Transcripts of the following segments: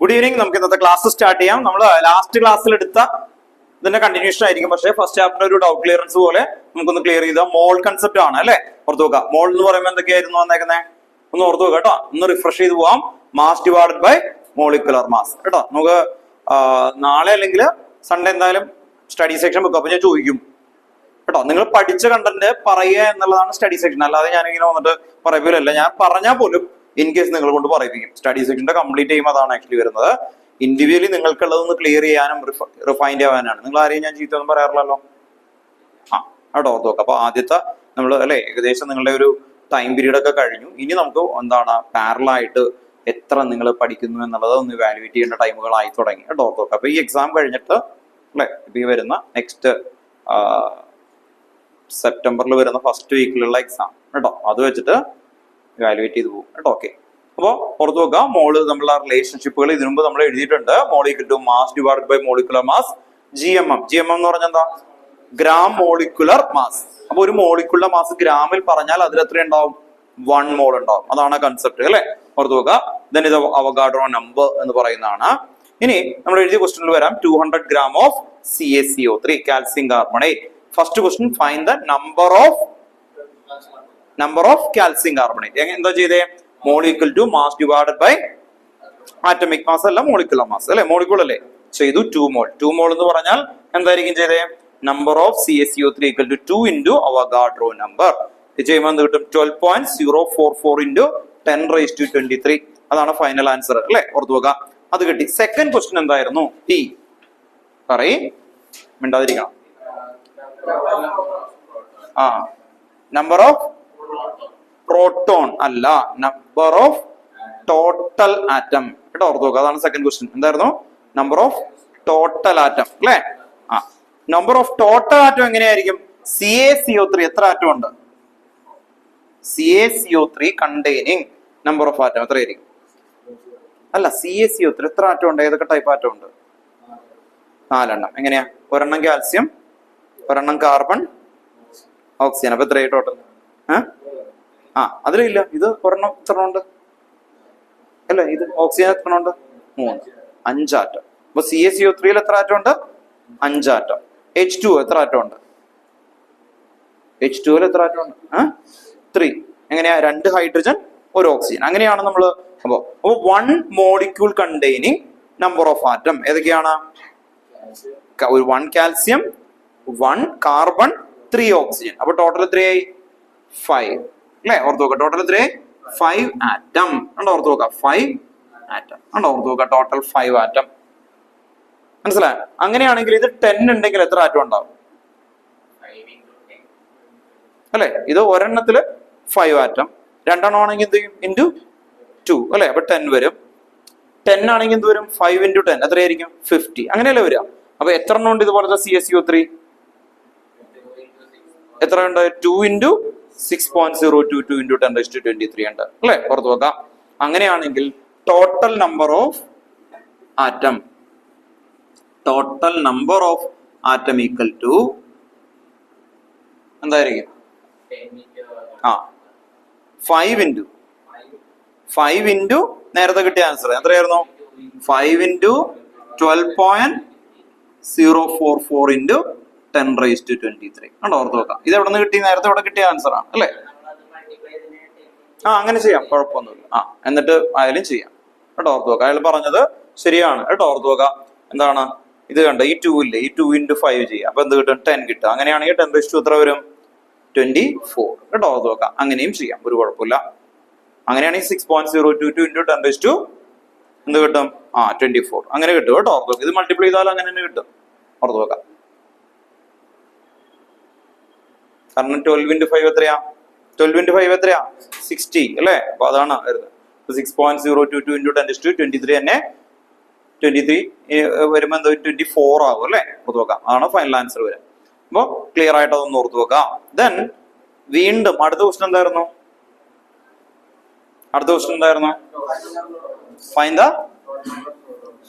Good evening. നമുക്ക് ഇന്നത്തെ class start ചെയ്യാം. നമ്മൾ ലാസ്റ്റ് ക്ലാസ്സിൽ എടുത്ത ഇതിന്റെ കണ്ടിന്യൂഷൻ ആയിരിക്കും. പക്ഷേ ഫസ്റ്റ് ചാപ്റ്റർ ഒരു ഡൗട്ട് ക്ലിയറൻസ് പോലെ നമുക്കൊന്ന് ക്ലിയർ ചെയ്ത മോൾ കൺസെപ്റ്റ് ആണ് അല്ലെ. ഓർത്ത് നോക്കാം. മോൾ എന്ന് പറയുമ്പോൾ എന്തൊക്കെയായിരുന്നു വന്നേക്കുന്നത് ഒന്ന് ഓർത്ത് നോക്കാം കേട്ടോ. ഒന്ന് റിഫ്രഷ് ചെയ്ത് പോവാം. Mass divided by molecular mass കേട്ടോ. നമുക്ക് നാളെ അല്ലെങ്കിൽ സൺഡേ എന്തായാലും സ്റ്റഡി സെക്ഷൻ വെക്കും. അപ്പൊ ഞാൻ ചോദിക്കും കേട്ടോ, നിങ്ങൾ പഠിച്ച കണ്ടന്റ് പറയുക എന്നുള്ളതാണ് സ്റ്റഡി സെക്ഷൻ. അല്ലാതെ ഞാനിങ്ങനെ വന്നിട്ട് പറയില്ല. ഞാൻ പറഞ്ഞാൽ പോലും ഇൻ കേസ് നിങ്ങൾ കൊണ്ട് പറയിപ്പിക്കും. സ്റ്റഡി സെക്ഷന്റെ കംപ്ലീറ്റ് ചെയ്യുമ്പോൾ അതാണ് ആക്ച്വലി വരുന്നത്. ഇൻഡിവിജ്വലി നിങ്ങൾക്കുള്ളതൊന്ന് ക്ലിയർ ചെയ്യാനും റിഫൈൻ ചെയ്യാനാണ്. നിങ്ങൾ ആരെയും ഞാൻ ചീത്ത ഒന്നും പറയാറില്ലല്ലോ. കേട്ടോ ഓർത്ത് നോക്കാം. അപ്പൊ ആദ്യത്തെ നമ്മൾ അല്ലെ ഏകദേശം നിങ്ങളുടെ ഒരു ടൈം പീരീഡ് ഒക്കെ കഴിഞ്ഞു. ഇനി നമുക്ക് എന്താണ് പാരലായിട്ട് എത്ര നിങ്ങൾ പഠിക്കുന്നു എന്നുള്ളത് ഒന്ന് ഇവാലുവേറ്റ് ചെയ്യേണ്ട ടൈമുകളായി തുടങ്ങി കേട്ടോ ഓർത്ത് നോക്കാം. അപ്പൊ ഈ എക്സാം കഴിഞ്ഞിട്ട് അല്ലെ ഇപ്പൊ ഈ വരുന്ന നെക്സ്റ്റ് സെപ്റ്റംബറിൽ വരുന്ന ഫസ്റ്റ് വീക്കിലുള്ള എക്സാം കേട്ടോ, അത് വെച്ചിട്ട് ഇവാലുവേറ്റ് ചെയ്ത് പോകും കേട്ടോ. ഓക്കെ, അപ്പോൾ ഓർത്ത് നോക്കുക. മോള് നമ്മളുടെ റിലേഷൻഷിപ്പുകൾ ഇതിനു മുമ്പ് നമ്മൾ എഴുതിയിട്ടുണ്ട്. Mole equal to mass divided by molecular mass GMM. GMM എന്ന് പറഞ്ഞാൽ എന്താ? Gram molecular mass. അപ്പൊ ഒരു മോളിക്കുലർ മാസ് ഗ്രാമിൽ പറഞ്ഞാൽ അതിൽ എത്ര ഉണ്ടാവും? 1 മോൾ ഉണ്ടാവും. അതാണ് കൺസെപ്റ്റ് അല്ലെ. ഓർത്ത് നോക്കുക. ദെൻ ഇത് അവഗാഡ്രോ നമ്പർ എന്ന് പറയുന്നതാണ്. ഇനി നമ്മൾ എഴുതിയ ക്വസ്റ്റനിൽ വരാം. 200 gram of CaCO3 calcium carbonate. First question find the number of calcium carbonate. എന്താ ചെയ്തേ? Mole equal to mass divided by atomic mass അല്ല മോളിക്കുലർ മാസ് അല്ലെ. മോളിക്കൂൾ അല്ലേ ചെയ്തു 2 മോൾ. 2 മോൾ എന്ന് പറഞ്ഞാൽ എന്തായിരിക്കും ചെയ്തേ? Number of CaCO3 equal to 2 into Avogadro number. ഇത് ചെയ്യുമ്പോൾ എന്ത് കിട്ടും? 12.044 ഇൻറ്റു 10⁻23. അതാണ് ഫൈനൽ ആൻസർ അല്ലെ. ഓർത്ത് നോക്കുക. അത് കിട്ടി. സെക്കൻഡ് ക്വസ്റ്റ്യൻ എന്തായിരുന്നു? ടി പറയ്, മിണ്ടാതിരിക്കണം. നമ്പർ ഓഫ് പ്രോട്ടോൺ അല്ല, നമ്പർ ഓഫ് ടോട്ടൽ ആറ്റം കേട്ടോ. ഓർത്ത് നോക്കുക. അതാണ് സെക്കൻഡ് ക്വസ്റ്റ്യൻ. എന്തായിരുന്നു? നമ്പർ ഓഫ് ടോട്ടൽ ആറ്റം അല്ലെ. നമ്പർ ഓഫ് ടോട്ടൽ ആറ്റം എങ്ങനെയായിരിക്കും? CaCO3 എത്ര ആറ്റം ഉണ്ട്? CaCO3 containing number of atom എത്രയായിരിക്കും? അല്ല, CaCO3 എത്ര ആറ്റം ഉണ്ട്? ഏതൊക്കെ ടൈപ്പ് ആറ്റം ഉണ്ട്? 4 എണ്ണം. എങ്ങനെയാ? ഒരെണ്ണം കാൽസ്യം, ഒരെണ്ണം കാർബൺ, ഓക്സിജൻ. അപ്പൊ എത്രയായി ടോട്ടൽ? അതിലില്ല. ഇത് ഒരെണ്ണം എത്ര ഉണ്ട്? അല്ല, ഇത് ഓക്സിജൻ എത്ര ഉണ്ട്? 3. 5 ആറ്റം. അപ്പൊ CaCO3 എത്ര ആറ്റം ഉണ്ട്? 5 ആറ്റം. H2O എത്ര ആറ്റം ഉണ്ട്? H2O എത്ര ആറ്റം ഉണ്ട്? 3. എങ്ങനെയാ? 2 ഹൈഡ്രജൻ, 1 ഓക്സിജൻ. അങ്ങനെയാണ് നമ്മൾ. അപ്പൊ 1 molecule containing number of atom ഏതൊക്കെയാണ്? 1 കാൽസ്യം, 1 കാർബൺ, 3 ഓക്സിജൻ. അപ്പൊ ടോട്ടൽ എത്രയായി? 5 അല്ലെ. ഓർത്ത് നോക്കുക. ടോട്ടൽ എത്രയായി? 5 ആറ്റം. ഉണ്ടോ? ഓർത്ത് നോക്കുക. 5 ആറ്റം. ഉണ്ടോ? ഓർത്ത് നോക്കുക. Total 5 atom. മനസ്സിലായോ? അങ്ങനെയാണെങ്കിൽ ഇത് 10 ഉണ്ടെങ്കിൽ എത്ര ആറ്റം ഉണ്ടാവും അല്ലെ? ഇത് ഒരെണ്ണത്തില് 5 ആറ്റം. 2 എണ്ണം ആണെങ്കിൽ എന്ത് ചെയ്യും? ഇൻറ്റു 2 അല്ലെ. അപ്പൊ 10 വരും. 10 ആണെങ്കിൽ എന്ത് വരും? 5 ഇൻറ്റു 10 എത്രയായിരിക്കും? 50. അങ്ങനെയല്ലേ വരിക. അപ്പൊ എത്ര എണ്ണം ഉണ്ട് ഇതുപോലത്തെ CaCO3? എത്ര ഉണ്ട്? 2 ഇൻറ്റു 6.022 ഇൻറ്റു 10⁻23 ഉണ്ട് അല്ലെ. പുറത്ത് നോക്കാം. അങ്ങനെയാണെങ്കിൽ total number of atom equal to എന്തായിരിക്കും? 5 ഇൻറ്റു നേരത്തെ കിട്ടിയ ആൻസർ എത്രയായിരുന്നു? 5 ഇൻറ്റു 12.044 ഇൻറ്റു 10⁻23 ഉണ്ടോ? ഓർത്ത് നോക്കാം. ഇത് എവിടെ നിന്ന് കിട്ടി? നേരത്തെ ഇവിടെ കിട്ടിയ ആൻസർ ആണ് അല്ലെ. അങ്ങനെ ചെയ്യാം, കുഴപ്പമൊന്നുമില്ല. എന്നിട്ട് ആയാലും ചെയ്യാം കേട്ടോ. ഓർത്ത് നോക്കാം. അയാൾ പറഞ്ഞത് ശരിയാണ് കേട്ടോ. ഓർത്ത് നോക്കാം. എന്താണ് ഇത്? കണ്ട ഈ 2 ഇല്ലേ? ഈ 2 ഇൻറ്റു 5 ചെയ്യാം. അപ്പൊ എന്ത് കിട്ടും? 10 കിട്ടും. അങ്ങനെയാണെങ്കിൽ 10⁻2 എത്ര വരും? 24 കേട്ടോ. ഓർത്ത് നോക്കാം. അങ്ങനെയും ചെയ്യാം, ഒരു കുഴപ്പമില്ല. അങ്ങനെയാണെങ്കിൽ 6.022 ഇൻറ്റു 10⁻2 എന്ത് കിട്ടും? 24 അങ്ങനെ കിട്ടും കേട്ടോ. ഓർത്ത് നോക്കാം. ഇത് മൾട്ടിപ്ലൈ ചെയ്താൽ അങ്ങനെ തന്നെ കിട്ടും. ഓർത്ത് നോക്കാം. കാരണം 12 ഇൻറ്റു 5 എത്രയാ? 12 ഇൻറ്റു 5 എത്രയാ? 60 അല്ലെ. അപ്പൊ അതാണ് വരുന്നത്. 6.022 ഇൻറ്റു 10⁻23 തന്നെ 23 വരുമ്പോ എന്തോ 24 ആകും അല്ലെ. ഓർത്ത് നോക്കാം. അതാണ് ഫൈനൽ ആൻസർ വരിക. അപ്പൊ ക്ലിയർ ആയിട്ട് അതൊന്ന് ഓർത്ത് നോക്കാം. ദെൻ വീണ്ടും അടുത്ത ക്വസ്റ്റൻ എന്തായിരുന്നു? Find the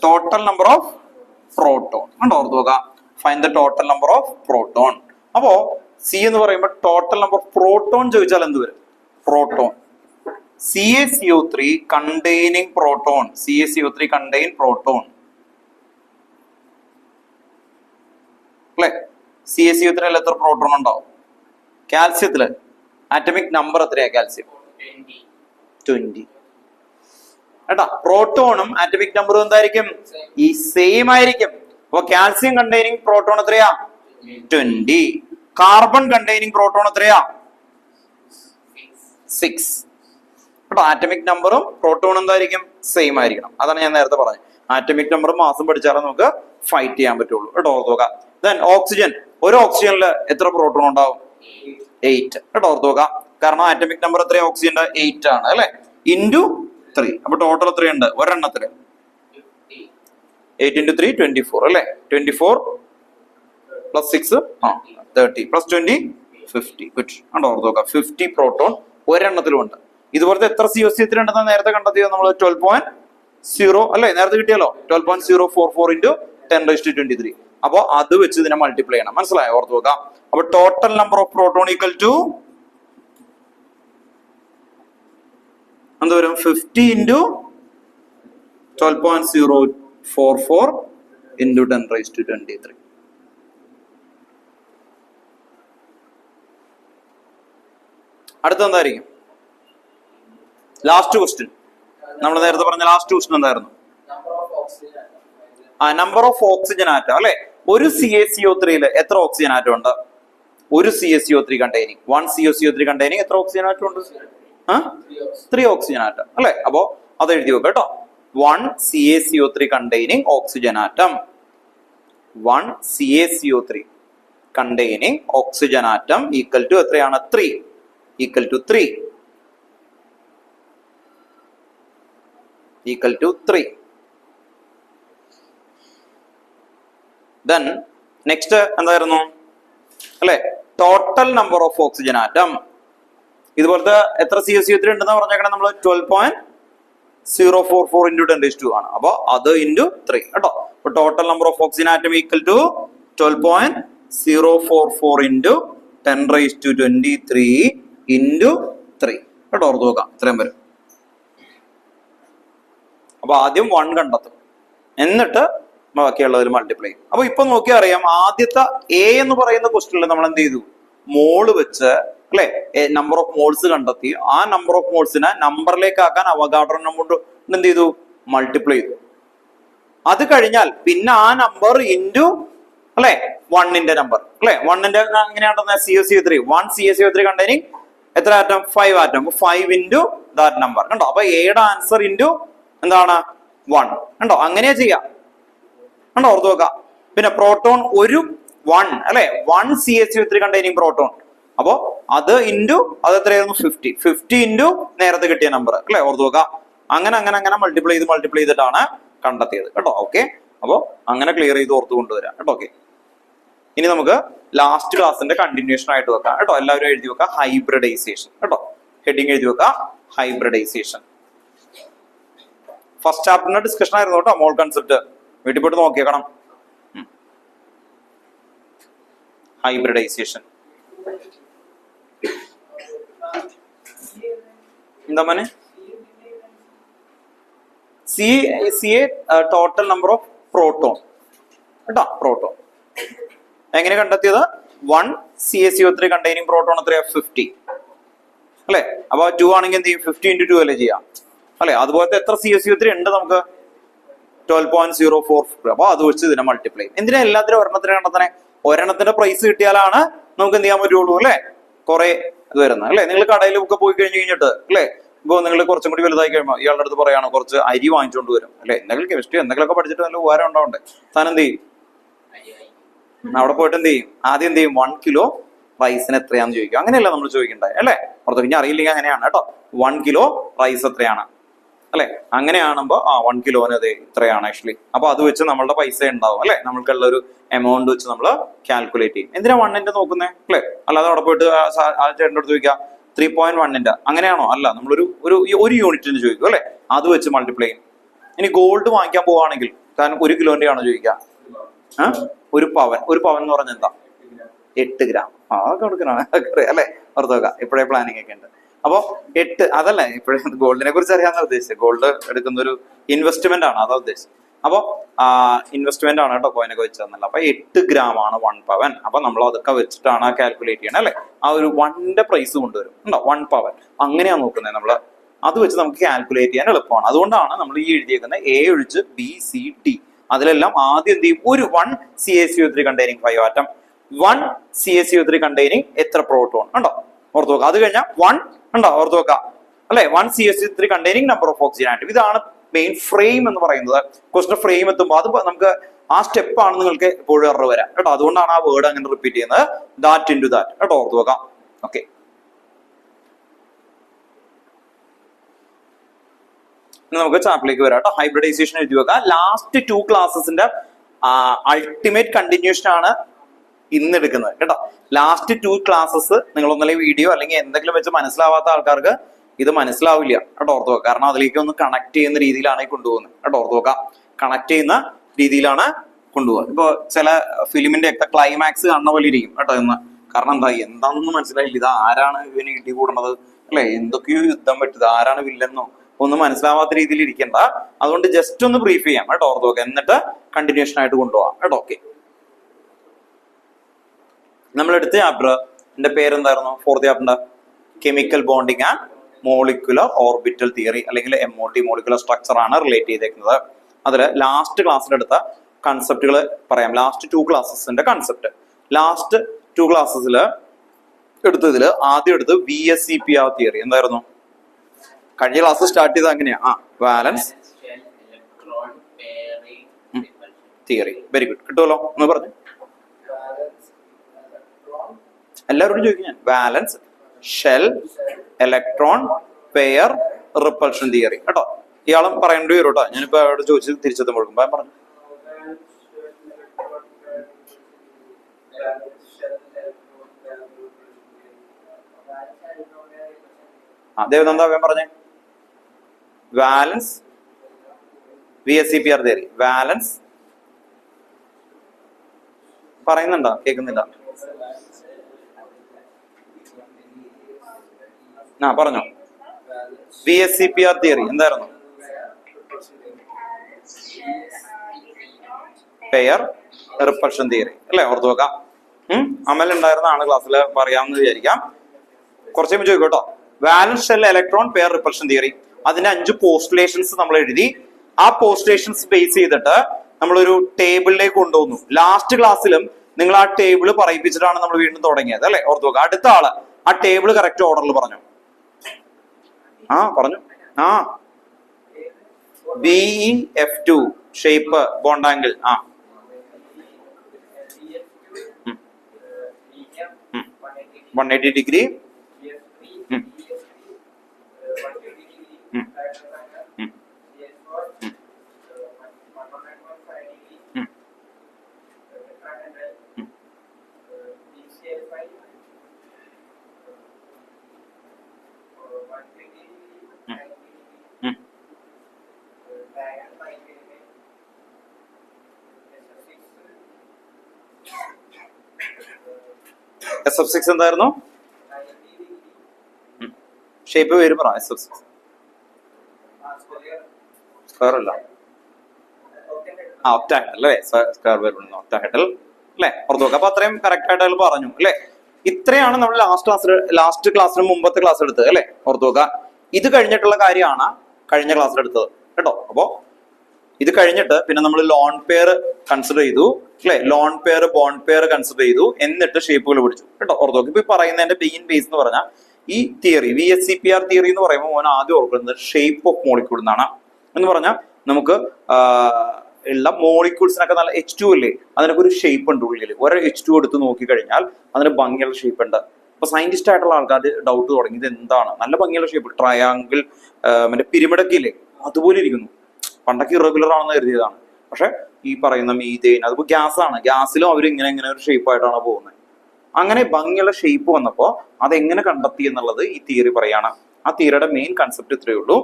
total number of proton. കണ്ടോ? ഓർത്ത് നോക്കാം. Find the total number of proton. അപ്പോ C എന്ന് പറയുമ്പോൾ ടോട്ടൽ നമ്പർ ഓഫ് പ്രോട്ടോൺ ചോദിച്ചാൽ എന്ത് വരും? Proton CaCO3 containing proton. CaCO3 contain proton. അല്ലെ? CaCO3 എത്ര പ്രോട്ടോൺ ഉണ്ടാവും? കാൽസ്യത്തില് ആറ്റമിക് നമ്പർ എത്രയാ കാൽസ്യം? 20. കേട്ടാ, പ്രോട്ടോണും ആറ്റമിക് നമ്പറും എന്തായിരിക്കും? ഈ സെയിം ആയിരിക്കും. അപ്പൊ കാൽസ്യം കണ്ടെയ്നിങ് പ്രോട്ടോൺ എത്രയാ? 20. കാർബൺ കണ്ടെയ്നിങ് പ്രോട്ടോൺ എത്രയാ? 6. കേട്ടോ, ആറ്റമിക് നമ്പറും പ്രോട്ടോണും എന്തായിരിക്കും? സെയിം ആയിരിക്കണം. അതാണ് ഞാൻ നേരത്തെ പറഞ്ഞത്. ആറ്റമിക് നമ്പറും മാസും പഠിച്ചാലേ നമുക്ക് ഫൈറ്റ് ചെയ്യാൻ പറ്റുള്ളൂ. കേട്ടോ, ഓർത്തോക. ദെൻ ഓക്സിജൻ, ഒരു ഓക്സിജനിൽ എത്ര പ്രോട്ടോൺ ഉണ്ടാവും? 8. കേട്ടോ, ഓർത്തോക. കാരണം ആറ്റമിക് നമ്പർ എത്രയാ ഓക്സിജന്റെ? 8 ആണ് അല്ലെ? ഇൻറ്റു 3. അപ്പൊ ടോട്ടൽ എത്രയുണ്ട് ഒരെണ്ണത്തില്? 8 × 3 24 അല്ലെ? 24 + 6 30 + 20 50. ഗുഡ്. കണ്ടോ, ഓർത്തോക. 50 പ്രോട്ടോൺ ഒരെണ്ണത്തിലും ഉണ്ട്. ഇതുപോലത്തെ എത്ര CaCO3 ഉണ്ടെന്ന് നേരത്തെ കണ്ടെത്തിയത് നമ്മൾ 12.0 അല്ലെ? നേരത്തെ കിട്ടിയല്ലോ, 12.044 × 10⁻23. അപ്പൊ അത് വെച്ച് ഇതിനെ മൾട്ടിപ്ലൈ ചെയ്യണം. മനസ്സിലായോ? ഓർത്ത് നോക്കാം. അപ്പൊ total number of proton equal to എന്ത് വരും? 50 × 12.044 × 10⁻23. അടുത്ത എന്തായിരിക്കും? Last question. നമ്മൾ നേരത്തെ പറഞ്ഞ ലാസ്റ്റ് ക്വസ്റ്റ്യൻ എന്തായിരുന്നു? നമ്പർ ഓഫ് ഓക്സിജൻ ആറ്റം അല്ലെ? ഒരു CaCO3 എത്ര ഓക്സിജൻ ആറ്റം ഉണ്ട്? ഒരു CaCO3 കണ്ടെയ്നിങ് 1 CaCO3 കണ്ടെയ്നിങ് എത്ര ഓക്സിജൻ ആറ്റം ഉണ്ട്? 3 ഓക്സിജൻ ആറ്റം അല്ലെ? അപ്പോ അത് എഴുതി വെക്കാം കേട്ടോ. 1 CaCO3 containing oxygen atom. 1 CaCO3 containing oxygen atom equal to എത്രയാണ്? 3. Equal to 3. Equal to 3. Then next എന്തായിരുന്നു അല്ലെ? Total number of oxygen atom. ഇതുപോലത്തെ എത്ര CaCO3 ഉണ്ടെന്ന് പറഞ്ഞേക്കണം നമ്മൾ? 12.044 × 10⁻2 ആണ്. അപ്പൊ അത് ഇൻറ്റു 3 കേട്ടോ. അപ്പൊ total number of oxygen atom equal to 12.044 × 10⁻23 × 3 കേട്ടോ. ഓർത്ത് നോക്കാം. ഇത്രയും വരും. അപ്പൊ ആദ്യം 1 കണ്ടെത്തും, എന്നിട്ട് ബാക്കിയുള്ളതിൽ മൾട്ടിപ്ലൈ ചെയ്യും. അപ്പൊ ഇപ്പൊ നോക്കിയാൽ അറിയാം, ആദ്യത്തെ A എന്ന് പറയുന്ന ക്വസ്റ്റ്യനിൽ നമ്മൾ എന്ത് ചെയ്തു? മോള് വെച്ച് അല്ലെ നമ്പർ ഓഫ് മോൾസ് കണ്ടെത്തി. ആ നമ്പർ ഓഫ് മോൾസിനെ നമ്പറിലേക്ക് ആക്കാൻ അവഗാഡ്രോ നമ്പർ എന്ത് ചെയ്തു? മൾട്ടിപ്ലൈ ചെയ്തു. അത് കഴിഞ്ഞാൽ പിന്നെ ആ നമ്പർ ഇൻറ്റു അല്ലെ 1ന്റെ നമ്പർ അല്ലെ? 1ന്റെ എങ്ങനെയാണെന്ന്? CaCO3 1 CaCO3 കണ്ടെയ്നിങ് എത്ര ആറ്റം? 5 ആറ്റം. 5 × ദാറ്റ് നമ്പർ കണ്ടോ. അപ്പൊ എയുടെ ആൻസർ ഇൻറ്റു എന്താണ്? 1 കണ്ടോ. അങ്ങനെയാ ചെയ്യാം കണ്ടോ. ഓർത്ത് നോക്കാം. പിന്നെ പ്രോട്ടോൺ ഒരു 1 അല്ലെ? 1 CaCO3 കണ്ടെയ്നിങ് പ്രോട്ടോൺ. അപ്പോ അത് ഇൻറ്റു അത് എത്രയായിരുന്നു? 50. 50 ഇൻറ്റു നേരത്തെ കിട്ടിയ നമ്പർ അല്ലെ? ഓർത്ത് നോക്കാം. അങ്ങനെ അങ്ങനെ അങ്ങനെ മൾട്ടിപ്ലൈ ചെയ്തിട്ടാണ് കണ്ടെത്തിയത് കേട്ടോ. ഓക്കെ, അപ്പോ അങ്ങനെ ക്ലിയർ ചെയ്ത് ഓർത്ത് കൊണ്ടുവരാം കേട്ടോ. ഓക്കെ, ഇനി നമുക്ക് ലാസ്റ്റ് ക്ലാസിന്റെ കണ്ടിന്യൂഷൻ ആയിട്ട് വെക്കാം കേട്ടോ. എല്ലാവരും എഴുതി വെക്കാം ഹൈബ്രിഡൈസേഷൻ കേട്ടോ. ഹെഡിങ് എഴുതി വെക്കാം ഹൈബ്രിഡൈസേഷൻ. ഫസ്റ്റ് ചാപ്റ്ററിന്റെ ഡിസ്കഷൻ ആയിരുന്നു കേട്ടോ. മോൾ കൺസെപ്റ്റ് വീട്ടിൽ പോയിട്ട് നോക്കിയേക്കണം. ഹൈബ്രിഡൈസേഷൻ എന്താ മോനെ? CA total number of proton കേട്ടോ. പ്രോട്ടോൺ എങ്ങനെ കണ്ടെത്തിയത്? 1 CaCO3 കണ്ടെയ്നിങ് പ്രോട്ടോൺ എത്രയാ? 50 അല്ലെ? അപ്പൊ 2 ആണെങ്കിൽ എന്ത് ചെയ്യും? 50 × 2 അല്ലേ ചെയ്യാം അല്ലെ? അതുപോലത്തെ എത്ര CaCO3 ഉണ്ട് നമുക്ക്? 12.044. അപ്പൊ അത് വെച്ച് ഇതിനെ മൾട്ടിപ്ലൈ. എന്തിനാ എല്ലാത്തിനും ഒരെണ്ണത്തിന് കണ്ടെത്തണേ? ഒരെണ്ണത്തിന്റെ പ്രൈസ് കിട്ടിയാലാണ് നമുക്ക് എന്ത് ചെയ്യാൻ പറ്റുള്ളൂ അല്ലെ? കുറെ ഇത് വരുന്നത് അല്ലെ? നിങ്ങൾ കടയിൽ ഒക്കെ പോയി കഴിഞ്ഞിട്ട് അല്ലെ, ഇപ്പൊ നിങ്ങൾ കുറച്ചും കൂടി വലുതായി കഴിയുമ്പോൾ ഇയാളുടെ അടുത്ത് പറയാണ് കുറച്ച് അരി വാങ്ങിച്ചുകൊണ്ട് വരും അല്ലെ? എന്തെങ്കിലും കെമിസ്ട്രി എന്തെങ്കിലുമൊക്കെ പഠിച്ചിട്ട് നല്ല ഉപകാരം ഉണ്ടാവണ്ടേ? താൻ എന്ത് ചെയ്യും? അവിടെ പോയിട്ട് എന്ത് ചെയ്യും? ആദ്യം എന്ത് ചെയ്യും? 1 കിലോ റൈസിന് എത്രയാന്ന് ചോദിക്കും. അങ്ങനെയല്ല നമ്മൾ ചോദിക്കണ്ടേ അല്ലെ? പുറത്ത് പിന്നെ അറിയില്ലെങ്കിൽ അങ്ങനെയാണ് കേട്ടോ. 1 കിലോ റൈസ് എത്രയാണ് അല്ലെ? അങ്ങനെയാണുമ്പോ 1 കിലോന് അതെ ഇത്രയാണ് ആക്ച്വലി. അപ്പൊ അത് വെച്ച് നമ്മളുടെ പൈസ ഉണ്ടാവും അല്ലെ? നമ്മൾക്കുള്ള ഒരു എമൗണ്ട് വെച്ച് നമ്മൾ കാൽക്കുലേറ്റ് ചെയ്യും. എന്തിനാ 1ന്റെ നോക്കുന്നേ അല്ലെ? അല്ലാതെ അവിടെ പോയിട്ട് ആ ചേട്ടൻ്റെ അടുത്ത് ചോദിക്കാം 3.1ന്റെ അങ്ങനെയാണോ? അല്ല, നമ്മളൊരു ഒരു യൂണിറ്റിന് ചോദിക്കും അല്ലെ? അത് വെച്ച് മൾട്ടിപ്ലൈ ചെയ്യും. ഇനി ഗോൾഡ് വാങ്ങിക്കാൻ പോവാണെങ്കിൽ കാരണം 1 കിലോന്റെ ആണോ ചോദിക്കുക? ഒരു പവൻ എന്ന് പറഞ്ഞ എന്താ? 8 ഗ്രാം. അതൊക്കെ കൊടുക്കണം അല്ലെ? ഓർത്ത് വെക്കാം. ഇപ്പോഴേ പ്ലാനിങ് ഒക്കെ ഉണ്ട്. അപ്പൊ 8 അതല്ല ഇപ്പോഴും ഗോൾഡിനെ കുറിച്ച് അറിയാമെന്നാ ഉദ്ദേശിച്ചത്. ഗോൾഡ് എടുക്കുന്ന ഒരു ഇൻവെസ്റ്റ്മെന്റ് ആണ്, അതാ ഉദ്ദേശിച്ചത്. അപ്പൊ ഇൻവെസ്റ്റ്മെന്റ് ആണ് കേട്ടോ കോയിനൊക്കെ വെച്ച് തന്നല്ല. അപ്പൊ 8 gram ആണ് 1 പവൻ. അപ്പൊ നമ്മൾ അതൊക്കെ വെച്ചിട്ടാണ് കാൽക്കുലേറ്റ് ചെയ്യണം അല്ലെ. ആ ഒരു 1ന്റെ പ്രൈസ് കൊണ്ടുവരും ഉണ്ടോ, 1 പവൻ. അങ്ങനെയാ നോക്കുന്നത് നമ്മള്. അത് വെച്ച് നമുക്ക് കാൽക്കുലേറ്റ് ചെയ്യാൻ എളുപ്പമാണ്. അതുകൊണ്ടാണ് നമ്മൾ ഈ എഴുതിയേക്കുന്ന എ ഒഴിച്ച് ബി സി ഡി അതിലെല്ലാം ആദ്യം എന്ത് ചെയ്യും, ഒരു 1 CaCO3 containing 5 atom, 1 CaCO3 containing എത്ര പ്രോട്ടോൺ ഉണ്ടോ ഓർത്ത് നോക്കുക. അത് കഴിഞ്ഞാൽ 1 ഉണ്ടോ ഓർത്ത് നോക്കുക അല്ലെ, 1 CaCO3 containing number of oxygen atom. ഇതാണ് മെയിൻ ഫ്രെയിം എന്ന് പറയുന്നത്. ക്വസ്റ്റൻ ഫ്രെയിം എത്തുമ്പോൾ അത് നമുക്ക് ആ സ്റ്റെപ്പ് ആണ് നിങ്ങൾക്ക് എപ്പോഴും എറർ വരാം കേട്ടോ. അതുകൊണ്ടാണ് ആ വേർഡ് അങ്ങനെ റിപ്പീറ്റ് ചെയ്യുന്നത്, ദാറ്റ് ഇൻടു ദാറ്റ് കേട്ടോ ഓർത്ത് നോക്കാം. ഓക്കെ, നമുക്ക് ചാപ്റ്ററിലേക്ക് വരാം കേട്ടോ. ഹൈബ്രിഡൈസേഷൻ എഴുതി വെക്കാം. ലാസ്റ്റ് 2 ക്ലാസ്സസിന്റെ അൾട്ടിമേറ്റ് കണ്ടിന്യൂഷൻ ആണ് ഇന്ന് എടുക്കുന്നത് കേട്ടോ. ലാസ്റ്റ് 2 ക്ലാസ്സസ് നിങ്ങൾ ഒന്നല്ലേ വീഡിയോ അല്ലെങ്കിൽ എന്തെങ്കിലും വെച്ച് മനസ്സിലാവാത്ത ആൾക്കാർക്ക് ഇത് മനസ്സിലാവില്ല കേട്ടോ ഓർത്ത് വെക്കാം. കാരണം അതിലേക്ക് ഒന്ന് കണക്ട് ചെയ്യുന്ന രീതിയിലാണ് കൊണ്ടുപോകുന്നത് കേട്ടോ ഓർത്ത് വെക്കാം. കണക്ട് ചെയ്യുന്ന രീതിയിലാണ് കൊണ്ടുപോകുക. ഇപ്പൊ ചില ഫിലിമിന്റെ ഒക്കെ ക്ലൈമാക്സ് കാണുന്ന പോലെ ഇരിക്കും കേട്ടോ ഇന്ന്. കാരണം എന്താണെന്ന് മനസ്സിലായില്ല, ഇത് ആരാണ് ഇവന് ഇടി കൂടണത് അല്ലെ, എന്തൊക്കെയോ യുദ്ധം പറ്റുന്നത്, ആരാണ് വില്ലെന്നോ ഒന്നും മനസ്സിലാവാത്ത രീതിയിൽ ഇരിക്കണ്ട. അതുകൊണ്ട് ജസ്റ്റ് ഒന്ന് ബ്രീഫ് ചെയ്യാം കേട്ടോ ഓർത്ത് വെക്കാം. എന്നിട്ട് കണ്ടിന്യൂഷൻ ആയിട്ട് കൊണ്ടുപോകാം കേട്ടോ. ഓക്കെ, നമ്മൾ എടുത്ത ചാപ്റ്ററിന്റെ പേരെന്തായിരുന്നു? 4th ചാപ്റ്ററിന്റെ chemical bonding and molecular orbital theory അല്ലെങ്കിൽ MOT മോളിക്കുലർ സ്ട്രക്ചർ ആണ് റിലേറ്റ് ചെയ്തേക്കുന്നത്. അതിൽ ലാസ്റ്റ് ക്ലാസ്സിലെടുത്ത കൺസെപ്റ്റുകൾ പറയാം. ലാസ്റ്റ് 2 ക്ലാസ്സസിന്റെ കൺസെപ്റ്റ്. ലാസ്റ്റ് 2 ക്ലാസ്സസിൽ എടുത്തതിൽ ആദ്യം എടുത്ത് VSEPR തിയറി. എന്തായിരുന്നു? കഴിഞ്ഞ ക്ലാസ് സ്റ്റാർട്ട് ചെയ്ത് അങ്ങനെയാ, വാലൻസ് തിയറി. വെരി ഗുഡ്, കിട്ടുമല്ലോ ഒന്ന് പറഞ്ഞു. എല്ലാവരോടും ചോദിക്കും ഞാൻ. Valence, shell, electron, pair, repulsion theory കേട്ടോ. ഇയാളും പറയേണ്ടി വരും കേട്ടോ. ഞാനിപ്പോ അവിടെ ചോദിച്ച് തിരിച്ചെത്തും കൊടുക്കും. പറഞ്ഞു ദേവനന്ദ വേഗം പറഞ്ഞേ. വാലൻസ് VSEPR തിയറി. വാലൻസ് പറയുന്നുണ്ടോ? കേൾക്കുന്നില്ല. പറഞ്ഞോ. VSEPR തിയറി എന്തായിരുന്നു? പെയർ റിപ്പൾഷൻ തിയറി അല്ലെ ഓർത്ത് വെക്കാം. അമൽ ഉണ്ടായിരുന്ന ആണ് ക്ലാസ്സിൽ പറയാമെന്ന് വിചാരിക്കാം. കുറച്ച് കഴിയുമ്പോൾ ചോദിക്കോട്ടോ. Valence, shell, electron, pair, repulsion theory. അതിന്റെ 5 പോസ്റ്റുലേഷൻസ് നമ്മൾ എഴുതി. ആ പോസ്റ്റുലേഷൻസ് ബേസ് ചെയ്തിട്ട് നമ്മളൊരു ടേബിളിലേക്ക് കൊണ്ടുവന്നു. ലാസ്റ്റ് ക്ലാസ്സിലും നിങ്ങൾ ആ ടേബിൾ പറയിപ്പിച്ചിട്ടാണ് നമ്മൾ വീണ്ടും തുടങ്ങിയത് അല്ലെ ഓർത്ത് നോക്കുക. അടുത്ത ആള് ആ ടേബിൾ കറക്റ്റ് ഓർഡറിൽ പറഞ്ഞു. പറഞ്ഞു. BeF2 shape bond angle. 180 degree. SF6 എന്തായിരുന്നു? ഷേപ്പ് പേര് പറ. SF6 സ്ക്വയർ അല്ല, ഒക്ടാഹെഡ്രൽ അല്ലേ? സ്ക്വയർ പേര് ഒക്ടാഹെഡ്രൽ അല്ലെ ഓർത്ത് നോക്കുക. അപ്പൊ അത്രയും കറക്റ്റ് ആയിട്ട് പറഞ്ഞു അല്ലെ. ഇത്രയാണ് നമ്മൾ ലാസ്റ്റ് ക്ലാസ്സിന് മുമ്പത്തെ ക്ലാസ് എടുത്തത് അല്ലെ ഓർത്ത് നോക്കുക. ഇത് കഴിഞ്ഞിട്ടുള്ള കാര്യമാണ് കഴിഞ്ഞ ക്ലാസ്സിൽ എടുത്തത് കേട്ടോ. അപ്പോ ഇത് കഴിഞ്ഞിട്ട് പിന്നെ നമ്മൾ ലോൺ പെയർ കൺസിഡർ ചെയ്തു അല്ലെ. Lone pair, bond pair consider ചെയ്തു. എന്നിട്ട് ഷേപ്പുകൾ പിടിച്ചു കേട്ടോ ഓർത്ത് നോക്കുക. ഇപ്പൊ പറയുന്നതിന്റെ മെയിൻ ബേസ് എന്ന് പറഞ്ഞാൽ ഈ തിയറി VSEPR തിയറി എന്ന് പറയുമ്പോൾ മോൻ ആദ്യം ഓർക്കുന്നത് ഷേപ്പ് ഓഫ് മോളിക്യൂൾ എന്നാണ്. എന്ന് പറഞ്ഞാൽ നമുക്ക് ഉള്ള മോളിക്യൂൾസിനൊക്കെ നല്ല H2 അല്ലേ, അതിനൊക്കെ ഒരു ഷേപ്പ് ഉണ്ട് ഉള്ളിൽ. ഒരു H2 എടുത്ത് നോക്കി കഴിഞ്ഞാൽ അതിന് ഭംഗിയുള്ള ഷേപ്പ് ഉണ്ട്. അപ്പൊ സയന്റിസ്റ്റ് ആയിട്ടുള്ള ആൾക്കാർ ഡൗട്ട് തുടങ്ങിയത് എന്താണ്, നല്ല ഭംഗിയുള്ള ഷേപ്പ്, ട്രയാങ്കിൾ, മറ്റേ പിരമിഡൊക്കെ ഇല്ലേ അതുപോലെ ഇരിക്കുന്നു. പണ്ടൊക്കെ ഇറഗുലർ ആണെന്ന് കരുതിയതാണ്. പക്ഷെ ഈ പറയുന്ന മീഥെയ്ൻ അതിപ്പോ ഗ്യാസ് ആണ്, ഗ്യാസിലും അവർ ഇങ്ങനെ ഒരു ഷേപ്പ് ആയിട്ടാണ് പോകുന്നത്. അങ്ങനെ ഭംഗിയുള്ള ഷേപ്പ് വന്നപ്പോ അതെങ്ങനെ കണ്ടെത്തി എന്നുള്ളത് ഈ തിയറി പറയാണ്. ആ തിയറിയുടെ മെയിൻ കൺസെപ്റ്റ് ഇത്രയേ ഉള്ളൂ.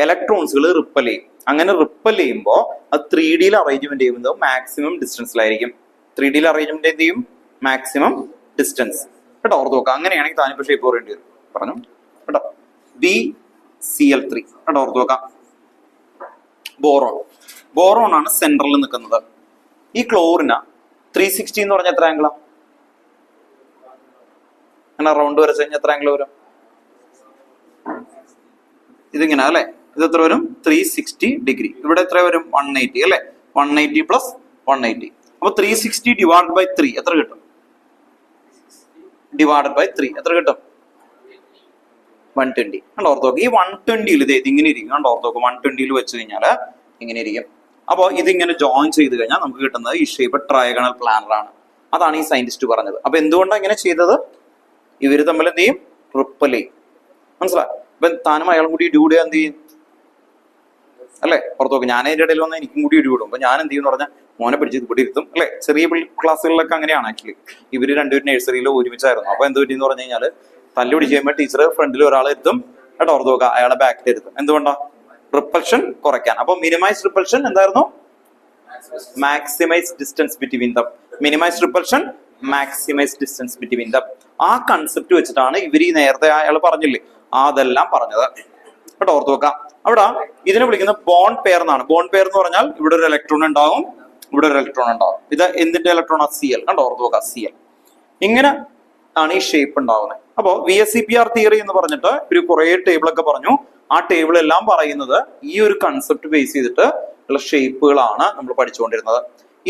ഇലക്ട്രോൺസുകൾ റിപ്പൽ ചെയ്യും. അങ്ങനെ റിപ്പൽ ചെയ്യുമ്പോൾ അത് 3D അറേഞ്ച്മെന്റ് ചെയ്യുന്നത് മാക്സിമം ഡിസ്റ്റൻസിലായിരിക്കും. 3D അറേഞ്ച്മെന്റ് എന്ത് ചെയ്യും? മാക്സിമം ഡിസ്റ്റൻസ് കേട്ടോ ഓർത്ത് നോക്കാം. അങ്ങനെയാണെങ്കിൽ താനിപ്പോ ഷേപ്പ് പറയേണ്ടി വരും. പറഞ്ഞു കേട്ടോ. BCl3 കേട്ടോ, ഓർത്ത് വെക്കാം. ബോറോൺ ആണ് സെൻട്രലിൽ നിൽക്കുന്നത്. ഈ ക്ലോറിന് 360 എന്ന് പറഞ്ഞ എത്ര ആംഗിളാ? അങ്ങനെ റൗണ്ട് വരച്ച് കഴിഞ്ഞാൽ എത്ര ആംഗിൾ വരും? ഇതിങ്ങനെ അല്ലെ, ഇത് എത്ര വരും? 360 ഡിഗ്രി. ഇവിടെ എത്ര വരും? 180 അല്ലെ, 180 പ്ലസ് 180. അപ്പൊ 360 ഡിവൈഡ് ബൈ 3 എത്ര കിട്ടും? ഡിവൈഡ് ബൈ 3 എത്ര കിട്ടും? 120. കണ്ടോ ഓർത്ത് നോക്ക്. ഈ 120യിൽ ഇത് ഇങ്ങനെ ഇരിക്കും. കണ്ടോ ഓർത്ത് നോക്ക്. 120യിൽ വെച്ച് കഴിഞ്ഞാൽ ഇങ്ങനെ ഇരിക്കും. അപ്പോൾ ഇതിങ്ങനെ ജോയിൻ ചെയ്ത് കഴിഞ്ഞാൽ നമുക്ക് കിട്ടുന്നത് ഈ ഷേപ്പ് ട്രയഗണൽ പ്ലാനർ ആണ്. അതാണ് ഈ സയന്റിസ്റ്റ് പറഞ്ഞത്. അപ്പൊ എന്തുകൊണ്ടാണ് ഇങ്ങനെ ചെയ്തത്? ഇവര് തമ്മിൽ എന്ത് ചെയ്യും? റിപ്പൽ ചെയ്യും. മനസ്സിലായി? അപ്പൊ താനും അയാളും കൂടി ഇടികൂടുക എന്ത് ചെയ്യും അല്ലെ? പുറത്ത് നോക്കും. ഞാൻ അതിന്റെ ഇടയിൽ വന്നാൽ എനിക്കും കൂടി ഇടികൂടും. അപ്പൊ ഞാൻ എന്ത് ചെയ്യും എന്ന് പറഞ്ഞാൽ മോനെ പിടിച്ച് ഇവിടെ ഇരുത്തും അല്ലെ. ചെറിയ ക്ലാസ്സുകളിലൊക്കെ അങ്ങനെയാണ് ആക്ച്വലി. ഇവര് രണ്ടുപേരും നഴ്സറിയിൽ ഒരുമിച്ചായിരുന്നു. അപ്പൊ എന്ത് പറ്റിയെന്ന് പറഞ്ഞു കഴിഞ്ഞാൽ തല്ല് പിടിച്ച് കഴിയുമ്പോൾ ടീച്ചർ ഫ്രണ്ടിൽ ഒരാളെ ഇരുത്തും കേട്ടോ, ഓർത്ത് നോക്കുക, അയാളെ ബാക്കിൽ ഇരുത്തും. എന്തുകൊണ്ടാ? റിപ്പൽഷൻ കുറയ്ക്കാൻ. അപ്പൊ മിനിമൈസ് റിപ്പൽഷൻ എന്തായിരുന്നു? Maximize distance between them. Minimize repulsion, maximize distance between them. ആ കൺസെപ്റ്റ് വെച്ചിട്ടാണ് ഇവർ ഈ നേരത്തെ അയാൾ പറഞ്ഞില്ലേ അതെല്ലാം പറഞ്ഞത് കേട്ടോ, ഓർത്ത് വെക്കാം. അവിടെ ഇതിനെ വിളിക്കുന്നത് ബോണ്ട് പെയർ എന്നാണ്. ബോണ്ട് പെയർ എന്ന് പറഞ്ഞാൽ ഇവിടെ ഒരു ഇലക്ട്രോൺ ഉണ്ടാവും, ഇവിടെ ഒരു ഇലക്ട്രോൺ ഉണ്ടാവും. ഇത് എന്തിന്റെ ഇലക്ട്രോൺ? Cl കണ്ടോ, ഓർത്ത് വെക്കാം, Cl. ഇങ്ങനെ ആണ് ഈ ഷേപ്പ് ഉണ്ടാവുന്നത്. അപ്പോ VSEPR തിയറി എന്ന് പറഞ്ഞിട്ട് ഒരു കുറെ ടേബിളൊക്കെ പറഞ്ഞു. ആ ടേബിൾ എല്ലാം പറയുന്നത് ഈ ഒരു കൺസെപ്റ്റ് ബേസ് ചെയ്തിട്ട് ഉള്ള ഷേപ്പുകളാണ് നമ്മൾ പഠിച്ചുകൊണ്ടിരുന്നത്.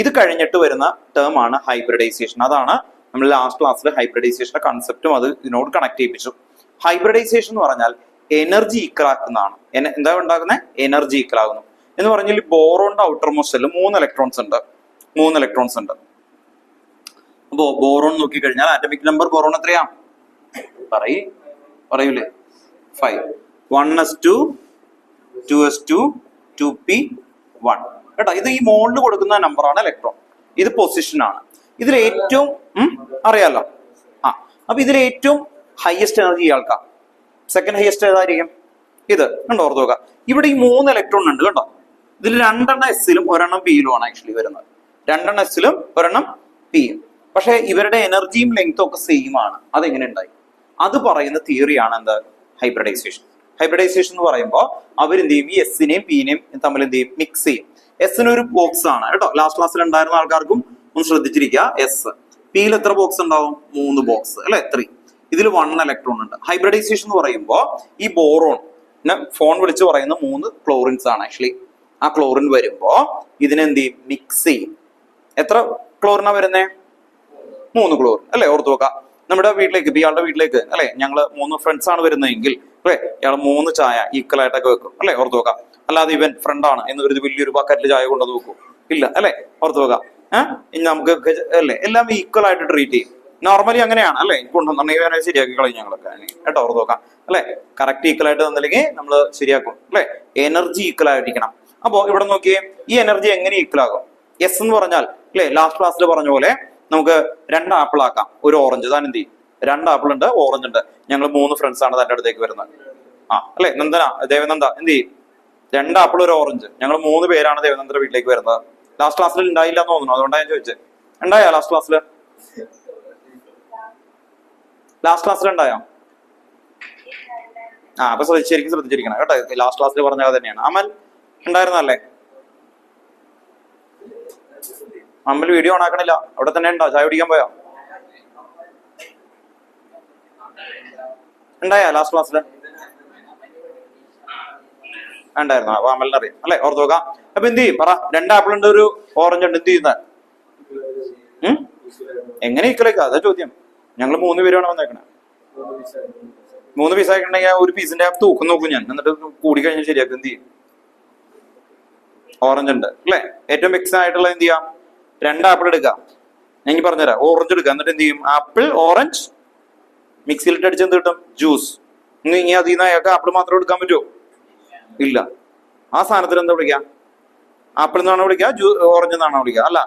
ഇത് കഴിഞ്ഞിട്ട് വരുന്ന ടേം ആണ് ഹൈബ്രിഡൈസേഷൻ. അതാണ് നമ്മൾ ലാസ്റ്റ് ക്ലാസ്സിൽ ഹൈബ്രിഡൈസേഷന്റെ കൺസെപ്റ്റും അത് ഇതിനോട് കണക്ട് ചെയ്യിപ്പിച്ചു. ഹൈബ്രിഡൈസേഷൻ എന്ന് പറഞ്ഞാൽ എനർജി ഈക്വൽ ആക്കുന്നതാണ്. എന്താ ഉണ്ടാക്കുന്നത്? എനർജി ഈക്വൽ ആകുന്നു എന്ന് പറഞ്ഞാൽ ബോറോണിന്റെ ഔട്ടർ മോസ്റ്റ് സെല്ലിൽ 3 ഇലക്ട്രോൺസ് ഉണ്ട്. അപ്പോ ബോറോൺ നോക്കിക്കഴിഞ്ഞാൽ ആറ്റമിക് നമ്പർ ബോറോൺ എത്രയാ? പറയൂലേ? 5. 1s2 2s2 2p1 കേട്ടോ. ഇത് ഈ മോളിൽ കൊടുക്കുന്ന നമ്പറാണ് ഇലക്ട്രോൺ. ഇത് പൊസിഷൻ ആണ്. ഇതിൽ ഏറ്റവും അറിയാലോ. അപ്പൊ ഇതിൽ ഏറ്റവും ഹയസ്റ്റ് എനർജി ഇയാൾക്കാ. സെക്കൻഡ് ഹയസ്റ്റ് ഏതായിരിക്കും? ഇത് കണ്ടോ, ഓർത്ത് നോക്കുക. ഇവിടെ ഈ 3 ഇലക്ട്രോൺ ഉണ്ട് കേട്ടോ. ഇതിൽ 2 എസിലും 1 പിയിലും ആണ് ആക്ച്വലി വരുന്നത്. 2 എസിലും 1 പിയും. പക്ഷെ ഇവരുടെ എനർജിയും ലെങ്തും ഒക്കെ സെയിം ആണ്. അതെങ്ങനെ ഉണ്ടായി? അത് പറയുന്ന തിയറിയാണ് എന്ത്? ഹൈബ്രിഡൈസേഷൻ. ഹൈബ്രിഡൈസേഷൻ എന്ന് പറയുമ്പോൾ അവരെന്ത് ചെയ്യും? ഈ എസിനെയും പിനെയും തമ്മിൽ എന്ത് ചെയ്യും? മിക്സ് ചെയ്യും. എസിന് ഒരു ബോക്സ് ആണ് കേട്ടോ. ലാസ്റ്റ് ക്ലാസ്സിൽ ഉണ്ടായിരുന്ന ആൾക്കാർക്കും ഒന്ന് ശ്രദ്ധിച്ചിരിക്കുക. എസ് പിയിൽ എത്ര ബോക്സ് ഉണ്ടാവും? 3 ബോക്സ് അല്ലെ, 3. ഇതിൽ 1 ഇലക്ട്രോൺ ഉണ്ട്. ഹൈബ്രിഡൈസേഷൻ എന്ന് പറയുമ്പോൾ ഈ ബോറോൺ ഫോൺ വിളിച്ച് പറയുന്ന 3 ക്ലോറിൻസ് ആണ് ആക്ച്വലി. ആ ക്ലോറിൻ വരുമ്പോ ഇതിനെന്ത് ചെയ്യും? മിക്സ് ചെയ്യും. എത്ര ക്ലോറിനാ വരുന്നേ? 3 ക്ലോറിൻ അല്ലെ, ഓർത്ത് നോക്കാം. നമ്മുടെ വീട്ടിലേക്ക്, ഇയാളുടെ വീട്ടിലേക്ക് അല്ലെ, ഞങ്ങള് 3 ഫ്രണ്ട്സ് ആണ് വരുന്നതെങ്കിൽ അല്ലെ, ഇയാൾ 3 ചായ ഈക്വൽ ആയിട്ടൊക്കെ വെക്കും അല്ലെ, ഓർത്ത് നോക്കാം. അല്ലാതെ ഇവൻ ഫ്രണ്ട് ആണ് എന്ന് കരുതി വലിയൊരു ബക്കറ്റിൽ ചായ കൊണ്ടു നോക്കും? ഇല്ല അല്ലെ, ഓർത്ത് നോക്കാം. ഇനി നമുക്ക് അല്ലെ എല്ലാം ഈക്വൽ ആയിട്ട് ട്രീറ്റ് ചെയ്യും. നോർമലി അങ്ങനെയാണ് അല്ലെ. കൊണ്ടുവന്നിട്ടുണ്ടെങ്കിൽ ശരിയാക്കി കളയും ഞങ്ങളൊക്കെ കേട്ടോ, ഓർത്ത് നോക്കാം അല്ലെ. കറക്റ്റ് ഈക്വൽ ആയിട്ട് തന്നില്ലെങ്കിൽ നമ്മൾ ശരിയാക്കും അല്ലെ. എനർജി ഈക്വൽ ആയിരിക്കണം. അപ്പോ ഇവിടെ നോക്കിയേ, ഈ എനർജി എങ്ങനെ ഈക്വൽ ആകും? എസ് എന്ന് പറഞ്ഞാൽ അല്ലെ, ലാസ്റ്റ് ക്ലാസ്സിൽ പറഞ്ഞ പോലെ നമുക്ക് 2 ആപ്പിൾ ആക്കാം, 1 ഓറഞ്ച്. താൻ എന്ത് ചെയ്യും? 2 ആപ്പിൾ ഉണ്ട്, ഓറഞ്ച് ഉണ്ട്. ഞങ്ങൾ 3 ഫ്രണ്ട്സ് ആണ് തന്റെ അടുത്തേക്ക് വരുന്നത്. അല്ലെ, ദേവനന്ദ എന്ത് ചെയ്യും? 2 ആപ്പിൾ 1 ഓറഞ്ച്. ഞങ്ങൾ 3 പേരാണ് ദേവനന്ദന്റെ വീട്ടിലേക്ക് വരുന്നത്. ലാസ്റ്റ് ക്ലാസ്സിൽ ഉണ്ടായില്ല എന്ന് തോന്നുന്നു, അതുകൊണ്ടാണ് ഞാൻ ചോദിച്ചത്. ഉണ്ടായോ ലാസ്റ്റ് ക്ലാസ്സിൽ? ഉണ്ടായോ? അപ്പൊ ശരിക്കും ശ്രദ്ധിച്ചിരിക്കണം കേട്ടോ. ലാസ്റ്റ് ക്ലാസ്സിൽ പറഞ്ഞത് തന്നെയാണ്. അമൽ ഉണ്ടായിരുന്നല്ലേ? അമൽ വീഡിയോ ഓൺ ആക്കണില്ല, അവിടെ തന്നെ ഉണ്ടോ? ചായ കുടിക്കാൻ പോയോ? ഉണ്ടായോ ലാസ്റ്റ് ക്ലാസ്സിൽ? ഉണ്ടായിരുന്നു. അപ്പൊ അമലിനെ അറിയാം അല്ലെ, ഓർത്ത് നോക്കാം. അപ്പൊ എന്ത് ചെയ്യും? പറ. 2 ആപ്പിൾ ഉണ്ട്, 1 ഓറഞ്ച് ഉണ്ട്. എന്ത് ചെയ്യുന്നത്? എങ്ങനെ ഈക്വലേക്ക്? അതാ ചോദ്യം. ഞങ്ങൾ 3 പേരാണ് വന്നേക്കണേ. 3 പീസ് ആയിട്ടുണ്ടെങ്കിൽ 1 പീസിന്റെ തൂക്കം നോക്കും ഞാൻ, എന്നിട്ട് കൂടി കഴിഞ്ഞാൽ ശരിയാക്കും. എന്ത് ചെയ്യും? ഓറഞ്ച് ഉണ്ട് അല്ലെ. ഏറ്റവും മിക്സ് ആയിട്ടുള്ള എന്ത് ചെയ്യാം? 2 ആപ്പിൾ എടുക്കാം. ഞാൻ പറഞ്ഞുതരാം. ഓറഞ്ച് എടുക്കുക, എന്നിട്ട് എന്ത് ചെയ്യും? ആപ്പിൾ ഓറഞ്ച് മിക്സിയിലിട്ട് അടിച്ച് എന്ത് കിട്ടും? ജ്യൂസ്. ഇനി അതിൽ നിന്ന് അയാൾക്ക് ആപ്പിൾ മാത്രം എടുക്കാൻ പറ്റുമോ? ഇല്ല. ആ സാധനത്തിന് എന്താ വിളിക്കുക? ആപ്പിൾ എന്നാണോ വിളിക്കുക? ഓറഞ്ച് എന്നാണോ വിളിക്കുക? അല്ല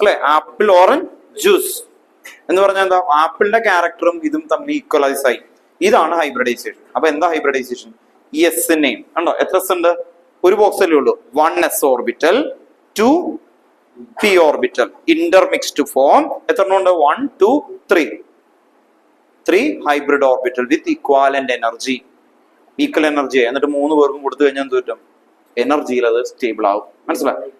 അല്ലെ, ആപ്പിൾ ഓറഞ്ച് ജ്യൂസ് എന്ന് പറഞ്ഞാൽ എന്താ? ആപ്പിളിന്റെ ക്യാരക്ടറും ഇതും തമ്മിൽ ഈക്വലൈസ് ആയി. ഇതാണ് ഹൈബ്രിഡൈസേഷൻ. അപ്പൊ എന്താ ഹൈബ്രിഡൈസേഷൻ? ഈ എസിനെയും കണ്ടോ, എത്ര എസ് ഉണ്ട്? 1 ബോക്സ് അല്ലേ ഉള്ളൂ. 1 s orbital 2 p orbital intermixed form. എത്ര ഉണ്ട്? 1 2 3 hybrid orbital with equivalent energy. Equal energy എന്നിട്ട് 3 പേർക്കും കൊടുത്തു കഴിഞ്ഞാൽ എന്ത് പറ്റും? എനർജിയിൽ അത് സ്റ്റേബിൾ ആവും. മനസ്സിലായി?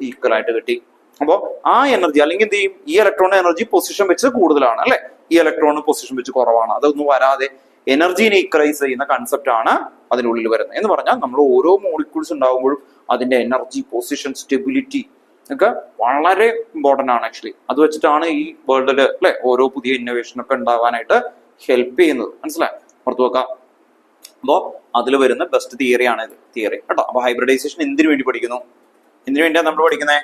ഈക്വൽ ആയിട്ട് കിട്ടി. അപ്പോ ആ എനർജി അല്ലെങ്കിൽ എന്ത് ചെയ്യും? ഈ ഇലക്ട്രോണിന്റെ എനർജി പൊസിഷൻ വെച്ച് കൂടുതലാണ് അല്ലെ, ഈ ഇലക്ട്രോണിന് പൊസിഷൻ വെച്ച് കുറവാണ്. അതൊന്നും വരാതെ എനർജീനെ ഈക്വലൈസ് ചെയ്യുന്ന കൺസെപ്റ്റ് ആണ് അതിനുള്ളിൽ വരുന്നത്. എന്ന് പറഞ്ഞാൽ നമ്മൾ ഓരോ മോളിക്യൂൾസ് ഉണ്ടാകുമ്പോഴും അതിന്റെ എനർജി, പൊസിഷൻ, സ്റ്റെബിലിറ്റി ഒക്കെ വളരെ ഇമ്പോർട്ടന്റ് ആണ് ആക്ച്വലി. അത് വെച്ചിട്ടാണ് ഈ വേൾഡിൽ അല്ലെ ഓരോ പുതിയ ഇന്നോവേഷൻ ഒക്കെ ഉണ്ടാവാനായിട്ട് ഹെൽപ്പ് ചെയ്യുന്നത്. മനസ്സിലായി? ഓർത്ത് വെക്കാം. അപ്പോ അതിൽ വരുന്ന ബെസ്റ്റ് തിയറിയാണ് ഇത്, തിയറി കേട്ടോ. അപ്പൊ ഹൈബ്രിഡൈസേഷൻ എന്തിനു വേണ്ടി പഠിക്കുന്നു? എന്തിനു വേണ്ടിയാണ് നമ്മൾ പഠിക്കുന്നത്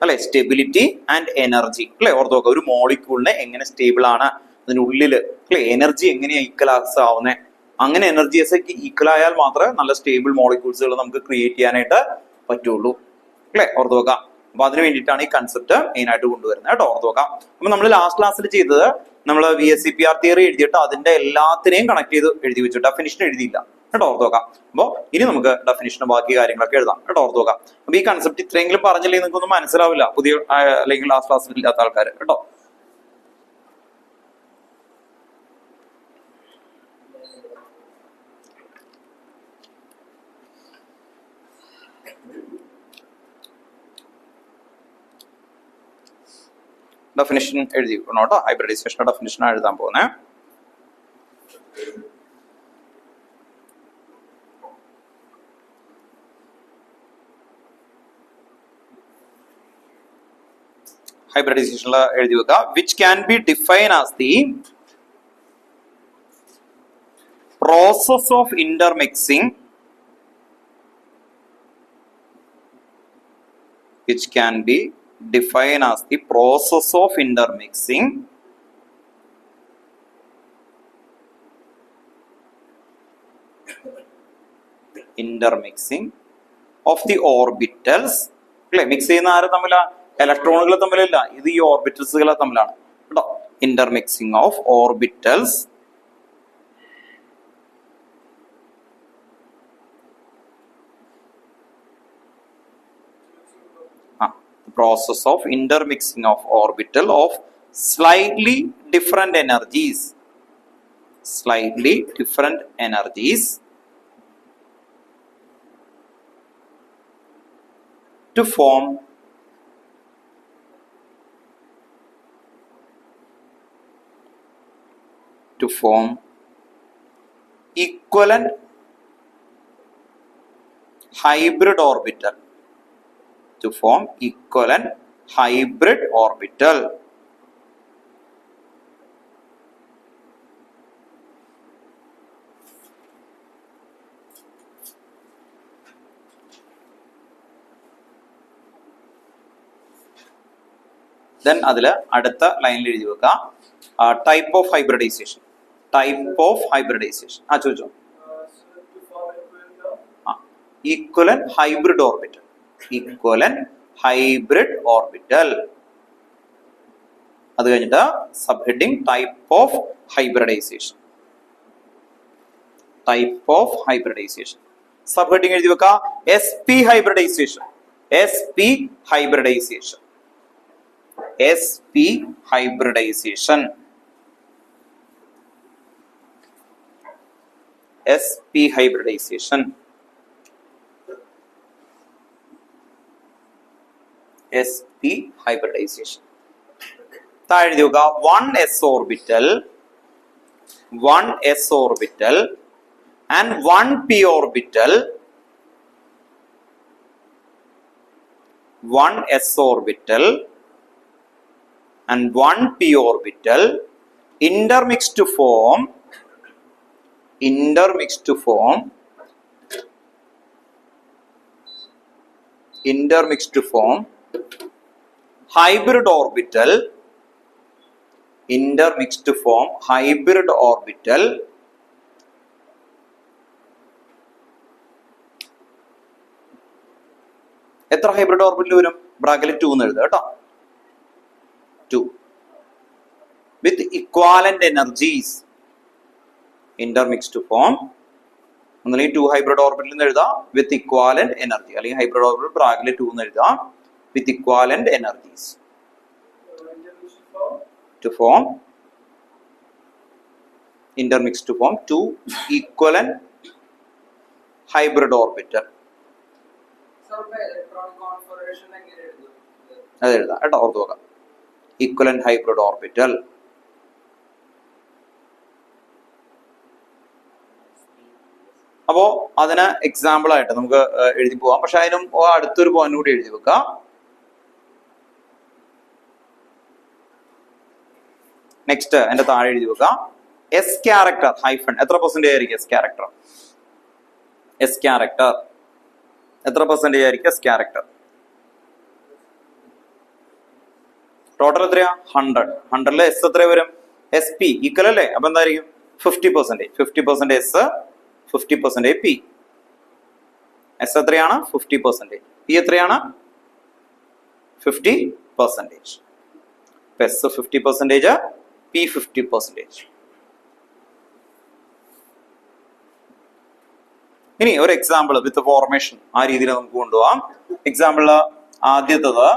അല്ലെ? സ്റ്റെബിലിറ്റി ആൻഡ് എനർജി അല്ലെ. ഓർത്ത് നോക്കുക, ഒരു മോളിക്യൂളിനെ എങ്ങനെ സ്റ്റേബിൾ ആണ്, അതിനുള്ളിൽ അല്ലെ എനർജി എങ്ങനെയാ ഈക്വലാക്സ് ആവുന്നത്, അങ്ങനെ എനർജിയൊക്കെ ഈക്വൽ ആയാൽ മാത്രമേ നല്ല സ്റ്റേബിൾ മോളിക്യൂൾസുകൾ നമുക്ക് ക്രിയേറ്റ് ചെയ്യാനായിട്ട് പറ്റുള്ളൂ അല്ലെ. ഓർത്ത് നോക്കാം. അപ്പൊ അതിന് വേണ്ടിയിട്ടാണ് ഈ കൺസെപ്റ്റ് മെയിൻ ആയിട്ട് കൊണ്ടുവരുന്നത് കേട്ടോ. ഓർത്ത് നോക്കാം. അപ്പൊ നമ്മൾ ലാസ്റ്റ് ക്ലാസ്സിൽ ചെയ്തത് നമ്മൾ VSEPR തിയറി എഴുതിയിട്ട് അതിന്റെ എല്ലാത്തിനെയും കണക്ട് ചെയ്ത് എഴുതി വെച്ചു, ഡെഫിനിഷൻ എഴുതിയില്ല കേട്ടോ. ഓർത്ത് നോക്കാം. അപ്പൊ ഇനി നമുക്ക് ഡെഫിനിഷനും ബാക്കി കാര്യങ്ങളൊക്കെ എഴുതാം കേട്ടോ. ഓർത്ത് നോക്കാം. അപ്പൊ ഈ കൺസെപ്റ്റ് ഇത്രയെങ്കിലും പറഞ്ഞില്ലെങ്കിൽ നിങ്ങൾക്കൊന്നും മനസ്സിലാവില്ല, പുതിയ അല്ലെങ്കിൽ ലാസ്റ്റ് ക്ലാസ്സിൽ ഇല്ലാത്ത ആൾക്കാർ കേട്ടോ. ഡെഫിനിഷൻ എഴുതി കേട്ടോ. ഹൈബ്രിഡൈസേഷൻ ഡെഫിനിഷൻ എഴുതാൻ പോകുന്നത്. ഹൈബ്രിഡൈസേഷനിൽ എഴുതി വെക്കുക, which can be define as the process of intermixing, which can be defined as the process of intermixing of the orbitals അല്ലെ. മിക്സ് ചെയ്യുന്ന ആരും തമ്മിലാ? ഇലക്ട്രോണുകൾ തമ്മിലല്ല, ഇത് ഈ ഓർബിറ്റൽസുകളെ തമ്മിലാണ് കേട്ടോ. Intermixing of orbitals process of intermixing of orbital of slightly different energies to form equivalent hybrid orbital. To form equivalent hybrid orbital. Then അതില് അടുത്ത ലൈനിൽ എഴുതി വെക്കുക, ടൈപ്പ് ഓഫ് ഹൈബ്രിഡൈസേഷൻ. ചോദിച്ചോ. Equivalent hybrid orbital. അത് കഴിഞ്ഞിട്ട് sub heading type of hybridization. Sub heading എഴുതി വെക്കുക, SP ഹൈബ്രിഡൈസേഷൻ. sp hybridization. താഴെ എഴുതി നോക്കുക, 1s orbital and 1p orbital, 1s orbital and 1p orbital intermixed to form hybrid orbital. എത്ര hybrid orbital വരും? ബ്രാക്കറ്റിൽ 2 എന്ന് എഴുതുക കേട്ടോ. 2 with equivalent energies intermix to form. ഒന്നുമില്ലെങ്കിൽ 2 ഹൈബ്രിഡ് ഓർബിറ്റൽ എന്ന് എഴുതാം വിത്ത് ഇക്വാലന്റ് എനർജി, അല്ലെങ്കിൽ ഹൈബ്രിഡ് ഓർബിറ്റൽ ബ്രാക്കറ്റിൽ 2 എന്ന് എഴുതാം with equivalent energies to form intermix to form 2 equivalent hybrid orbital. അത് എഴുതാം കേട്ടോ, ഓർത്ത് നോക്കാം. Equivalent hybrid orbital. അപ്പോ അതിന് എക്സാമ്പിൾ ആയിട്ട് നമുക്ക് എഴുതി പോവാം. പക്ഷെ അതിനും അടുത്തൊരു പോയിന്റ് കൂടി എഴുതി വെക്കാം. നെക്സ്റ്റ് എന്റെ താഴെ എഴുതി വെക്കാം. എസ് ക്യാരക്ടർ ഹൈഫൺ എത്ര പെർസെന്റേജ് ആയിരിക്കും? എസ് ക്യാരക്ടർ എത്ര പെർസെന്റേജ് ആയിരിക്കും? എസ് ക്യാരക്ടർ ടോട്ടൽ എത്രയാ? 100. 100 എസ് എത്ര വരും? എസ് പി ഈക്വൽ അല്ലേ? അപ്പൊ എന്തായിരിക്കും? 50%. 50% എസ്, 50% പി. എസ് എത്രയാണ്? 50%. പി എത്രയാണ്? 50%. S 50%, P 50%. ഇനി ഒരു എക്സാമ്പിൾ വിത്ത് ഫോർമേഷൻ ആ രീതിയിൽ നമുക്ക് കൊണ്ടുപോകാം. എക്സാമ്പിള് ആദ്യത്തത്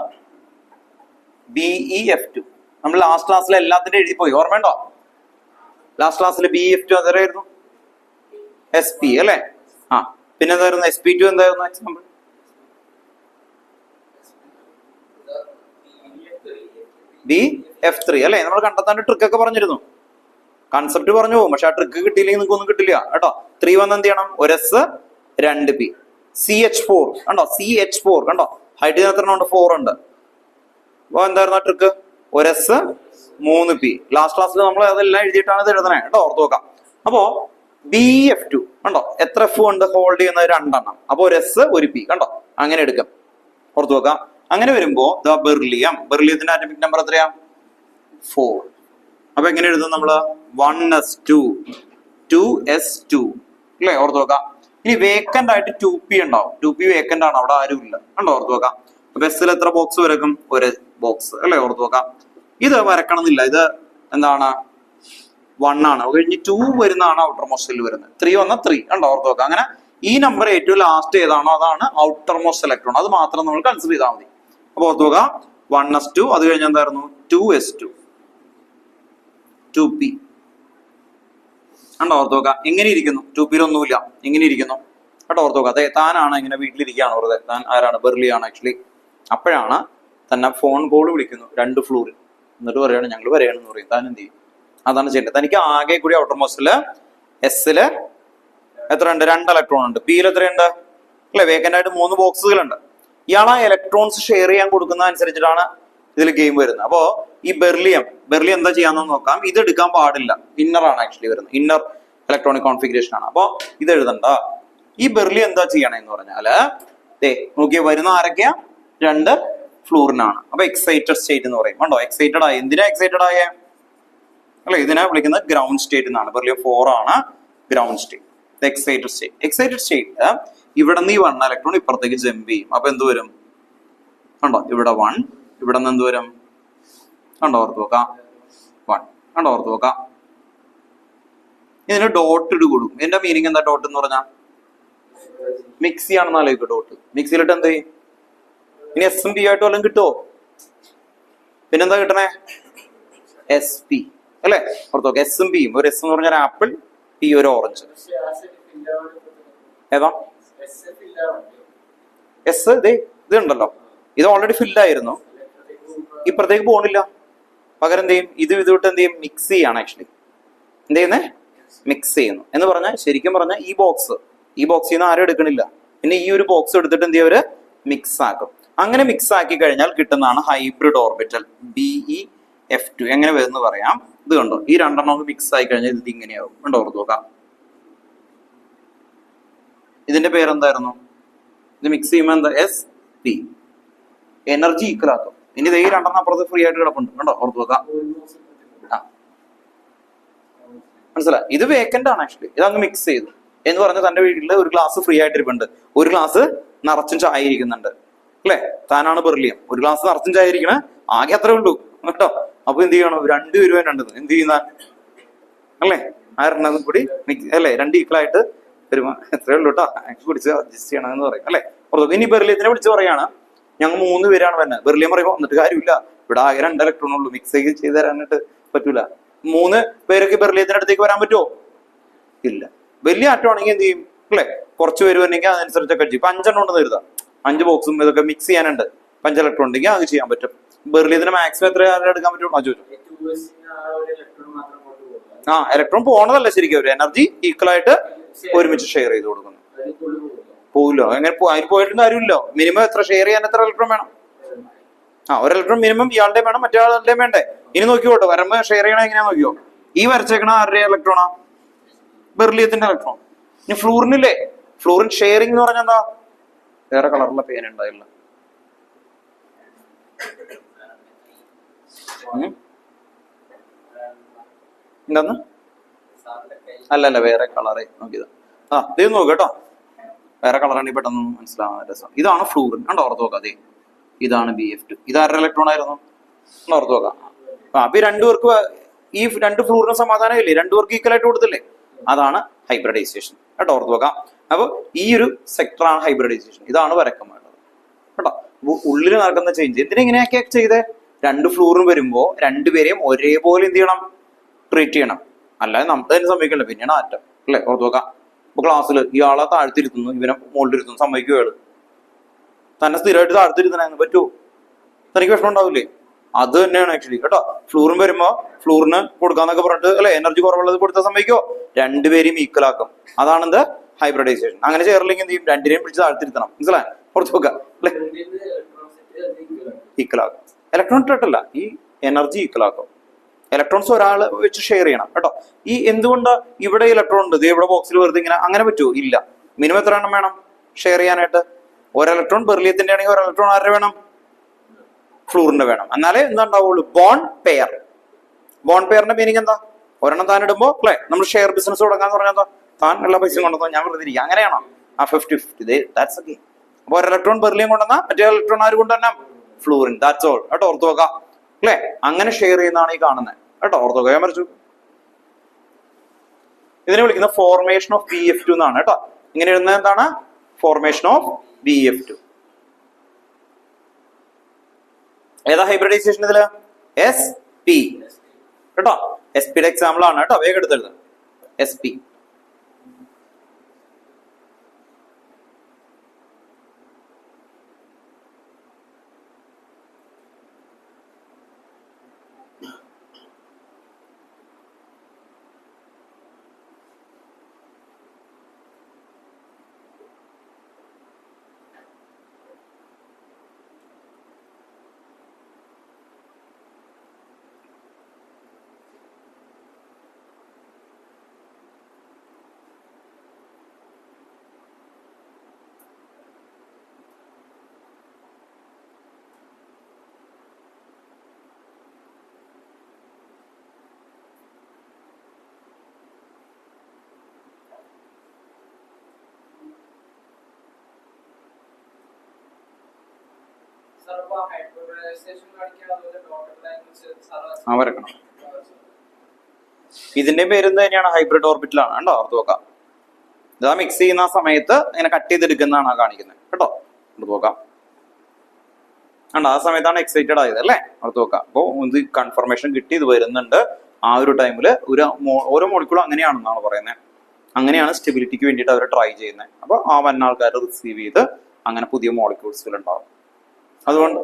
BeF2. നമ്മൾ ലാസ്റ്റ് ക്ലാസ്സിൽ എല്ലാത്തിന്റെ എഴുതി പോയി, ഓർമ്മയുണ്ടോ? ലാസ്റ്റ് ക്ലാസ്സിൽ BeF2 എത്രയായിരുന്നു? SP അല്ലെ? ആ പിന്നെ എന്തായിരുന്നു? SP2 എന്തായിരുന്നു എക്സാമ്പിൾ? BF3 അല്ലെ? നമ്മൾ കണ്ടെത്താൻ ട്രിക്ക് ഒക്കെ പറഞ്ഞിരുന്നു, കൺസെപ്റ്റ് പറഞ്ഞു പോകും. പക്ഷെ ആ ട്രിക്ക് കിട്ടിയില്ലെങ്കിൽ നിങ്ങൾക്ക് ഒന്നും കിട്ടില്ല കേട്ടോ. 3 വന്ന് എന്ത് ചെയ്യണം? ഒരു S 2 P. CH4 കണ്ടോ? CH4 കണ്ടോ? ഹൈഡ്രജൻ എത്ര ഉണ്ട്? 4 ഉണ്ട്. അപ്പൊ എന്തായിരുന്നു ആ ട്രിക്ക്? ഒരു S 3 P. ലാസ്റ്റ് ക്ലാസ്സിൽ നമ്മൾ അതെല്ലാം എഴുതിയിട്ടാണ് ഇത് എഴുതണേ കേട്ടോ, ഓർത്ത് നോക്കാം. അപ്പോ BF2 കണ്ടോ? എത്ര F ഉണ്ട്? ഹോൾഡ് ചെയ്യുന്നത് 2 എണ്ണം. അപ്പൊ ഒരു S 1 P കണ്ടോ? അങ്ങനെ എടുക്കാം, ഓർത്ത് നോക്കാം. അങ്ങനെ വരുമ്പോ ബെർലിയത്തിന്റെ ആറ്റമിക് നമ്പർ എത്രയാ? 4. അപ്പൊ എങ്ങനെ എഴുതും നമ്മള്? 1s2 2s2 അല്ലേ? ഓർത്ത് നോക്കാം. ഇനി വേക്കന്റ് ആയിട്ട് 2p ഉണ്ടാവും. 2p വേക്കന്റ് ആണ്, അവിടെ ആരും ഇല്ല കണ്ടോ? ഓർത്ത് നോക്കാം. അപ്പൊ എസ്സിൽ എത്ര ബോക്സ് വരക്കും? ഒരു ബോക്സ് അല്ലേ? ഓർത്ത് നോക്കാം. ഇത് വരക്കണം എന്നില്ല, ഇത് എന്താണ്? 1 ആണ്. കഴിഞ്ഞ് 2 വരുന്നതാണ് ഔട്ടർ മോസ്റ്റിൽ വരുന്നത്. 3 വന്ന 3 കണ്ടോ? ഓർത്ത് നോക്കാം. അങ്ങനെ ഈ നമ്പർ ഏറ്റവും ലാസ്റ്റ് ഏതാണോ അതാണ് ഔട്ടർ മോസ്റ്റ് ഇലക്ട്രോൺ. അത് മാത്രം നമ്മൾ കൺസിഡർ ചെയ്താൽ മതി. അപ്പൊ ഓർത്ത് നോക്കാം. 1s2 അത് കഴിഞ്ഞ് എന്തായിരുന്നു? 2s2 2p കണ്ടോ? ഓർത്ത് നോക്കാം. എങ്ങനെ ഇരിക്കുന്നു? 2p ഒന്നുമില്ല, എങ്ങനെ ഇരിക്കുന്നു കേട്ടോ? ഓർത്ത് നോക്കാം. അതെ, താനാണ് ഇങ്ങനെ വീട്ടിലിരിക്കുകയാണ് വെറുതെ. താൻ ആരാണ്? ബെർലിയാണ് ആക്ച്വലി. അപ്പോഴാണ് തന്നെ ഫോൺ കോൾ വിളിക്കുന്നു 2 ഫ്ലോറിൽ. എന്നിട്ട് പറയാണ് ഞങ്ങൾ വരികയാണെന്ന് പറയും. താൻ എന്ത് ചെയ്യും? അതാണ് ചെയ്യേണ്ടത്. തനിക്ക് ആകെ കൂടി ഔട്ടർ മോസ്റ്റില് എസ്സില് എത്ര ഉണ്ട്? 2 ഇലക്ട്രോൺ ഉണ്ട്. പിയിൽ എത്രയുണ്ട്? അല്ലെ? വേക്കന്റ് ആയിട്ട് 3 ബോക്സുകളുണ്ട്. ഇയാൾ ആ ഇലക്ട്രോൺസ് ഷെയർ ചെയ്യാൻ കൊടുക്കുന്ന അനുസരിച്ചിട്ടാണ് ഇതിൽ ഗെയിം വരുന്നത്. അപ്പോ ഈ ബെർലിയം എന്താ ചെയ്യാന്ന് നോക്കാം. ഇത് എടുക്കാൻ പാടില്ല, ഇന്നർ ആണ് ആക്ച്വലി വരുന്നത്. ഇന്നർ ഇലക്ട്രോണിക് കോൺഫിഗറേഷൻ ആണ്. അപ്പൊ ഇത് എഴുതണ്ട. ഈ ബെർലിയം എന്താ ചെയ്യണമെന്ന് പറഞ്ഞാല് നോക്കിയ വരുന്ന ആരൊക്കെയാ? 2 ഫ്ലൂറിനാണ്. അപ്പൊ എക്സൈറ്റഡ് സ്റ്റേറ്റ് എന്ന് പറയും. കണ്ടോ? എക്സൈറ്റഡ് ആയി. എന്തിനാ എക്സൈറ്റഡ് ആയേ? അല്ലെ? ഇതിനെ വിളിക്കുന്നത് ഗ്രൗണ്ട് സ്റ്റേറ്റ് എന്നാണ്. ബെർലിയം 4 ആണ് ഗ്രൗണ്ട് സ്റ്റേറ്റ്. എക്സൈറ്റഡ് സ്റ്റേറ്റ് ഇവിടെ നിന്ന് ഈ 1 ഇലക്ട്രോൺ ഇപ്പുറത്തേക്ക് ജമ്പ് ചെയ്യും. അപ്പൊ എന്ത് വരും? കണ്ടോ? ഇവിടെ 1, ഇവിടെ നിന്ന് എന്ത് വരും? കണ്ടോ? ഓർത്ത് നോക്കാം. 1 കണ്ടോ? ഓർത്ത് നോക്കാം. ഇതിന് ഡോട്ട് ഇട്ട് കൊടുക്കും. ഇതിന്റെ മീനിങ് എന്താ? ഡോട്ട് എന്ന് പറഞ്ഞാൽ മിക്സി ആണെന്ന് ആലോചിക്കും. ഡോട്ട് മിക്സിയിലിട്ട് എന്ത് ചെയ്യും? ഇനി എസും പി ആയിട്ട് വല്ലതും കിട്ടുമോ? പിന്നെന്താ കിട്ടണേ? SP അല്ലെ? ഓർത്ത് നോക്കാം. എസും പിയും. ഒരു എസ് എന്ന് പറഞ്ഞാൽ ആപ്പിൾ, പി ഒരു ഓറഞ്ച്. ഏതാ എസ്? ഇത് ഉണ്ടല്ലോ, ഇത് ഓൾറെഡി ഫില്ല് ആയിരുന്നു. ഇപ്പുറത്തേക്ക് പോകണില്ല. പകരം എന്ത് ചെയ്യും? ഇത് വിട്ട് എന്ത് ചെയ്യും? മിക്സ് ചെയ്യാണ് ആക്ച്വലി. എന്ത് ചെയ്യുന്നേ? മിക്സ് ചെയ്യുന്നു എന്ന് പറഞ്ഞാൽ, ശരിക്കും പറഞ്ഞാൽ ഈ ബോക്സിൽ നിന്ന് ആരും എടുക്കണില്ല. പിന്നെ ഈ ഒരു ബോക്സ് എടുത്തിട്ട് എന്ത് ചെയ്യും? അവര് മിക്സ് ആക്കും. അങ്ങനെ മിക്സ് ആക്കി കഴിഞ്ഞാൽ കിട്ടുന്നതാണ് ഹൈബ്രിഡ് ഓർബിറ്റൽ BeF2. എങ്ങനെ വരുന്നു പറയാം. ഇത് കണ്ടോ? ഈ 2 എണ്ണം മിക്സ് ആയി കഴിഞ്ഞാൽ ഇത് ഇങ്ങനെയാവും. കണ്ടോ? ഓർത്ത് നോക്കാം. ഇതിന്റെ പേരെന്തായിരുന്നു? ഇത് മിക്സ് ചെയ്യുമ്പോൾ എന്താ? SP. എനർജി ഈക്വൽ ആക്കും. ഇനി ഈ 2 എണ്ണം അപ്പുറത്ത് ഫ്രീ ആയിട്ട് കിടപ്പുണ്ട്. കണ്ടോ? ഓർത്ത് നോക്കാം. മനസ്സിലായി? ഇത് വേക്കന്റ് ആണ് ആക്ച്വലി. ഇതങ്ങ് മിക്സ് ചെയ്തു എന്ന് പറഞ്ഞാൽ തന്റെ വീട്ടിൽ ഒരു ഗ്ലാസ് ഫ്രീ ആയിട്ടിരിപ്പുണ്ട്, ഒരു ഗ്ലാസ് നിറച്ചും ചായ ഇരിക്കുന്നുണ്ട് അല്ലെ? താനാണ് ബെർലിയം. ഒരു ഗ്ലാസ് നിറച്ചും ചായ ഇരിക്കണേ, ആകെ അത്രേ ഉള്ളൂ കേട്ടോ. അപ്പൊ എന്ത് ചെയ്യണം? 2 രൂപ എന്ത് ചെയ്യുന്ന അല്ലേ? ആ 2 കൂടി അല്ലെ? 2 ഈക്വൽ ആയിട്ട് വരുമ്പോ എത്രയേ ഉള്ളൂ കേട്ടോ. പിടിച്ച് അഡ്ജസ്റ്റ് ചെയ്യണം എന്ന് പറയും അല്ലെ? ഇനി ബെർലിയത്തിനെ വിളിച്ച് പറയാണ് ഞങ്ങൾ 3 പേരാണ് വരുന്നത്. ബെർലിയം പറയുമ്പോൾ എന്നിട്ട് കാര്യമില്ല, ഇവിടെ ആകെ 2 ഇലക്ട്രോൺ ഉള്ളൂ, മിക്സ് ചെയ്ത് തരാനായിട്ട് പറ്റൂല. 3 പേരൊക്കെ ബെർലിയത്തിന്റെ അടുത്തേക്ക് വരാൻ പറ്റുമോ? ഇല്ല. വലിയ ആറ്റം ആണെങ്കിൽ എന്ത് ചെയ്യും? അല്ലെ? കുറച്ച് പേര് വരണമെങ്കിൽ അതനുസരിച്ചൊക്കെ ചെയ്യും. ഇപ്പൊ 5 ഉണ്ടെന്ന് കരുതാം, 5 ബോക്സും ഇതൊക്കെ മിക്സ് ചെയ്യാനുണ്ട്, 5 ഇലക്ട്രോൺ ഉണ്ടെങ്കിൽ അത് ചെയ്യാൻ പറ്റും. ബെർലിയത്തിന് മാക്സിമം എത്ര എടുക്കാൻ പറ്റും? ചോദിച്ചു. ഇലക്ട്രോൺ പോണതല്ല ശരിക്കും, ഒരു എനർജി ഈക്വൽ ആയിട്ട് ഒരുമിച്ച് ഷെയർ ചെയ്ത് കൊടുക്കുന്നു. പോവില്ലോ, അങ്ങനെ അതിന് പോയിട്ടും കാര്യമില്ലോ. മിനിമം എത്ര ഷെയർ ചെയ്യാൻ എത്ര ഇലക്ട്രോൺ വേണം? ഒരു ഇലക്ട്രോൺ മിനിമം ഇയാളുടെ വേണം, മറ്റേ ആളുടെ വേണ്ടേ? ഇനി നോക്കിക്കോട്ടെ, വരുമ്പോ ഷെയർ ചെയ്യണ എങ്ങനെയാ നോക്കിയോ. ഈ വരച്ചേക്കണ ആരുടെ ഇലക്ട്രോണാ? ബെർലിയത്തിന്റെ ഇലക്ട്രോൺ. ഇനി ഫ്ലൂറിനില്ലേ, ഫ്ലൂറിൻ ഷെയറിംഗ് എന്ന് പറഞ്ഞാൽ എന്താ? വേറെ കളറുള്ള പേന ഉണ്ടായില്ല. എന്താന്ന്? അല്ലല്ല, വേറെ കളറേ നോക്കിയത്. ഇത് നോക്ക് കേട്ടോ, വേറെ കളറാണെങ്കിൽ പെട്ടെന്ന് മനസ്സിലാവാൻ രസം. ഇതാണ് ഫ്ലൂറിൻ, കണ്ടോ? ഓർത്ത് നോക്കാം. അതെ, ഇതാണ് BF2. ഇത് ആരുടെ ഇലക്ട്രോൺ ആയിരുന്നു? ഓർത്ത് നോക്കാം. അപ്പൊ ഈ രണ്ടുപേർക്ക്, ഈ 2 ഫ്ലൂറിന് സമാധാനമില്ലേ? 2 പേർക്ക് ഈക്വൽ ആയിട്ട് കൊടുത്തില്ലേ? അതാണ് ഹൈബ്രിഡൈസേഷൻ കേട്ടോ, ഓർത്ത് നോക്കാം. അപ്പൊ ഈ ഒരു സെക്ടറാണ് ഹൈബ്രിഡൈസേഷൻ. ഇതാണ് വരക്കം വേണ്ടത് കേട്ടോ. ഉള്ളിൽ നടക്കുന്ന ചേഞ്ച് എന്തിനെങ്ങനെയൊക്കെ ചെയ്തേ? 2 ഫ്ലൂറിന് വരുമ്പോ 2 പേരെയും ഒരേപോലെ എന്ത് ചെയ്യണം? ട്രീറ്റ് ചെയ്യണം. അല്ലാതെ നമുക്ക് തന്നെ സംഭവിക്കണ്ട, പിന്നെയാണ് ആറ്റം അല്ലെ? ഓർത്ത് നോക്കാം. ഇപ്പൊ ക്ലാസ്സിൽ ഇയാളെ താഴ്ത്തിരുത്തുന്നു, ഇവനെ മുകളിലിരുത്തുന്നു, സമ്മതിക്കുകയാണ്. തന്നെ സ്ഥിരമായിട്ട് താഴ്ത്തിരുത്തണേന്ന് പറ്റുമോ? തനിക്ക് വിഷമം ഉണ്ടാവില്ലേ? അത് തന്നെയാണ് ആക്ച്വലി കേട്ടോ. ഫ്ലൂറിൻ വരുമ്പോ ഫ്ലൂറിന് കൊടുക്കാന്നൊക്കെ പറഞ്ഞിട്ട് അല്ലെ, എനർജി കുറവുള്ളത് കൊടുത്താൽ സമ്മതിക്കോ? 2 പേരെയും ഈക്വൽ ആക്കും. അതാണ് എന്ത്? ഹൈബ്രിഡൈസേഷൻ. അങ്ങനെ ചേർല്ലെങ്കിൽ എന്ത് ചെയ്യും? 2 പേരെയും പിടിച്ച് താഴ്ത്തിരുത്തണം. മനസ്സിലായി? കുറച്ച് നോക്കാം അല്ലെ, ഈക്വൽ ആക്കും. ഇലക്ട്രോൺ ഇട്ടിട്ടല്ല, ഈ എനർജി ഈക്വൽ ആക്കും. ഇലക്ട്രോൺസ് ഒരാള് വെച്ച് ഷെയർ ചെയ്യണം കേട്ടോ. ഈ എന്തുകൊണ്ട് ഇവിടെ ഇലക്ട്രോൺ ഉണ്ട്, ഇവിടെ ബോക്സിൽ വെറുതെ ഇങ്ങനെ അങ്ങനെ പറ്റുമോ? ഇല്ല. മിനിമം എത്ര എണ്ണം വേണം ഷെയർ ചെയ്യാനായിട്ട്? 1 ഇലക്ട്രോൺ ബെർലിയത്തിന്റെ ആണെങ്കിൽ 1 ഇലക്ട്രോൺ ആരുടെ വേണം? ഫ്ലൂറിന്റെ വേണം. എന്നാലേ എന്താ ഉണ്ടാവുള്ളൂ? Bond pair. ബോണ്ട് പെയറിന്റെ മീനിങ് എന്താ? ഒരെണ്ണം താൻ ഇടുമ്പോ അല്ലെ, നമ്മൾ ഷെയർ ബിസിനസ് തുടങ്ങാന്ന് പറഞ്ഞാൽ എന്താ? താൻ എല്ലാ പൈസയും കൊണ്ടുവന്നോ, ഞാൻ വെറുതെ ഇരിക്കുക, അങ്ങനെയാണോ? 50-50. That's okay. അപ്പൊ 1 ഇലക്ട്രോൺ ബെർലിയം കൊണ്ടുവന്നാ മറ്റേ ഇലക്ട്രോൺ ആര് കൊണ്ടുവന്നാ? ഫ്ലൂറിൻ. ദാറ്റ്സ് ഓൾ കേട്ടോ, ഓർത്ത് നോക്കാം അല്ലെ. അങ്ങനെ ഷെയർ ചെയ്യുന്നതാണ് ഈ കാണുന്നത് കേട്ടോ, ഓർത്ത് നോക്കാം. ഞാൻ മറിച്ചു ഇതിനെ വിളിക്കുന്ന ഫോർമേഷൻ ഓഫ് BF2 എന്നാണ് കേട്ടോ. ഇങ്ങനെ എഴുതുന്നത് എന്താണ്? Formation of BF2. ഏതാ ഹൈബ്രിഡൈസേഷൻ ഇതില്? SP കേട്ടോ. SPയുടെ എക്സാമ്പിൾ ആണ് കേട്ടോ, വേഗം എടുത്തെഴുത്. SP. വരക്കണം. ഇതിന്റെ പേര് തന്നെയാണ് ഹൈബ്രിഡ് ഓർബിറ്റലാണ് കേട്ടോ, ഓർത്ത് നോക്കാം. ഇതാ മിക്സ് ചെയ്യുന്ന സമയത്ത് ഇങ്ങനെ കട്ട് ചെയ്തെടുക്കുന്നതാണ് കാണിക്കുന്നത് കേട്ടോ, ഓർത്ത് നോക്കാം. ആ സമയത്താണ് എക്സൈറ്റഡ് ആയത് അല്ലേ, ഓർത്ത് നോക്കാം. അപ്പോൾ ഇത് കൺഫർമേഷൻ കിട്ടി, ഇത് വരുന്നുണ്ട്. ആ ഒരു ടൈമിൽ ഓരോ മോളിക്കൂളും അങ്ങനെയാണെന്നാണ് പറയുന്നത്. അങ്ങനെയാണ് സ്റ്റെബിലിറ്റിക്ക് വേണ്ടിയിട്ട് അവർ ട്രൈ ചെയ്യുന്നത്. അപ്പോൾ ആ വന്ന ആൾക്കാർ റിസീവ് ചെയ്ത് അങ്ങനെ പുതിയ മോളിക്യൂൾസുകൾ ഉണ്ടാവും. അതുകൊണ്ട്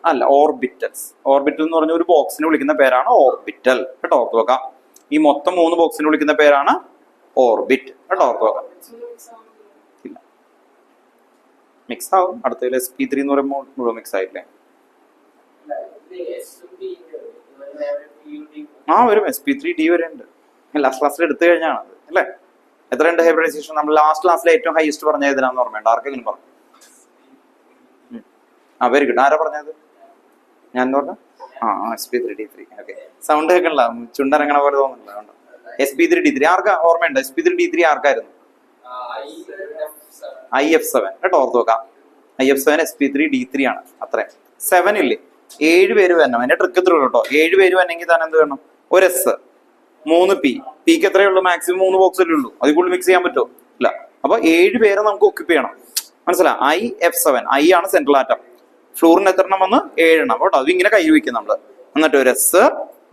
അല്ല, ഓർബിറ്റൽസ്. ഓർബിറ്റൽ എന്ന് പറഞ്ഞ ഒരു ബോക്സിനെ വിളിക്കുന്ന പേരാണ് ഓർബിറ്റൽ കേട്ടോ, ഓർത്ത് വെക്കാം. ഈ മൊത്തം 3 ബോക്സിനെ വിളിക്കുന്ന പേരാണ് ഓർബിറ്റ് കേട്ടോ, ഓർത്ത് വെക്കാം. ഇല്ല, മിക്സ് ആവും. അടുത്തതിൽ sp3 എന്ന് പറയുമ്പോൾ മുഴുവൻ മിക്സ് ആയില്ലേ? വരും. sp3d വരെ ഉണ്ട്. ലാസ്റ്റ് ക്ലാസ്സിൽ എടുത്തു കഴിഞ്ഞാണ് അത് അല്ലേ. എത്രയുണ്ട് ഹൈബ്രിഡൈസേഷൻ? നമ്മൾ ലാസ്റ്റ് ക്ലാസ്സിൽ ഏറ്റവും ഹൈസ്റ്റ് പറഞ്ഞ ഏതിനാന്ന് ഓർമ്മയുണ്ട്? ആർക്കെങ്കിലും പറഞ്ഞു? Very good. ആരാ പറഞ്ഞത്? ഞാൻ എന്താ പറഞ്ഞ? sp3d3. ഓക്കെ, സൗണ്ട് കേൾക്കണില്ല, ചുണ്ടരങ്ങണ പോലെ തോന്നുന്നില്ല. sp3d3 ആർക്കാ ഓർമ്മയുണ്ട്? sp3d3 ആർക്കായിരുന്നു? IF7 കേട്ടോ, ഓർത്ത് നോക്കാം. IF7 sp3d3 ആണ്. അത്ര 7 ഇല്ലേ, 7 പേര് വരണം. അതിന്റെ ട്രിക്ക് എത്ര കേട്ടോ, 7 പേര് വരണമെങ്കിൽ തന്നെ എന്ത് വേണം? ഒരു S, 3 P. പിക്ക് എത്രയേ ഉള്ളൂ? മാക്സിമം 3 ബോക്സല്ലേ ഉള്ളൂ. അതിൽ കൂടുതൽ മിക്സ് ചെയ്യാൻ പറ്റുമോ? ഇല്ല. അപ്പൊ 7 പേരെ നമുക്ക് ഒക്യുപ്പ് ചെയ്യണം. മനസ്സിലായി? IF7. I ആണ് സെൻട്രൽ ആറ്റം. ഫ്ലൂറിന് എത്ര എണ്ണം വന്ന്? 7 എണ്ണം കേട്ടോ. അത് ഇങ്ങനെ കൈ വയ്ക്കും നമ്മള്. എന്നിട്ട് ഒരു S,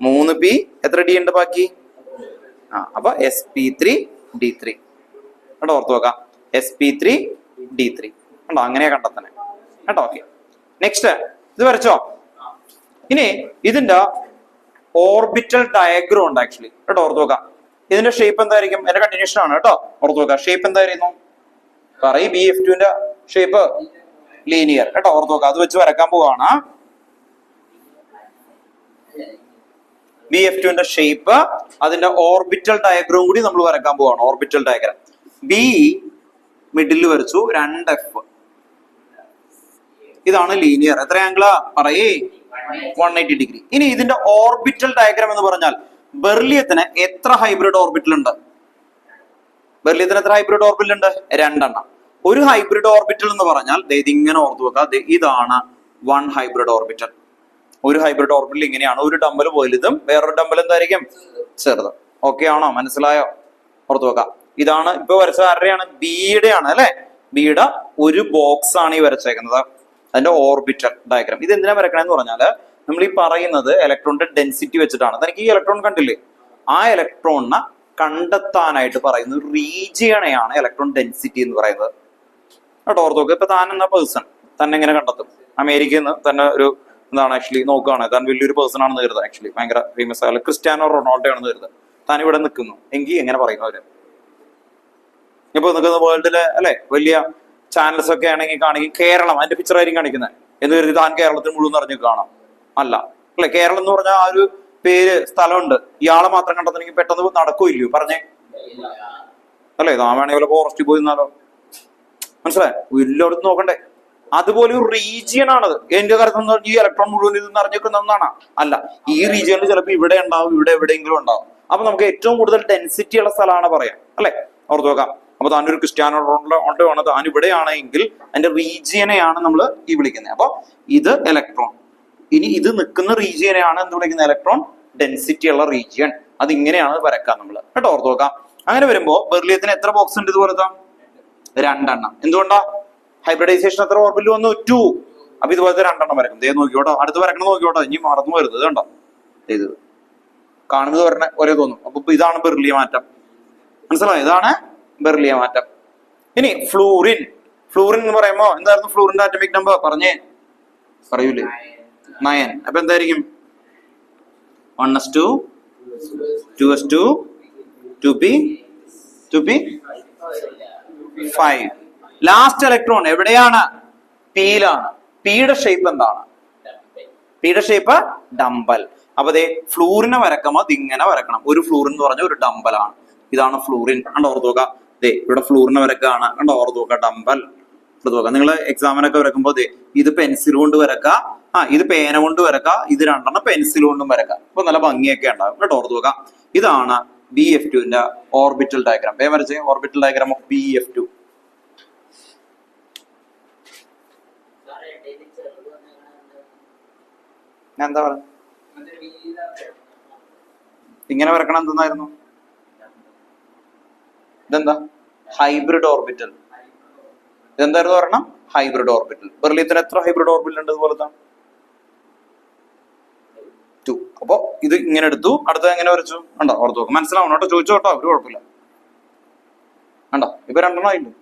3 P, എത്ര D ഉണ്ട് ബാക്കി? അപ്പൊ sp3d3 കേട്ടോ, ഓർത്ത് നോക്കാം. sp3d3 കണ്ടോ, അങ്ങനെയാ കണ്ടെത്തണേ കേട്ടോ. ഓക്കെ, നെക്സ്റ്റ് ഇത് വരച്ചോ. ഇനി ഇതിന്റെ ഓർബിറ്റൽ ഡയഗ്രം ഉണ്ട് ആക്ച്വലി കേട്ടോ, ഓർത്ത് നോക്കാം. ഇതിന്റെ ഷേപ്പ് എന്തായിരിക്കും? എന്റെ കണ്ടിന്യൂഷൻ ആണ് കേട്ടോ, ഓർത്ത് നോക്കാം. ഷേപ്പ് എന്തായിരുന്നു പറയും? BF2ന്റെ ഷേപ്പ് ലീനിയർ കേട്ടോ, ഓർത്ത് നോക്കാം. അത് വെച്ച് വരക്കാൻ പോവാണ്. BF2ന്റെ ഷേപ്പ്, അതിന്റെ ഓർബിറ്റൽ ഡയഗ്രം കൂടി നമ്മൾ വരക്കാൻ പോവാണ്. ഓർബിറ്റൽ ഡയഗ്രം B മിഡിൽ വരച്ചു, 2F. ഇതാണ് ലീനിയർ. എത്ര ആംഗിളാ പറയേ? 180 ഡിഗ്രി. ഇനി ഇതിന്റെ ഓർബിറ്റൽ ഡയഗ്രം എന്ന് പറഞ്ഞാൽ ബെർലിയത്തിന് എത്ര ഹൈബ്രിഡ് ഓർബിറ്റൽ ഉണ്ട്? ബെർലിയത്തിന് എത്ര ഹൈബ്രിഡ് ഓർബിറ്റൽ ഉണ്ട്? 2 എണ്ണം. ഒരു ഹൈബ്രിഡ് ഓർബിറ്റൽ എന്ന് പറഞ്ഞാൽ ഇതിങ്ങനെ ഓർത്തു വെക്കുക, ഇതാണ് 1 ഹൈബ്രിഡ് ഓർബിറ്റൽ. ഒരു ഹൈബ്രിഡ് ഓർബിറ്റൽ ഇങ്ങനെയാണ്. ഒരു ഡമ്പൽ വലുതും വേറൊരു ഡമ്പൽ എന്തായിരിക്കും? ചെറുത്. ഓക്കെ ആണോ? മനസ്സിലായോ? ഓർത്തു വെക്കാം. ഇതാണ് ഇപ്പൊ വരച്ച ആരുടെയാണ്? ബിയുടെ ആണ് അല്ലെ. ബിയുടെ ഒരു ബോക്സ് ആണ് ഈ വരച്ചേക്കുന്നത്, അതിന്റെ ഓർബിറ്റൽ ഡയഗ്രാം. ഇത് എന്തിനാ വരക്കണെന്ന് പറഞ്ഞാല് നമ്മൾ ഈ പറയുന്നത് ഇലക്ട്രോണിന്റെ ഡെൻസിറ്റി വെച്ചിട്ടാണ്. തനിക്ക് ഈ ഇലക്ട്രോൺ കണ്ടില്ലേ? ആ ഇലക്ട്രോണിനെ കണ്ടെത്താനായിട്ട് പറയുന്ന റീജിയണെയാണ് ഇലക്ട്രോൺ ഡെൻസിറ്റി എന്ന് പറയുന്നത് കേട്ടോ, ഓർത്ത് നോക്കുക. ഇപ്പൊ താൻ എന്ന പേഴ്സൺ തന്നെ എങ്ങനെ കണ്ടെത്തും? അമേരിക്കയിൽ നിന്ന് തന്നെ ഒരു എന്താണ് ആക്ച്വലി നോക്കുകയാണ്, താൻ വലിയൊരു പേഴ്സൺ ആണെന്ന് കരുതുക, ആക്ച്വലി ഭയങ്കര ഫേമസ് ആയ ക്രിസ്ത്യാനോ റൊണാൾഡോ ആണെന്ന് കരുതുക. താൻ ഇവിടെ നിൽക്കുന്നു എങ്കിൽ എങ്ങനെ പറയുന്നവര്? ഇപ്പൊ നിൽക്കുന്ന വേൾഡിലെ അല്ലെ വലിയ ചാനൽസ് ഒക്കെ ആണെങ്കിൽ കാണിക്കും കേരളം, അതിന്റെ പിക്ചർ ആയിരിക്കും കാണിക്കുന്നത് എന്ന് കരുതി താൻ കേരളത്തിൽ മുഴുവൻ അറിഞ്ഞു കാണാം. അല്ല അല്ലെ, കേരളം എന്ന് പറഞ്ഞാൽ ആ ഒരു പേര് സ്ഥലമുണ്ട്, ഇയാളെ മാത്രം കണ്ടെത്തണമെങ്കിൽ പെട്ടെന്ന് നടക്കൂല്ലയോ പറഞ്ഞേ അല്ലെ? താൻ വേണമെങ്കിൽ വല്ല ഫോറസ്റ്റിൽ പോയി നിന്നാലോ, മനസ്സിലായോ? എല്ലായിടത്തും നോക്കണ്ടേ. അതുപോലെ ഒരു റീജിയൻ ആണത്. എന്റെ കാര്യത്തിൽ ഈ ഇലക്ട്രോൺ മുഴുവൻ ഇത് നിറഞ്ഞേക്കുന്ന ഒന്നാണ് അല്ല. ഈ റീജിയനിൽ ചിലപ്പോൾ ഇവിടെ ഉണ്ടാവും, ഇവിടെ എവിടെയെങ്കിലും ഉണ്ടാവും. അപ്പൊ നമുക്ക് ഏറ്റവും കൂടുതൽ ഡെൻസിറ്റി ഉള്ള സ്ഥലമാണ് പറയാം അല്ലെ, ഓർത്ത് നോക്കാം. അപ്പൊ താനൊരു ക്രിസ്ത്യാനോ റൊണാൾഡോ ആണ്, താൻ ഇവിടെയാണെങ്കിൽ അതിന്റെ റീജിയനെയാണ് നമ്മൾ ഈ വിളിക്കുന്നത്. അപ്പൊ ഇത് ഇലക്ട്രോൺ. ഇനി ഇത് നിൽക്കുന്ന റീജിയനെയാണ് എന്ത് വിളിക്കുന്നത്? ഇലക്ട്രോൺ ഡെൻസിറ്റി ഉള്ള റീജിയൻ. അത് ഇങ്ങനെയാണ് വരക്കാം നമ്മൾ കേട്ടോ, ഓർത്ത് നോക്കാം. അങ്ങനെ വരുമ്പോ ബെർലിയത്തിന് എത്ര ബോക്സ് ഉണ്ട് ഇതുപോലത്തെ? 2 എണ്ണം. എന്തുകൊണ്ടാ? ഹൈബ്രിഡൈസേഷൻ എത്ര ഓർബിറ്റിൽ വന്നു? 2. അപ്പൊ ഇതുപോലത്തെ 2 എണ്ണം വരക്കും. ദേ നോക്കിയോട്ടോ, അടുത്ത് വരക്കണം നോക്കിയോട്ടോ, ഇനി മറന്നു വരുന്നത് കണ്ടോ. ഇത് കാണുന്നത് വരണ ഒരേ തോന്നും. അപ്പൊ ഇതാണ് ബെർലിയ മാറ്റം, മനസ്സിലായോ? ഇതാണ് ബെർലിയ മാറ്റം. ഇനി ഫ്ലൂറിൻ. ഫ്ലൂറിൻ എന്ന് പറയുമ്പോ എന്തായിരുന്നു ഫ്ലൂറിന്റെ ആറ്റമിക് നമ്പർ? പറഞ്ഞേ, പറയൂലേ? 9. അപ്പൊ എന്തായിരിക്കും? 1s2 2s2 2p 5. Last electron എവിടെയാണ്? പിയിലാണ്. പിയുടെ ഷേപ്പ് എന്താണ്? പിയുടെ ഷേപ്പ് ഡംബൽ. അപ്പൊ ദേ ഫ്ലൂറിനെ വരക്കുമ്പോ ഇതിങ്ങനെ വരക്കണം. ഒരു ഫ്ലൂറിൻ എന്ന് പറഞ്ഞ ഒരു ഡംബലാണ്. ഇതാണ് ഫ്ലൂറിൻ. കണ്ടോ, ഓർത്ത് നോക്കുക. ദേ ഇവിടെ ഫ്ലൂറിനെ വരക്കാണ്. കണ്ടോ, ഓർത്ത് നോക്കുക. ഡംബൽ ഓർത്ത് നോക്കുക. നിങ്ങൾ എക്സാമിനൊക്കെ വരക്കുമ്പോ ദേ ഇത് പെൻസിൽ കൊണ്ട് വരക്കാം, ഇത് പേന കൊണ്ട് വരക്കാം, ഇത് 2 എണ്ണം പെൻസിൽ കൊണ്ടും വരക്കാം. അപ്പൊ നല്ല ഭംഗിയൊക്കെ ഉണ്ടാവും കേട്ടോ, ഓർത്ത് നോക്കുക. ഇതാണ് BF2ന്റെ ഓർബിറ്റൽ ഡയഗ്രാം. വേഗം വരച്ചേ, ഓർബിറ്റൽ ഡയഗ്രാം ഓഫ് BF2. ഞാൻ എന്താ പറയുക? ഇങ്ങനെ വരക്കണം. എന്തെന്നായിരുന്നു? ഇതെന്താ? Hybrid orbital. ഇതെന്തായിരുന്നു പറയണം? Hybrid orbital. ബെർലിയത്തിന് എത്ര ഹൈബ്രിഡ് ഓർബിറ്റൽ ഉണ്ട് ഇതുപോലത്തെ? 2. അപ്പൊ ഇത് ഇങ്ങനെ എടുത്തു. അടുത്ത എങ്ങനെ വരച്ചു? കണ്ടോ, ഓർത്ത് നോക്കാം. മനസ്സിലാവണം കേട്ടോ, ചോദിച്ചോട്ടോ, ഒരു കുഴപ്പമില്ല. കണ്ടോ, ഇപ്പൊ 2 എണ്ണം ആയില്ലേ?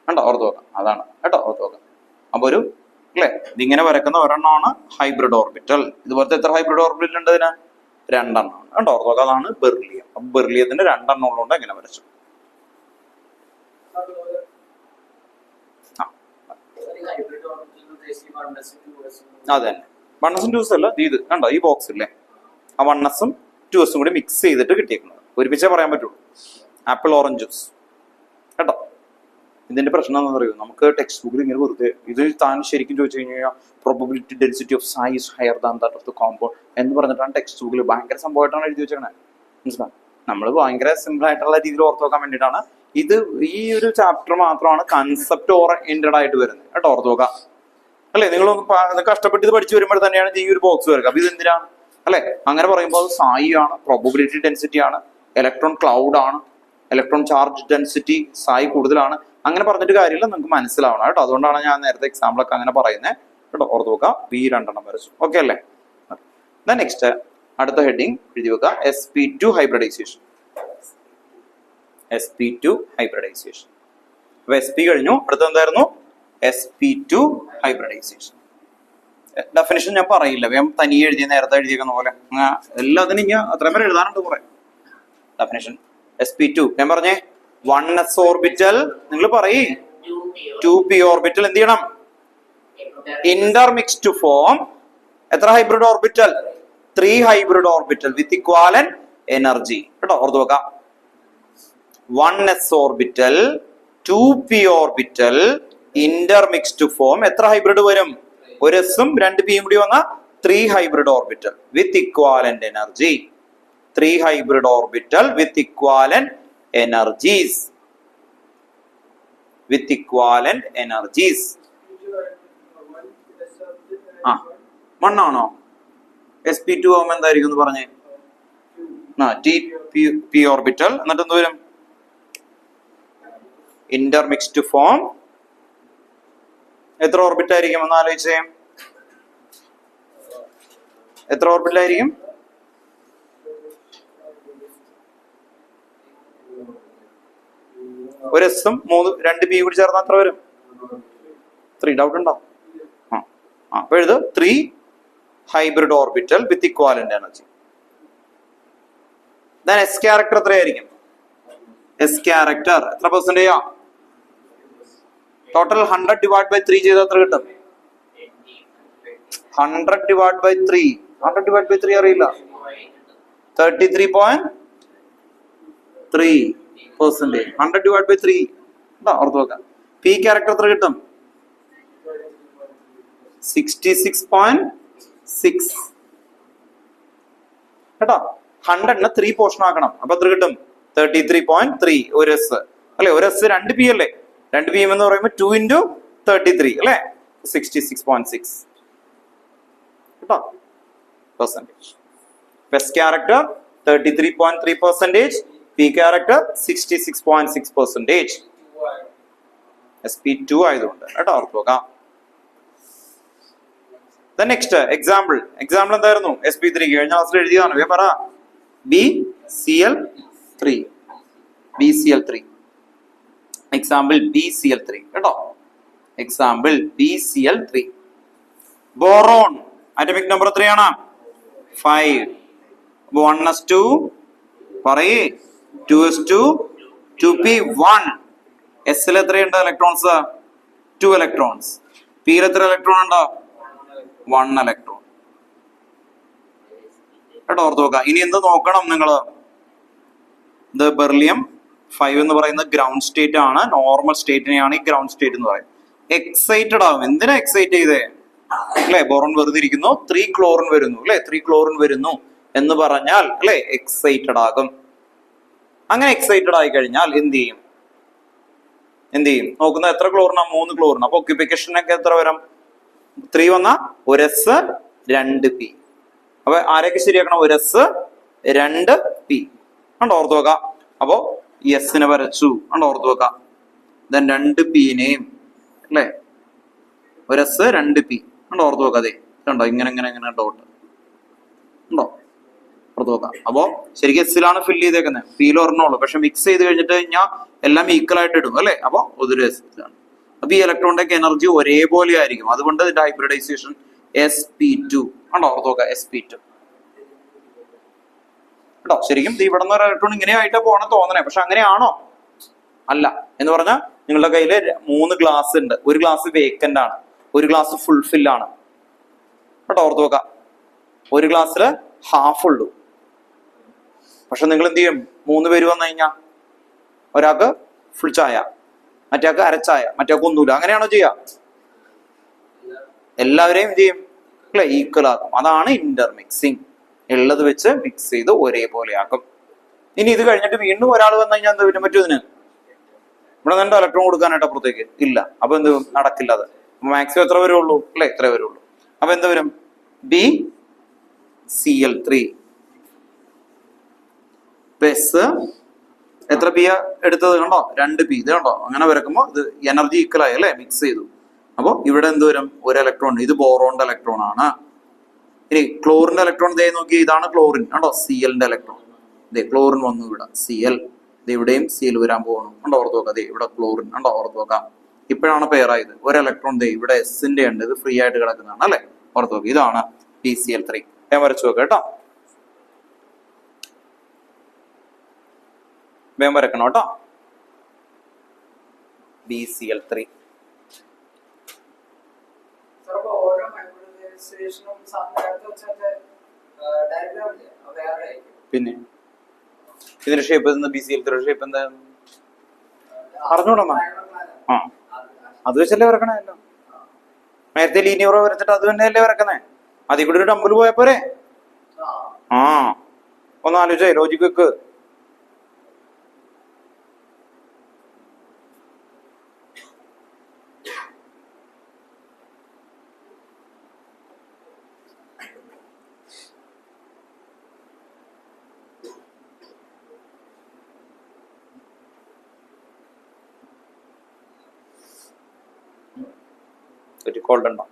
കണ്ടോ, ഓർത്ത് നോക്കാം. അതാണ് കേട്ടോ, ഓർത്ത് നോക്കാം. അപ്പൊ ഒരു അല്ലെ, ഇതിങ്ങനെ വരക്കുന്ന ഒരെണ്ണമാണ് ഹൈബ്രിഡ് ഓർബിറ്റൽ. ഇതുപോലത്തെ എത്ര ഹൈബ്രിഡ് ഓർബിറ്റൽ ഉണ്ട് ഇതിന്? 2 എണ്ണമാണ്. കണ്ടോ, ഓർത്ത് നോക്കാം. അതാണ് ബെർലിയം. അപ്പൊ ബെർലിയത്തിന്റെ 2 എണ്ണം ഉള്ളതുകൊണ്ട് എങ്ങനെ വരച്ചു? അതെ, 1s 2s അല്ല ഇത്. കണ്ടോ ഈ ബോക്സ് ഇല്ലേ, ആ 1s 2s കൂടി മിക്സ് ചെയ്തിട്ട് കിട്ടിയേക്കുന്നത്. ഒരുമിച്ചേ പറയാൻ പറ്റുള്ളൂ. ആപ്പിൾ ഓറഞ്ച് ജ്യൂസ് കേട്ടോ. ഇതിന്റെ പ്രശ്നം എന്താണെന്ന് അറിയോ? നമുക്ക് ടെക്സ്റ്റ് ബുക്കിൽ ഇങ്ങനെ വെറുതെ ഇത് താൻ ശരിക്കും ചോദിച്ചു കഴിഞ്ഞാൽ probability density of size higher than that of the compound എന്ന് പറഞ്ഞിട്ടാണ് ടെക്സ്റ്റ് ബുക്കിൽ ഭയങ്കര സംഭവമായിട്ടാണ് എഴുതി വെച്ചേക്കണേ. മനസ്സിലാവും? നമ്മൾ ഭയങ്കര സിമ്പിൾ ആയിട്ടുള്ള രീതിയിൽ ഓർത്ത് വെക്കാൻ വേണ്ടിയിട്ടാണ് ഇത്. ഈ ഒരു ചാപ്റ്റർ മാത്രമാണ് കൺസെപ്റ്റ് ഓറിയന്റഡ് ആയിട്ട് വരുന്നത് കേട്ടോ, ഓർത്ത് നോക്കാം. അല്ലെ, നിങ്ങൾ കഷ്ടപ്പെട്ട് ഇത് പഠിച്ചു വരുമ്പോൾ തന്നെയാണ് ഈ ഒരു ബോക്സ് വരിക. അപ്പൊ ഇതെന്തിനാ അല്ലെ? അങ്ങനെ പറയുമ്പോൾ അത് സായി ആണ്, പ്രോബബിലിറ്റി ഡെൻസിറ്റി ആണ്, ഇലക്ട്രോൺ ക്ലൗഡ് ആണ്, ഇലക്ട്രോൺ ചാർജ് ഡെൻസിറ്റി സായി കൂടുതലാണ്. അങ്ങനെ പറഞ്ഞിട്ട് കാര്യമില്ല, നിങ്ങൾക്ക് മനസ്സിലാവണം കേട്ടോ. അതുകൊണ്ടാണ് ഞാൻ നേരത്തെ എക്സാമ്പിളൊക്കെ അങ്ങനെ പറയുന്നത് കേട്ടോ, ഓർത്ത് നോക്കാം. B 2 എണ്ണം വരച്ചു. ഓക്കെ അല്ലേ? നെക്സ്റ്റ് അടുത്ത ഹെഡിങ് എഴുതി വെക്കുക, sp2 ഹൈബ്രിഡൈസേഷൻ. sp2 hybridisation. അപ്പൊ sp കഴിഞ്ഞു, അടുത്ത എന്തായിരുന്നു? sp2 hybridisation. ഡെഫിനിഷൻ ഞാൻ പറയില്ല, വേഗം തനിയെ എഴുതിയ നേരത്തെ എഴുതിയേക്കുന്ന പോലെ എല്ലാത്തിനും ഇനി അത്രയും പേര് എഴുതാനുണ്ട് കുറെ. ഡെഫിനിഷൻ sp2 ഞാൻ പറഞ്ഞേ 1s ഓർബിറ്റൽ, നിങ്ങൾ പറയേ 2p ഓർബിറ്റൽ എന്ത് ചെയ്യണം? ഇന്റർമിക്സ് ടു ഫോം എത്ര hybrid orbital? 3 hybrid orbital with equivalent energy. കേട്ടോ, ഓർത്ത് വെക്കാം. 1s orbital 2p orbital intermix to form എത്ര ഹൈബ്രിഡ് വരും? ഒരു എസും 2pയും കൂടി വന്ന 3 hybrid orbital with equivalent energy. 3 hybrid orbital with equivalent energies. With equivalent energies. ആ 1 ആണോ? sp2 ആവുമ്പോ എന്തായിരിക്കും എന്ന് പറഞ്ഞേ? p ഓർബിറ്റൽ എന്നിട്ട് എന്ത് വരും? ഇന്റർമിക്സ് ടു ഫോം എത്ര ഓർബിറ്റ് ആയിരിക്കും എന്ന് ആലോചിച്ചേ. എത്ര ഓർബിറ്റ് ആയിരിക്കും? ഒരു എസും 2p കൂടി ചേർന്നാൽ എത്ര വരും? 3. ഡൗട്ട് ഉണ്ടോ? അപ്പൊ എഴുത് 3 hybrid orbital with equivalent energy. s character എത്രയായിരിക്കും? s ക്യാരക്ടർ എത്ര പെർസെന്റേജാ? ടോട്ടൽ 100 ഡിവൈഡ് ബൈ 3 ചെയ്താൽ എത്ര കിട്ടും? 100 ഡിവൈഡ് ബൈ 3. 100 ഡിവൈഡ് ബൈ 3 അറിയില്ല. 33.3%. 100 ഡിവൈഡ് ബൈ 3 ഓർത്ത് വെക്കാം. p ക്യാരക്ടർ എത്ര കിട്ടും? 66.6. കേട്ടോ, 100ന് 3 പോർഷൻ ആക്കണം. അപ്പൊ എത്ര കിട്ടും? 33.3. ഒരു എസ് അല്ലെ? ഒരു എസ് 2p അല്ലേ? 2p എന്ന് പറയുമ്പോൾ 2 into 33 അല്ലെ? 66.6 കേട്ടോ percentage. s character 33.3%. p character 66.6%. sp2 ആയതുകൊണ്ട് കേട്ടോ, ഓർത്ത് നോക്കാം. Next example. എക്സാമ്പിൾ എന്തായിരുന്നു? sp3 കഴിഞ്ഞ ക്ലാസ്സിൽ എഴുതിയതാണ്. പറ. BCl3. എക്സാമ്പിൾ BCl3 കേട്ടോ. Example BCl3. Boron atomic number എത്രയാണ്? 5. 1s2 പറയേ 2s2 2p1. എസിൽ എത്രയുണ്ട് ഇലക്ട്രോൺസ്? 2 ഇലക്ട്രോൺസ്. പിയിൽ എത്ര ഇലക്ട്രോൺ ഉണ്ടോ? 1 ഇലക്ട്രോൺ കേട്ടോ, ഓർത്ത് നോക്കാം. ഇനി എന്ത് നോക്കണം നിങ്ങള്? ഇത് ബെർലിയം 5 എന്ന് പറയുന്നത് ഗ്രൗണ്ട് സ്റ്റേറ്റ് ആണ്. നോർമൽ സ്റ്റേറ്റിനെയാണ് ഈ ഗ്രൗണ്ട് സ്റ്റേറ്റ് എന്ന് പറയുന്നത്. എക്സൈറ്റഡ് ആവും. എന്തിനാ എക്സൈറ്റ് ചെയ്തേ? അല്ലെ, ബോറോൺ വെറുതെ ഇരിക്കുന്നു, 3 ക്ലോറിൻ വരുന്നു അല്ലെ? 3 ക്ലോറിൻ വരുന്നു എന്ന് പറഞ്ഞാൽ അല്ലെ എക്സൈറ്റഡ് ആകും. അങ്ങനെ എക്സൈറ്റഡ് ആയി കഴിഞ്ഞാൽ എന്ത് ചെയ്യും? നോക്കുന്നത് എത്ര ക്ലോറിനാ? 3 ക്ലോറിൻ. അപ്പൊ ഓക്യുപ്പിക്കേഷനൊക്കെ എത്ര വരും? 3 വന്ന ഒരു എസ് 2p. അപ്പൊ ആരെയൊക്കെ ശരിയാക്കണം? ഒരു എസ് 2p കണ്ടോ, ഓർത്ത് വെക്കാം. അപ്പോ എസിനെ വരച്ചു കണ്ടോ, ഓർത്ത് വെക്കാം. ദെൻ 2pനെയും അല്ലെ ഒരു എസ് 2p കണ്ടോ, ഓർത്ത് വെക്കാം. അതെ കണ്ടോ, ഇങ്ങനെ ഡോട്ട് ഉണ്ടോ, ഓർത്ത് വെക്കാം. അപ്പോ ശരിക്കും എസിലാണ് ഫില്ല് ചെയ്തേക്കുന്നത്, പിയിൽ ഒരെണ്ണുള്ളൂ. പക്ഷെ മിക്സ് ചെയ്ത് കഴിഞ്ഞിട്ട് കഴിഞ്ഞാൽ എല്ലാം ഈക്വൽ ആയിട്ട് ഇടും അല്ലെ? അപ്പൊ ഒരു എസ് ആണ്. അപ്പൊ ഈ ഇലക്ട്രോണിന്റെ എനർജി ഒരേപോലെ ആയിരിക്കും. അതുകൊണ്ട് ഇതിന്റെ ഹൈബ്രിഡൈസേഷൻ sp2 കണ്ടോ, ഓർത്ത് നോക്കാം. sp2 കേട്ടോ. ശരിക്കും ഇവിടെ നിന്ന് ഒരു ഇലക്ട്രോൺ ഇങ്ങനെയായിട്ട് പോകണം തോന്നണേ, പക്ഷെ അങ്ങനെയാണോ? അല്ല. എന്ന് പറഞ്ഞാൽ നിങ്ങളുടെ കയ്യിൽ 3 ഗ്ലാസ് ഉണ്ട്. ഒരു ഗ്ലാസ് വേക്കന്റ് ആണ്, ഒരു ഗ്ലാസ് ഫുൾഫിൽ ആണ് കേട്ടോ, ഓർത്ത് നോക്കാം. ഒരു ഗ്ലാസ്സില് ഹാഫ് ഉള്ളൂ. പക്ഷെ നിങ്ങൾ എന്ത് ചെയ്യും? 3 പേര് വന്നു കഴിഞ്ഞാൽ ഒരാൾക്ക് ഫുൾ ചായ, മറ്റേക്ക് അരച്ചായ, മറ്റേക്ക് ഒന്നുമില്ല. അങ്ങനെയാണോ ചെയ്യുക? എല്ലാവരെയും എന്ത് ചെയ്യും? അല്ലെ, ഈക്വൽ ആക്കും. അതാണ് ഇന്റർമിക്സിങ്. ഉള്ളത് വെച്ച് മിക്സ് ചെയ്ത് ഒരേപോലെ ആക്കും. ഇനി ഇത് കഴിഞ്ഞിട്ട് വീണ്ടും ഒരാൾ വന്നു കഴിഞ്ഞാൽ എന്ത് വരും? പറ്റും ഇതിന് ഇവിടെ നിന്ന് ഇലക്ട്രോൺ കൊടുക്കാനായിട്ട് അപ്പുറത്തേക്ക് ഇല്ല. അപ്പൊ എന്ത് നടക്കില്ല. അത് മാക്സിമം എത്ര വരുള്ളൂ അല്ലെ? എത്ര വരുള്ളൂ. അപ്പൊ എന്ത് വരും? BCl3. ബസ് എത്ര പി എടുത്തത് കണ്ടോ? 2p. ഇത് കണ്ടോ, അങ്ങനെ വരക്കുമ്പോ ഇത് എനർജി ഈക്വൽ ആയി അല്ലെ? മിക്സ് ചെയ്തു. അപ്പൊ ഇവിടെ എന്ത് വരും? ഒരു ഇലക്ട്രോൺ. ഇത് ബോറോണിന്റെ ഇലക്ട്രോൺ ആണ്. ഇനി ക്ലോറിന്റെ ഇലക്ട്രോൺ ദേ നോക്കി, ഇതാണ് ക്ലോറിൻ കണ്ടോ, Cl-ന്റെ ഇലക്ട്രോൺ. ദേ ക്ലോറിൻ വന്നു ഇവിടെ, Cl. ഇവിടെയും Cl വരാൻ പോകണം കണ്ടോ, ഓർത്ത് നോക്കാം. ദേ ഇവിടെ ക്ലോറിൻ കണ്ടോ, ഓർത്ത് നോക്കാം. ഇപ്പോഴാണ് പെയറായത്. ഒരു ഇലക്ട്രോൺ ദേ ഇവിടെ S-ന്റെ ഉണ്ട്, ഇത് ഫ്രീ ആയിട്ട് കിടക്കുന്നതാണ് അല്ലെ, ഓർത്ത് നോക്കാം. ഇതാണ് BCl3. ഞാൻ വരച്ചു നോക്കാം കേട്ടോ, വേഗം വരക്കണം കേട്ടോ. BCl3. പിന്നെ ഇതിന്റെ ഷേപ്പ് BCl3 ഷേപ്പ് എന്തായിരുന്നു അറിഞ്ഞോളാം. ആ അത് വെച്ചല്ലേ വരക്കണല്ലോ. നേരത്തെ ലീനിയർ വരച്ചിട്ട് അത് തന്നെയല്ലേ വരക്കുന്നേ. അതിൽ കൂടെ ഒരു ഡമ്പിൾ പോയപ്പോരെ. ആ ഒന്ന് ആലോചിച്ചേ, ലോജിക് വെക്ക്. കോൾഡ് ഉണ്ടോ?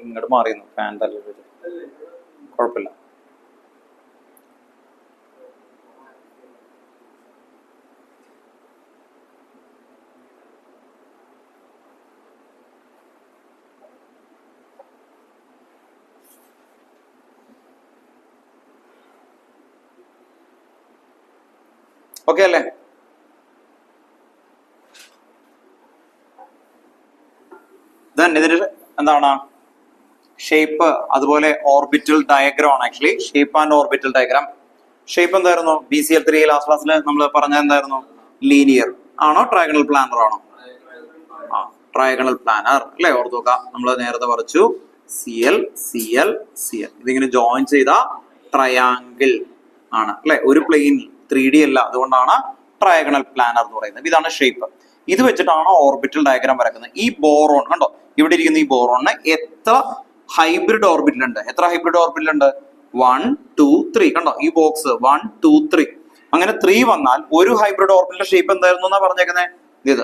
ഇങ്ങോട്ട് മാറിയുന്നു, ഫാൻ തല്ല കുഴപ്പമില്ല. ഓക്കെ അല്ലേ? ഇതിന്റെ എന്താണ് ഷേപ്പ്, അതുപോലെ ഓർബിറ്റൽ ഡയഗ്രാം ആണ് actually. Shape and orbital diagram. Shape എന്തായിരുന്നു? BCl3 ലാസ്റ്റ് ക്ലാസ്സിൽ നമ്മൾ പറഞ്ഞ എന്തായിരുന്നു? ലീനിയർ ആണോ ട്രയാഗണൽ പ്ലാനർ ആണോ? ആ ട്രയാഗണൽ പ്ലാനർ അല്ലെ, ഓർത്ത് നോക്കാം. നമ്മൾ നേരത്തെ പറഞ്ഞു Cl Cl Cl, ഇതിങ്ങനെ ജോയിൻ ചെയ്ത ട്രയാങ്കിൾ ആണ് അല്ലെ, ഒരു പ്ലെയിൻ 3D അല്ല, അതുകൊണ്ടാണ് ട്രയാഗണൽ പ്ലാനർ എന്ന് പറയുന്നത്. ഇതാണ് ഷേപ്പ്. ഇത് വെച്ചിട്ടാണ് ഓർബിറ്റൽ ഡയഗ്രാം വരക്കുന്നത്. ഈ ബോറോൺ കണ്ടോ, ഇവിടെ ഇരിക്കുന്ന ഈ ബോറോണിന് എത്ര ഹൈബ്രിഡ് ഓർബിറ്റൽ ഉണ്ട്? എത്ര ഹൈബ്രിഡ് ഓർബിറ്റൽ ഉണ്ട്? 1 2 3 കണ്ടോ, ഈ ബോക്സ് 1 2 3 അങ്ങനെ 3 വന്നാൽ ഒരു ഹൈബ്രിഡ് ഓർബിറ്റലിന്റെ ഷേപ്പ് എന്തായിരുന്നു എന്നാ പറഞ്ഞേക്കുന്നത്? ഇത്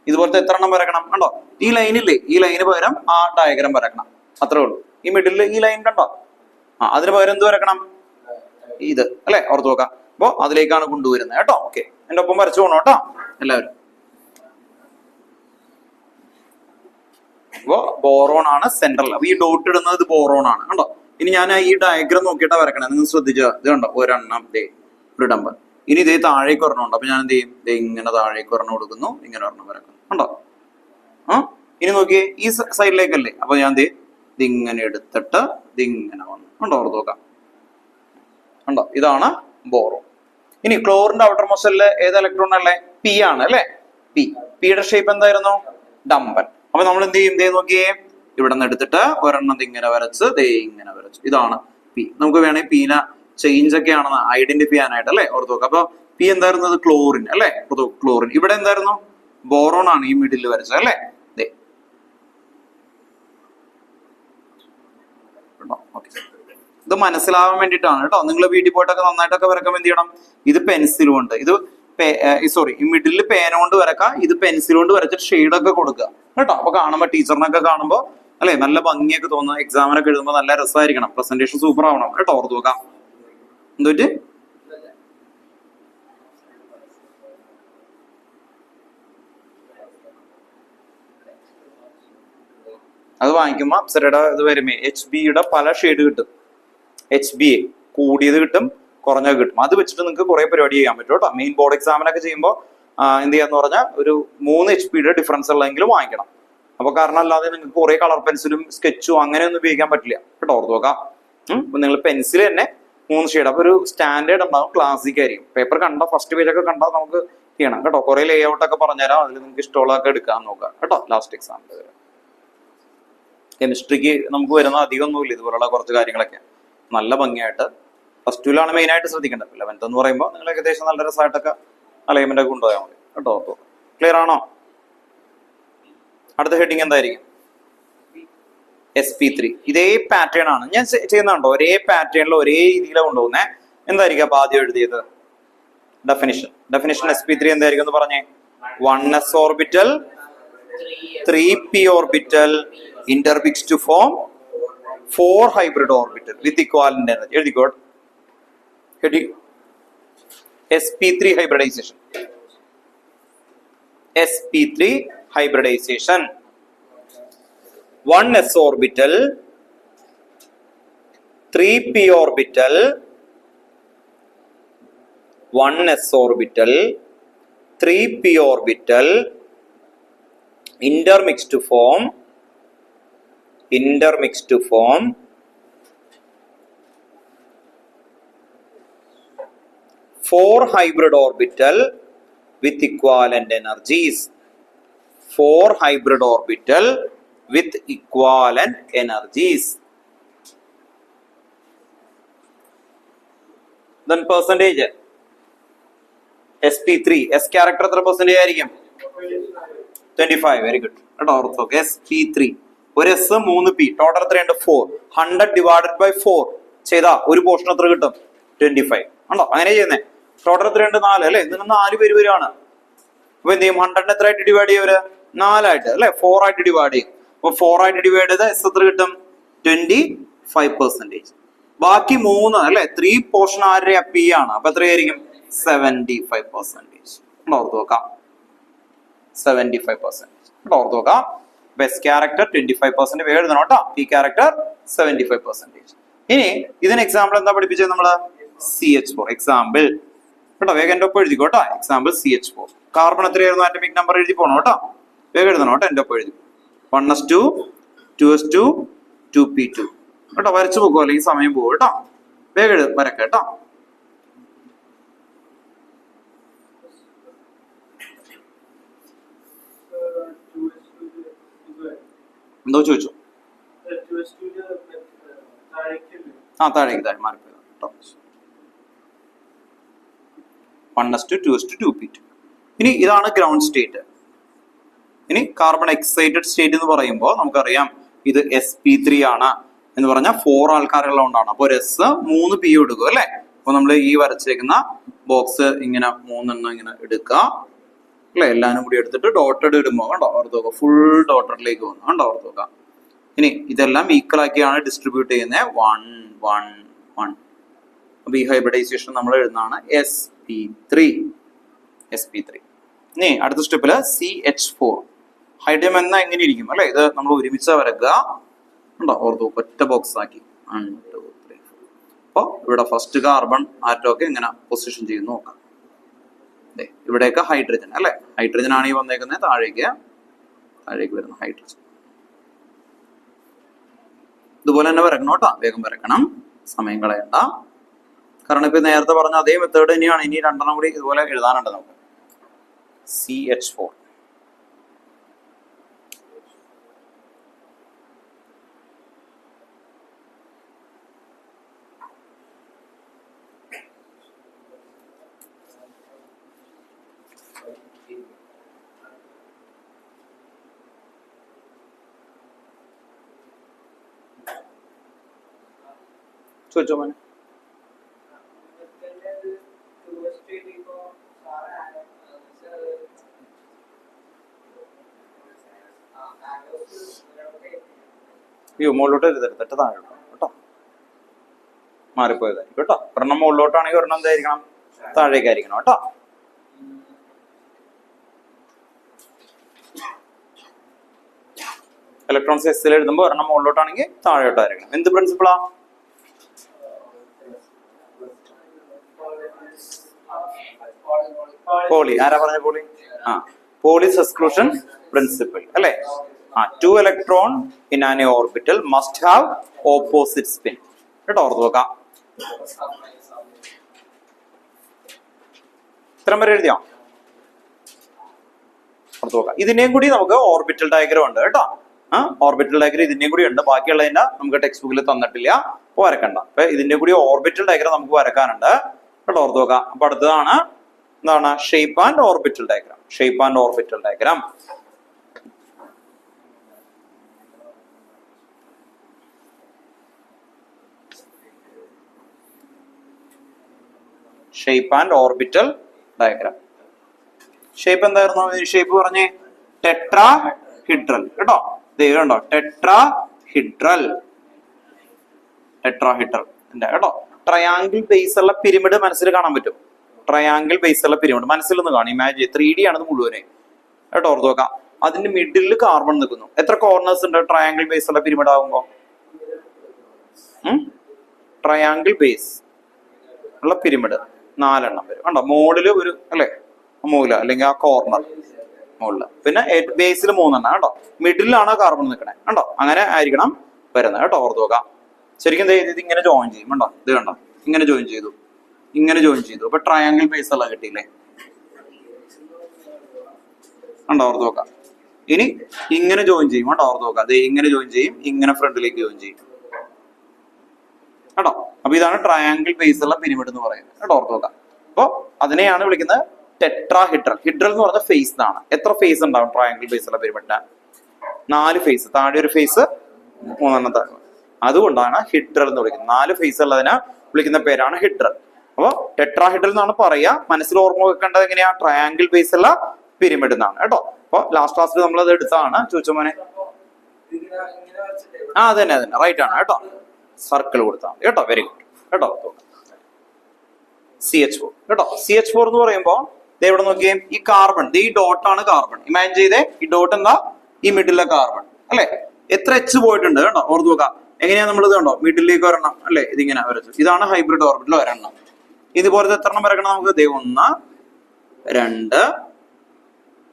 ഇതുപോലത്തെ എത്ര എണ്ണം വരക്കണം? കണ്ടോ, ഈ ലൈനില്ലേ, ഈ ലൈന് പകരം ആ ഡയഗ്രാം വരക്കണം, അത്രേ ഉള്ളൂ. ഈ മിഡിൽ ഈ ലൈൻ കണ്ടോ, അതിന് പകരം എന്ത് വരക്കണം? ഇത് അല്ലെ, ഓർത്ത് നോക്കാം. അപ്പൊ അതിലേക്കാണ് കൊണ്ടുവരുന്നത് കേട്ടോ. ഓക്കെ, എന്റെ ഒപ്പം വരച്ചു പോകണം കേട്ടോ എല്ലാവരും. അപ്പോ ബോറോൺ ആണ് സെൻട്രൽ. അപ്പൊ ഈ ഡോട്ട് ഇടുന്നത് ഇത് ബോറോൺ ആണ് കണ്ടോ. ഇനി ഞാൻ ഈ ഡയഗ്രാം നോക്കിയിട്ടാ വരക്കണേ, നിങ്ങൾ ശ്രദ്ധിച്ചോ. ഇത് കണ്ടോ, ഒരെണ്ണം ദേ ഒരു ഡമ്പൽ. ഇനി ഇതേ താഴേക്ക് ഒരെണ്ണം ഉണ്ട്. അപ്പൊ ഞാൻ എന്ത് ചെയ്യും? ദേ ഇങ്ങനെ താഴേക്ക് ഒരെണ്ണം കൊടുക്കുന്നു, ഇങ്ങനെ ഒരെണ്ണം വരക്കുന്നു കണ്ടോ. ഇനി നോക്കിയേ, ഈ സൈഡിലേക്കല്ലേ. അപ്പൊ ഞാൻ ദേ ഇതിങ്ങനെ എടുത്തിട്ട് ഇതിങ്ങനെ വന്നു കണ്ടോ, ഓർത്ത് നോക്കാം കണ്ടോ. ഇതാണ് ബോറോൺ. ഇനി ക്ലോറിന്റെ ഔട്ടർ മോസ്റ്റലില് ഏത് ഇലക്ട്രോൺ അല്ലേ? P ആണ് അല്ലെ. പിയുടെ ഷേപ്പ് എന്തായിരുന്നു? ഡമ്പൽ. അപ്പൊ നമ്മൾ എന്ത് ചെയ്യും? ദേ നോക്കിയേ, ഇവിടെ നിന്ന് എടുത്തിട്ട് ഒരെണ്ണം ഇങ്ങനെ വരച്ച് ദേ ഇങ്ങനെ വരച്ചു. ഇതാണ് P. നമുക്ക് വേണമെങ്കിൽ Pനെ ചേഞ്ച് ഒക്കെ ആണെന്ന് ഐഡന്റിഫൈ ചെയ്യാനായിട്ട് അല്ലെ, ഓർത്ത് നോക്കാം. അപ്പൊ P എന്തായിരുന്നു? ക്ലോറിൻ അല്ലെ, ക്ലോറിൻ. ഇവിടെ എന്തായിരുന്നു? ബോറോൺ ആണ് ഈ മിഡിൽ വരച്ചത് അല്ലെ. ദേ ഇത് മനസ്സിലാവാൻ വേണ്ടിയിട്ടാണ് കേട്ടോ. നിങ്ങൾ വീട്ടിൽ പോയിട്ടൊക്കെ നന്നായിട്ടൊക്കെ വരക്കാൻ എന്ത് ചെയ്യണം? ഇത് പെൻസിൽ കൊണ്ട്, ഇത് സോറി ഈ മിഡിൽ പേന കൊണ്ട് വരക്കാം, ഇത് പെൻസിൽ കൊണ്ട് വരച്ചിട്ട് ഷെയ്ഡൊക്കെ കൊടുക്കുക കേട്ടോ. അപ്പൊ കാണുമ്പോ ടീച്ചറിനൊക്കെ കാണുമ്പോ അല്ലെ നല്ല ഭംഗിയൊക്കെ തോന്നുന്നു. എക്സാമിനൊക്കെ എഴുതുമ്പോൾ നല്ല രസമായിരിക്കണം, പ്രസന്റേഷൻ സൂപ്പർ ആവണം കേട്ടോ, ഓർത്ത് നോക്കാം. എന്തുപറ്റി? അത് വാങ്ങിക്കുമ്പോ അപ്സരയുടെ ഇത് വരുമ്പോ HBയുടെ പല ഷെയ്ഡ് കിട്ടും. HBA കൂടിയത് കിട്ടും, കുറഞ്ഞത് കിട്ടും. അത് വെച്ചിട്ട് നിങ്ങൾക്ക് കുറെ പരിപാടി ചെയ്യാൻ പറ്റും കേട്ടോ. മെയിൻ ബോർഡ് എക്സാമിനൊക്കെ ചെയ്യുമ്പോൾ എന്ത് ചെയ്യാന്ന് പറഞ്ഞാൽ ഒരു 3 HPയുടെ ഡിഫറൻസ് ഉള്ളതെങ്കിലും വാങ്ങിക്കണം. അപ്പൊ കാരണം അല്ലാതെ നിങ്ങൾക്ക് കുറെ കളർ പെൻസിലും സ്കെച്ചും അങ്ങനെയൊന്നും ഉപയോഗിക്കാൻ പറ്റില്ല കേട്ടോ, ഓർത്ത് നോക്കാം. നിങ്ങൾ പെൻസിൽ തന്നെ 3 ഷെയ്ഡ്. അപ്പൊ ഒരു സ്റ്റാൻഡേർഡ് ഉണ്ടാവും, ക്ലാസിക് ആയിരിക്കും. പേപ്പർ കണ്ട ഫസ്റ്റ് പേജ് ഒക്കെ കണ്ടാൽ നമുക്ക് ചെയ്യണം കേട്ടോ. കുറെ ലേ ഔട്ട് ഒക്കെ പറഞ്ഞുതരാം, അതിൽ നിങ്ങൾക്ക് ഇഷ്ടമുള്ളതൊക്കെ എടുക്കാൻ നോക്കാം കേട്ടോ. ലാസ്റ്റ് എക്സാമിൽ വരെ കെമിസ്ട്രിക്ക് നമുക്ക് വരുന്ന അധികം ഒന്നുമില്ല, ഇതുപോലുള്ള കുറച്ച് കാര്യങ്ങളൊക്കെ നല്ല ഭംഗിയായിട്ട് പ്ലസ് ടുവിലാണ് മെയിൻ ആയിട്ട് ശ്രദ്ധിക്കേണ്ടത്. 11th എന്ന് പറയുമ്പോൾ നിങ്ങൾ ഏകദേശം നല്ല രസമായിട്ടൊക്കെ അലൈൻമെന്റ് ഒക്കെ കൊണ്ടുപോയാൽ മതി കേട്ടോ. ക്ലിയർ ആണോ? അടുത്ത ഹെഡിങ് എന്തായിരിക്കും? SP3. ഇതേ പാറ്റേൺ ആണ് ഞാൻ ചെയ്യുന്നുണ്ടോ, ഒരേ പാറ്റേണിൽ ഒരേ രീതിയിലാണ് കൊണ്ടുപോകുന്നത്. എന്തായിരിക്കും അപ്പൊ ആദ്യം എഴുതിയത്? ഡെഫിനിഷൻ SP3 എന്തായിരിക്കും എന്ന് പറഞ്ഞേ? 1s orbital 3p orbital intermixed to form 4 hybrid orbital with equivalent energy. എഴുതിക്കോട്ടെ. sp3 hybridization. sp3 hybridization. 1s orbital, 3p orbital, 1s orbital, 3p orbital intermixed to form 4 hybrid orbital with equivalent energies. 4 hybrid orbital with equivalent energies. Then percentage sp3 s character എത്ര percentage ആയിരിക്കും? 25. Very good. sp3 ഒരു s 3p total എത്രയുണ്ട്? 4. 100 divided by 4 ചെയ്താ ഒരു portion എത്ര കിട്ടും? 25 ആണോ? അങ്ങനെ ചെയ്യുന്നേ. ടോട്ടൽ എത്രയുണ്ട്? 4 അല്ലെ? ഇതിന് 4 പേര് വരികയാണ്. അപ്പൊ എന്ത് ചെയ്യും? 100 എത്രയായിട്ട് ഡിവൈഡ് ചെയ്യവര്? 4 ആയിട്ട് അല്ലെ? 4 ആയിട്ട് ഡിവൈഡ് ചെയ്യും. അപ്പൊ 4 ആയിട്ട് ഡിവൈഡ് ചെയ്ത് എസ് എത്ര കിട്ടും? 25%. ബാക്കി 3 അല്ലെ? 3 പോർഷൻ ആരുടെ പി ആണ്. അപ്പൊ എത്രയായിരിക്കും? 75%. ഓർത്ത് നോക്കാം. 75% ഓർത്ത് നോക്കാം. ബെസ്റ്റ് ക്യാരക്ടർ 25% എഴുതണം കേട്ടോ. P character 75%. ഇനി ഇതിന് എക്സാമ്പിൾ എന്താ പഠിപ്പിച്ചത് നമ്മള്? CH4 എക്സാമ്പിൾ കേട്ടോ. വേഗം എന്റെ ഒപ്പം എഴുതിക്കോ കേട്ടോ. Example CH4. കാർബൺ എത്രയായിരുന്നു? ആറ്റമിക് നമ്പർ എഴുതി പോകണം കേട്ടോ. വേഗം എഴുതണം കേട്ടോ. എന്റെ ഒപ്പം എഴുതി 1s2 2s2 2p2 കേട്ടോ. വരച്ചു പോകുമോ അല്ലെങ്കിൽ സമയം പോകും കേട്ടോ. വേഗം വരക്ക കേട്ടോ. എന്തോ ചോദിച്ചു? താഴേക്ക് മാറിപ്പോയി കേട്ടോ. 1s2 2s2 2p2. ഇനി ഇതാണ് ഗ്രൗണ്ട് സ്റ്റേറ്റ്. ഇനി കാർബൺ എക്സൈറ്റഡ് സ്റ്റേറ്റ് എന്ന് പറയുമ്പോൾ നമുക്കറിയാം ഇത് sp3 ആണ് എന്ന് പറഞ്ഞാൽ 4 ആൾക്കാരുള്ളതുകൊണ്ടാണ്. അപ്പൊ ഒരു s 3p എടുക്കും അല്ലെ? അപ്പൊ നമ്മൾ ഈ വരച്ചേക്കുന്ന ബോക്സ് ഇങ്ങനെ 3 എണ്ണം ഇങ്ങനെ എടുക്കുക അല്ലെ? എല്ലാരും കൂടി എടുത്തിട്ട് ഡോട്ടഡ് ഇടുമ്പോ കണ്ടോ ഓർത്ത് നോക്കാം. ഫുൾ ഡോട്ടഡിലേക്ക് വന്നു കണ്ടോ ഓർത്ത് നോക്കാം. ഇനി ഇതെല്ലാം ഈക്വൽ ആക്കിയാണ് ഡിസ്ട്രിബ്യൂട്ട് ചെയ്യുന്നത്. 1 1 1. അപ്പൊ ഈ ഹൈബ്രിഡൈസേഷൻ നമ്മൾ എഴുതുന്നതാണ് sp3. ഇനി അടുത്ത സ്റ്റെപ്പില് CH4. ഹൈഡ്രജൻ എന്ന എങ്ങനെ ഇരിക്കും അല്ലെ? ഇത് നമ്മൾ ഒരുമിച്ച് വരക്കുക ഉണ്ടോ ഓർത്ത് ഒറ്റ ബോക്സ് ആക്കി. 1 2 3 4. അപ്പൊ ഇവിടെ ഫസ്റ്റ് കാർബൺ ആറ്റം ഒക്കെ ഇങ്ങനെ പൊസിഷൻ ചെയ്ത് നോക്കാം. ഇവിടെയൊക്കെ ഹൈഡ്രജൻ അല്ലെ? ഹൈഡ്രജൻ ആണ് ഈ വന്നേക്കുന്നത്. താഴേക്ക് വരുന്ന ഹൈഡ്രജൻ. ഇതുപോലെ തന്നെ വരക്കണം കേട്ടോ. വേഗം വരക്കണം, സമയം കളയണ്ട. കാരണം ഇപ്പൊ നേരത്തെ പറഞ്ഞ അതേ മെത്തേഡ് തന്നെയാണ്. ഇനി 2 എണ്ണം കൂടി ഇതുപോലെ എഴുതാനുണ്ട് നമുക്ക്. CH4. ചോദിച്ചോ മോനെ. അയ്യോ മുകളിലോട്ട് എഴുതരുത്, താഴെ കേട്ടോ. മാറിപ്പോയതായിരിക്കും കേട്ടോ. ഒരെണ്ണം മുകളിലോട്ടാണെങ്കിൽ ഒരെണ്ണം എന്തായിരിക്കണം? താഴേക്കായിരിക്കണം കേട്ടോ. ഇലക്ട്രോൺസ് എസ്സിൽ എഴുതുമ്പോൾ ഒരെണ്ണം മുകളിലോട്ടാണെങ്കിൽ താഴോട്ടായിരിക്കണം. എന്ത് പ്രിൻസിപ്പിളാ? പോളി. ആരാ പറഞ്ഞ പോളി? പോളിസ് എക്സ്ക്ലൂഷൻ പ്രിൻസിപ്പിൾ അല്ലെ? 2 electron in an orbital must have opposite spin കേട്ടോ. ഓർത്ത് നോക്കാം. ഇത്രയും വരെ എഴുതിയോ? ഓർത്ത് നോക്കാം. ഇതിന്റെയും കൂടി നമുക്ക് ഓർബിറ്റൽ ഡയഗ്രം ഉണ്ട് കേട്ടോ. ഓർബിറ്റൽ ഡയഗ്രം ഇതിന്റെയും കൂടി ഉണ്ട്. ബാക്കിയുള്ളതിന്റെ നമുക്ക് ടെക്സ്റ്റ് ബുക്കിൽ തന്നിട്ടില്ല, അപ്പൊ വരക്കണ്ട. അപ്പൊ ഇതിന്റെ കൂടി ഓർബിറ്റൽ ഡയഗ്രം നമുക്ക് വരക്കാനുണ്ട് കേട്ടോ. ഓർത്ത് നോക്കാം. അപ്പൊ അടുത്തതാണ് എന്താണ്? Shape and orbital diagram. Shape and orbital diagram. Shape and orbital diagram. Shape എന്തായിരുന്നു? ഷേപ്പ് പറഞ്ഞേ ടെട്രാ ഹിഡ്രൽ കേട്ടോ. ഇത് കണ്ടോ ടെട്രാഹിഡ്രൽ കേട്ടോ. ട്രയാങ്കിൾ ബേസ് ഉള്ള പിരമിഡ് മനസ്സിൽ കാണാൻ പറ്റും. ട്രയാങ്കിൾ ബേസ് ഉള്ള പിരമിഡ് മനസ്സിൽ നിന്ന് കാണും. ഇമാജിൻ 3D ആണത് മുഴുവനെ കേട്ടോ. ഓർത്ത് നോക്കാം. അതിന്റെ മിഡിൽ കാർബൺ നിൽക്കുന്നു. എത്ര കോർണേഴ്സ് ഉണ്ട് ട്രയാങ്കിൾ ബേസ് ഉള്ള പിരമിഡ് ആകുമ്പോ? ട്രയാങ്കിൾ ബേസ് ഉള്ള പിരമിഡ് 4 എണ്ണം വരും കണ്ടോ. മോളില് ഒരു അല്ലെ മൂല അല്ലെങ്കിൽ ആ കോർണർ മുകളില്, പിന്നെ ബേസിൽ 3 എണ്ണം കേട്ടോ. മിഡിലാണ് കാർബൺ നിൽക്കണേ കണ്ടോ. അങ്ങനെ ആയിരിക്കണം വരുന്നത് കേട്ടോ. ഓർത്ത് നോക്കാം. ശരിക്കും ഇത് ഇങ്ങനെ ജോയിൻ ചെയ്യും കണ്ടോ. ഇത് കണ്ടോ ഇങ്ങനെ ജോയിൻ ചെയ്തു. അപ്പൊ ട്രയാങ്കിൾ ബേസ് ഉള്ള കിട്ടിയില്ലേ കണ്ടോ. ഓർത്ത് നോക്കാം. ഇനി ഇങ്ങനെ ജോയിൻ ചെയ്യും കേട്ടോ. ഓർത്ത് നോക്കാം. അത് ഇങ്ങനെ ജോയിൻ ചെയ്യും, ഇങ്ങനെ ഫ്രണ്ടിലേക്ക് ജോയിൻ ചെയ്യും കേട്ടോ. അപ്പൊ ഇതാണ് ട്രയാങ്കിൾ ബേസ് ഉള്ള പിരമിഡ് എന്ന് പറയുന്നത് കേട്ടോ. ഓർത്ത് നോക്കാം. അപ്പൊ അതിനെയാണ് വിളിക്കുന്നത് ടെട്രാഹിഡ്രൽ. ഹിഡ്രൽ എന്ന് പറഞ്ഞ ഫേസ് ആണ്. എത്ര ഫേസ് ഉണ്ടാവും ട്രയാങ്കിൾ ബേസ് ഉള്ള പിരമിഡിന്? 4 ഫേസ്. താഴെ ഒരു ഫേസ്, 3 താഴെ. അതുകൊണ്ടാണ് ഹിഡ്രൽ എന്ന് വിളിക്കുന്നത്. 4 ഫേസ് ഉള്ളതിനെ വിളിക്കുന്ന പേരാണ് ഹിഡ്രൽ. അപ്പൊ ടെട്രാഹിഡ്രൽ എന്നാണ് പറയാ. മനസ്സിൽ ഓർമ്മ വെക്കേണ്ടത് എങ്ങനെയാ? ട്രയാങ്കിൾ ബേസ് ഉള്ള പിരമിഡ് എന്നാണ് കേട്ടോ. അപ്പൊ ലാസ്റ്റ് ക്ലാസ്സിൽ നമ്മൾ അത് എടുത്താണ്. ചോദിച്ചോ മോനെ. അതന്നെ റൈറ്റ് ആണ് കേട്ടോ. സർക്കിൾ കൊടുത്താൽ മതി കേട്ടോ. വെരി ഗുഡ് കേട്ടോ. CH4 കേട്ടോ. CH4 എന്ന് പറയുമ്പോ ഇവിടെ നോക്കിയേ, ഈ കാർബൺ, ഈ ഡോട്ട് ആണ് കാർബൺ. ഇമാജിൻ ചെയ്തേ, ഈ ഡോട്ട് എന്താ? ഈ മിഡിലെ കാർബൺ അല്ലെ. എത്ര H പോയിട്ടുണ്ട് കേട്ടോ. ഓർത്ത് നോക്കാം. എങ്ങനെയാ നമ്മൾ ഇത് കണ്ടോ, മിഡിലേക്ക് ഒരെണ്ണം അല്ലെ, ഇതിങ്ങനെ വരച്ചു. ഇതാണ് ഹൈബ്രിഡ് ഓർബിറ്റിൽ ഒരെണ്ണം. ഇതുപോലത്തെ എത്ര എണ്ണം വരക്കണം നമുക്ക്? 1 2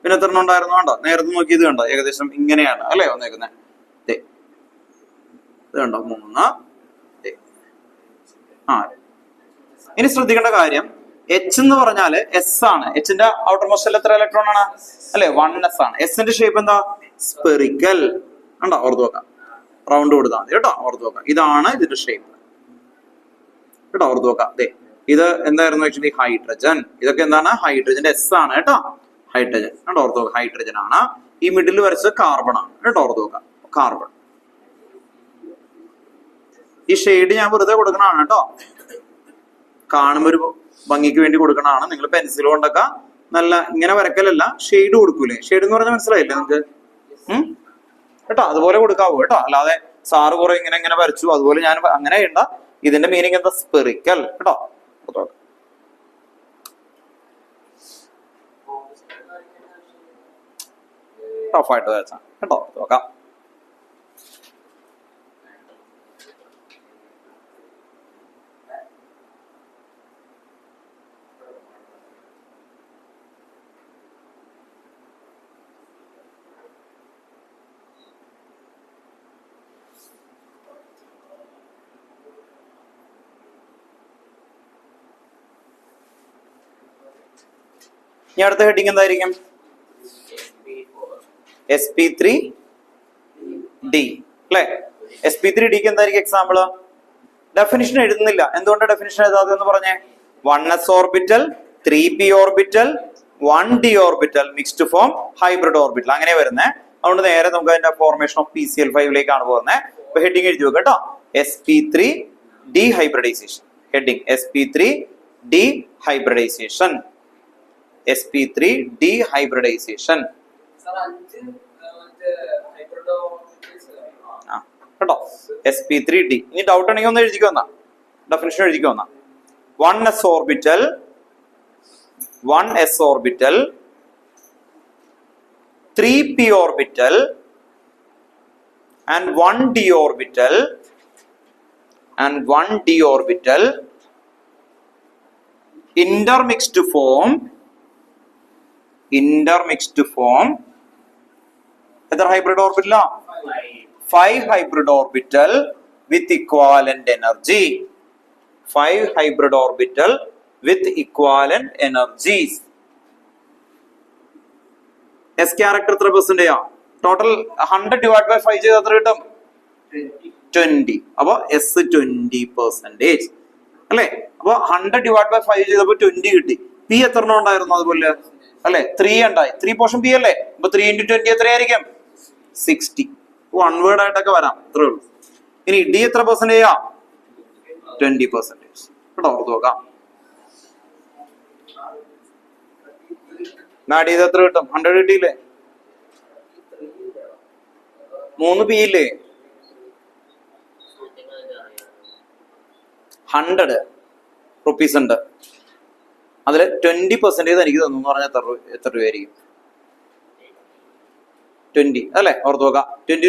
പിന്നെ എത്ര എണ്ണം ഉണ്ടായിരുന്നു കണ്ടോ. നേരത്തെ നോക്കിയത് കണ്ടോ, ഏകദേശം ഇങ്ങനെയാണ് അല്ലെ വന്നേക്കുന്നത്. ഇത് കണ്ടോ 3 4. ഇനി ശ്രദ്ധിക്കേണ്ട കാര്യം, H എന്ന് പറഞ്ഞാല് S ആണ്. Hന്റെ ഔട്ടർ മോസ്റ്റിൽ എത്ര ഇലക്ട്രോൺ ആണ് അല്ലെ? 1s ആണ്. Sന്റെ ഷേപ്പ് എന്താ? സ്പെറിക്കൽ കണ്ടോ. ഓർത്ത് നോക്കാം. റൗണ്ട് കൊടുത്താൽ മതി കേട്ടോ. ഓർത്ത് നോക്കാം. ഇതാണ് ഇതിന്റെ ഷേപ്പ് കേട്ടോ. ഓർത്ത് നോക്കാം. ഇത് എന്തായിരുന്നു ആക്ച്വലി? ഹൈഡ്രജൻ. ഇതൊക്കെ എന്താണ്? ഹൈഡ്രജന്റെ S ആണ് കേട്ടോ. ഹൈഡ്രജൻ കേട്ടോ. ഓർത്ത് നോക്കാം. ഹൈഡ്രജൻ ആണ്. ഈ മിഡിൽ വരച്ചത് കാർബൺ ആണ് കേട്ടോ. ഓർത്ത് നോക്കാം. കാർബൺ. ഈ ഷെയ്ഡ് ഞാൻ വെറുതെ കൊടുക്കണതാണ് കേട്ടോ. കാണുമ്പോ ഒരു ഭംഗിക്ക് വേണ്ടി കൊടുക്കണതാണ്. നിങ്ങൾ പെൻസിൽ കൊണ്ടൊക്കെ നല്ല ഇങ്ങനെ വരക്കലല്ല, ഷെയ്ഡ് കൊടുക്കൂലേ. ഷെയ്ഡ് എന്ന് പറഞ്ഞാൽ മനസ്സിലായില്ലേ നിങ്ങൾക്ക് കേട്ടോ. അതുപോലെ കൊടുക്കാവൂ കേട്ടോ. അല്ലാതെ സാറ് കുറെ ഇങ്ങനെ വരച്ചു അതുപോലെ ഞാൻ അങ്ങനെ ചെയ്യണ്ട. ഇതിന്റെ മീനിങ് എന്താ? സ്പെറിക്കൽ കേട്ടോ. ടഫായിട്ട് വരച്ചാ കേട്ടോ. നോക്കാം. ഇനി അടുത്ത ഹെഡിങ് എന്തായിരിക്കും? sp3d അല്ലെ. sp3dക്ക് എന്തായിരിക്കും എക്സാമ്പിള്? ഡെഫിനിഷൻ എഴുതുന്നില്ല. എന്തുകൊണ്ട് ഡെഫിനിഷൻ എഴുതാതെ എന്ന് പറഞ്ഞേ? 1s orbital, 3p orbital, 1d orbital mixed form hybrid orbital അങ്ങനെ വരുന്നേ. അതുകൊണ്ട് നേരെ നമുക്ക് അതിന്റെ ഫോർമേഷൻ ഓഫ് PCl5ലേക്കാണ് പോകുന്നത്. അപ്പൊ ഹെഡിങ് എഴുതി വെക്കുക കേട്ടോ. sp3d hybridisation. Heading sp3d hybridisation. sp3d hybridisation കേട്ടോ. sp3d. ഇനി ഡൗട്ട് ഉണ്ടെങ്കിൽ ഒന്ന് എഴുതിക്കോന്നാ. ഡെഫിനിഷൻ എഴുതിക്കോന്നാ. 1s orbital, 1s orbital, 3p orbital and 1d orbital and 1d orbital intermixed form എത്ര hybrid orbital? 5 hybrid orbital with equivalent energy. 5 hybrid orbital with equivalent energies. S character എത്ര percent ചെയ്യാം? Total 100 divide by 5 ചെയ്ത് എത്ര കിട്ടും? 20. അപ്പൊ S 20% അല്ലെ. അപ്പൊ 100 divide by 5 ചെയ്തപ്പോ 20 കിട്ടി. P എത്ര ഉണ്ടായിരുന്നു? അതുപോലെ അല്ലെ 3 ഉണ്ടായി. 3 പോർഷൻ P അല്ലേ. അപ്പൊ 3 × 20 എത്രയായിരിക്കും? 60. 1 വേർഡ് ആയിട്ടൊക്കെ വരാം. അത്രേ ഉള്ളൂ. ഇനി D എത്ര പെർസെന്റ് ചെയ്യാം? 20% കേട്ടോ. ഓർത്ത് നോക്കാം. ആഡ് ചെയ്ത് എത്ര കിട്ടും? 100 കിട്ടിയില്ലേ? 3 പി ഇല്ലേ? 100 റുപ്പീസ് ഉണ്ട്. അതിൽ 20% എനിക്ക് തന്നു എന്ന് പറഞ്ഞാൽ എത്ര രൂപയായിരിക്കും? 20 അല്ലേ? ഓർത്ത് നോക്കാം. 20